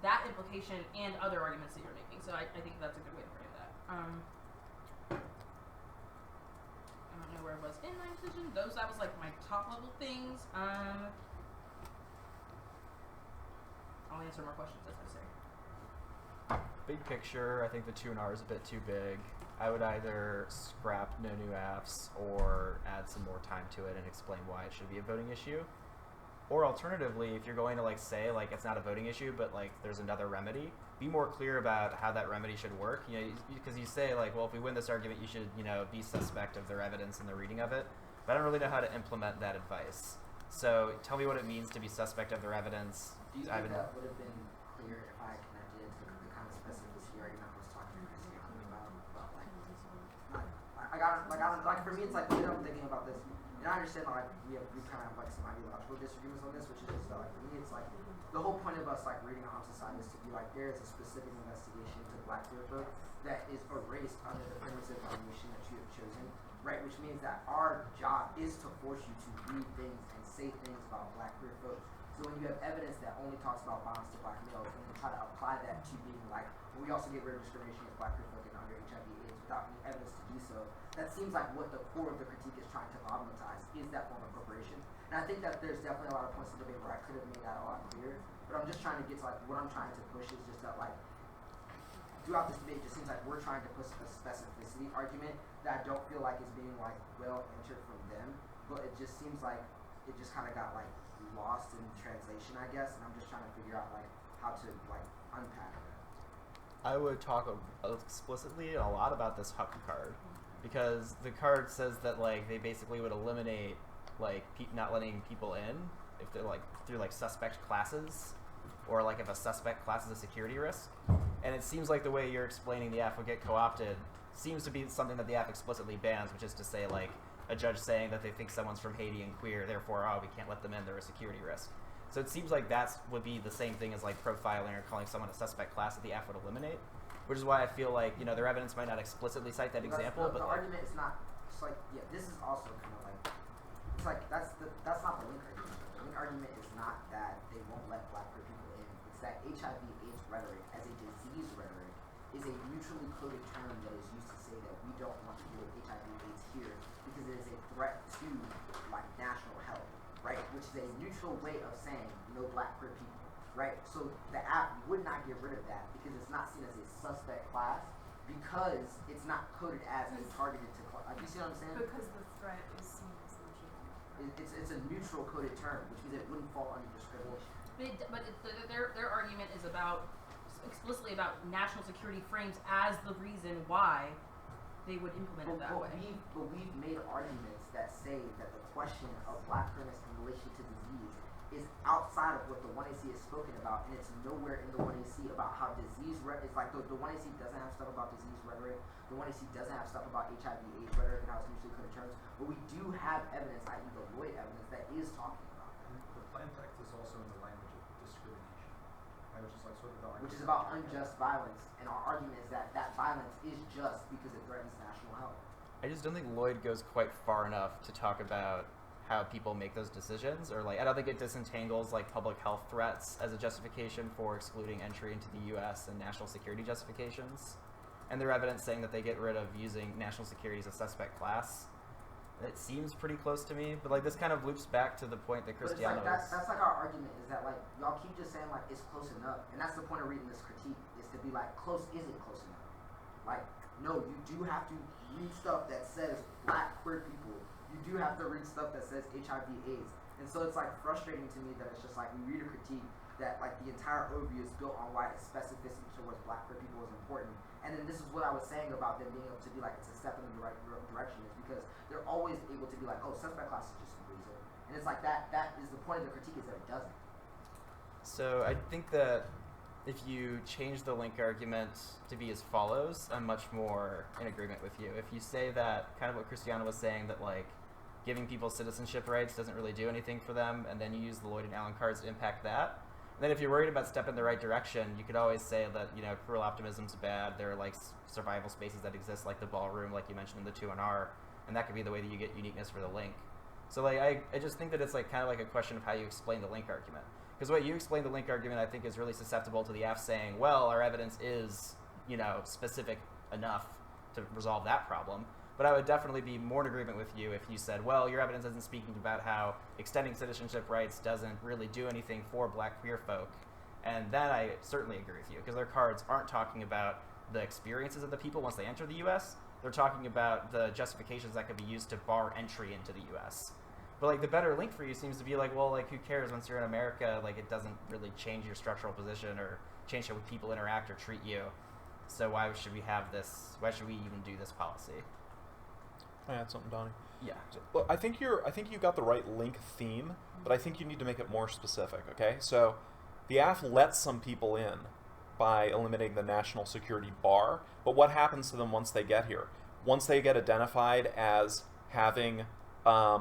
that implication and other arguments that you're making. So I think that's a good way to frame that. I don't know where it was in my decision. That was like my top level things. I'll answer more questions as necessary. Big picture, I think the 2R is a bit too big. I would either scrap no new apps or add some more time to it and explain why it should be a voting issue. Or alternatively, if you're going to like say like it's not a voting issue, but like there's another remedy, be more clear about how that remedy should work. Because you say like, well, if we win this argument, you should be suspect of their evidence and the reading of it. But I don't really know how to implement that advice. So tell me what it means to be suspect of their evidence. Do you think that would have been clear if I connected it to the kind of specificity argument I was talking to Christy about like for me it's like when I'm thinking about this, and I understand like we kind of have like some ideological disagreements on this, which is just like for me it's like the whole point of us like reading on society is to be like there is a specific investigation into black queer folk that is erased under the permissive evaluation that you have chosen, right? Which means that our job is to force you to read things and say things about black queer folks. So when you have evidence that only talks about violence to black males, and you try to apply that to being like, well, we also get rid of discrimination against black queer folk and under HIV/AIDS without any evidence to do so, that seems like what the core of the critique is trying to problematize is that form of appropriation. And I think that there's definitely a lot of points in the debate where I could have made that a lot clearer, but I'm just trying to get to like what I'm trying to push is just that like throughout this debate, it just seems like we're trying to push a specificity argument that I don't feel like is being like well entered from them, but it just seems like it just kind of got like lost in translation, I guess, and I'm just trying to figure out like how to like unpack that. I would talk explicitly a lot about this Huck card, because the card says that like they basically would eliminate like not letting people in if they're like through like suspect classes, or like if a suspect class is a security risk. And it seems like the way you're explaining the AF would get co-opted seems to be something that the AF explicitly bans, which is to say like a judge saying that they think someone's from Haiti and queer, therefore, we can't let them in, they're a security risk. So it seems like that would be the same thing as like profiling or calling someone a suspect class that the AF would eliminate, which is why I feel like, their evidence might not explicitly cite that example, but the argument is not, it's like, yeah, this is also kind of like, it's like, that's not the link argument. The link argument is not that they won't let black queer people in, it's that HIV/AIDS rhetoric as a disease rhetoric is a mutually coded term that is used to say that we don't want to deal with HIV/AIDS here because it is a threat to is a neutral way of saying no black queer people, right? So the app would not get rid of that because it's not seen as a suspect class because it's not coded as a targeted to class. You see what I'm saying? Because the threat is seen as legitimate. It's a neutral coded term, which means it wouldn't fall under discrimination. Their argument is about explicitly about national security frames as the reason why they would implement it that way. But we've made arguments that say that the question of black queerness in relation to disease is outside of what the 1AC has spoken about, and it's nowhere in the 1AC about how disease it's like the 1AC doesn't have stuff about disease rhetoric, the 1AC doesn't have stuff about HIV/AIDS rhetoric and how it's mutually coded terms, but we do have evidence, i.e. the Lloyd evidence, that is talking about that. The plain text is also in the language of discrimination, right? Which is like sort of the argument. Which is about unjust violence, and our argument is that that violence is just because it threatens national health. I just don't think Lloyd goes quite far enough to talk about how people make those decisions, or like I don't think it disentangles like public health threats as a justification for excluding entry into the U.S. and national security justifications, and their evidence saying that they get rid of using national security as a suspect class. It seems pretty close to me, but like this kind of loops back to the point that Cristiano But it's like that's like our argument is that like y'all keep just saying like it's close enough, and that's the point of reading this critique is to be like close isn't close enough. Like no, you do have to read stuff that says black queer people. You do have to read stuff that says HIV/AIDS, and so it's like frustrating to me that it's just like we read a critique that like the entire overview is built on why specificity towards black queer people is important, and then this is what I was saying about them being able to be like it's a step in the right direction is because they're always able to be like, oh, suspect class is just a reason, and it's like that is the point of the critique is that it doesn't. So I think that if you change the link argument to be as follows, I'm much more in agreement with you. If you say that, kind of what Cristiano was saying, that like giving people citizenship rights doesn't really do anything for them, and then you use the Lloyd and Allen cards to impact that. And then if you're worried about step in the right direction, you could always say that, you know, cruel optimism's bad. There are like survival spaces that exist, like the ballroom, like you mentioned in the 2NR, and that could be the way that you get uniqueness for the link. So like I just think that it's like kind of like a question of how you explain the link argument. Because what you explain the link argument, I think, is really susceptible to the AF saying, well, our evidence is, you know, specific enough to resolve that problem. But I would definitely be more in agreement with you if you said, well, your evidence isn't speaking about how extending citizenship rights doesn't really do anything for black queer folk. And then I certainly agree with you, because their cards aren't talking about the experiences of the people once they enter the U.S. They're talking about the justifications that could be used to bar entry into the U.S. But like the better link for you seems to be like, well, like who cares once you're in America? Like it doesn't really change your structural position or change how people interact or treat you. So why should we have this? Why should we even do this policy? Can I add something, Donnie? Yeah. So, well, I think you got the right link theme, but I think you need to make it more specific. Okay, so the AF lets some people in by eliminating the national security bar, but what happens to them once they get here? Once they get identified as having a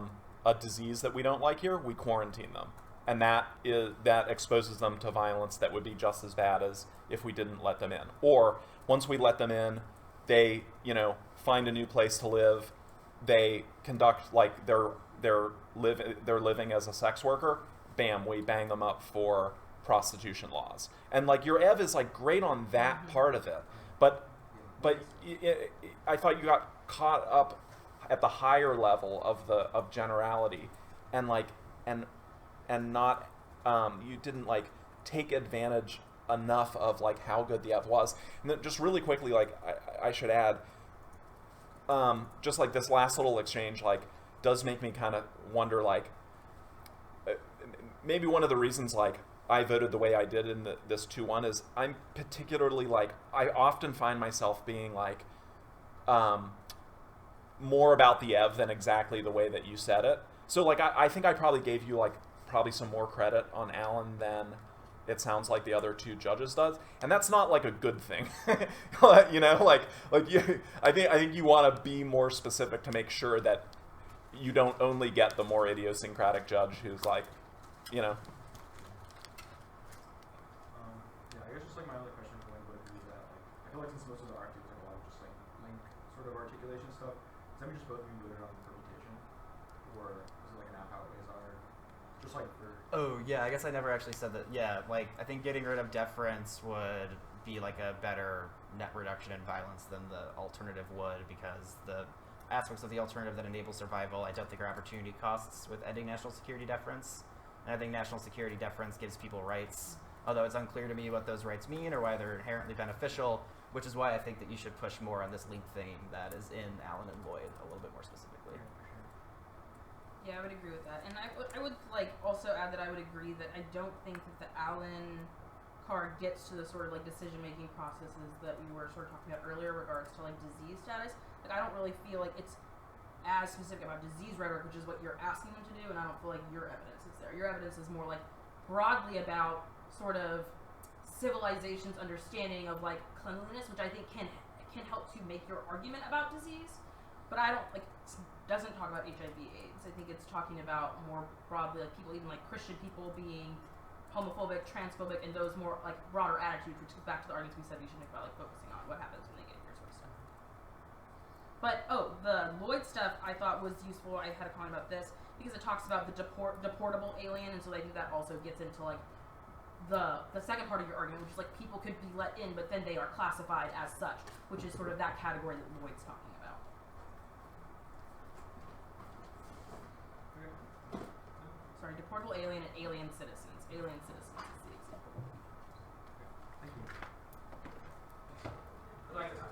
disease that we don't like here, we quarantine them, and that exposes them to violence that would be just as bad as if we didn't let them in. Or once we let them in, they find a new place to live. They conduct like they're living as a sex worker. Bam, we bang them up for prostitution laws. And like your Ev is like great on that part of it, but I thought you got caught up at the higher level of generality, and not you didn't like take advantage enough of like how good the Ev was. And then just really quickly, like I should add. Just like this last little exchange, like, does make me kind of wonder, like, maybe one of the reasons, like, I voted the way I did in this 2-1 is I'm particularly, like, I often find myself being, like, more about the Ev than exactly the way that you said it. So, like, I think I probably gave you, like, probably some more credit on Alan than it sounds like the other two judges does, and that's not like a good thing. I think you want to be more specific to make sure that you don't only get the more idiosyncratic judge who's like, Yeah, I guess just like my other question for would be that like I feel like since most of the articles are a lot of just like link sort of articulation stuff, does that mean just both of you voted on the permutation, or is it like an app how it is are just like for? Oh yeah, I guess I never actually said that. Yeah, like I think getting rid of deference would be like a better net reduction in violence than the alternative would, because the aspects of the alternative that enable survival I don't think are opportunity costs with ending national security deference. And I think national security deference gives people rights, although it's unclear to me what those rights mean or why they're inherently beneficial, which is why I think that you should push more on this link thing that is in Allen and Lloyd a little bit more specifically. Yeah, I would agree with that. And I would like also add that I would agree that I don't think that the Allen card gets to the sort of like decision-making processes that we were sort of talking about earlier in regards to like disease status. Like I don't really feel like it's as specific about disease rhetoric, which is what you're asking them to do, and I don't feel like your evidence is there. Your evidence is more like broadly about sort of civilization's understanding of like cleanliness, which I think can help to make your argument about disease. But I don't like doesn't talk about HIV/AIDS. I think it's talking about more broadly like people, even like Christian people, being homophobic, transphobic, and those more like broader attitudes, which goes back to the arguments we said we should think about like focusing on what happens when they get here sort of stuff. But the Lloyd stuff I thought was useful. I had a comment about this because it talks about the deportable alien, and so I think that also gets into like the second part of your argument, which is like people could be let in, but then they are classified as such, which is sort of that category that Lloyd's talking about. Sorry, deportable alien and alien citizens. Alien citizens is the example. Thank you. I like the time.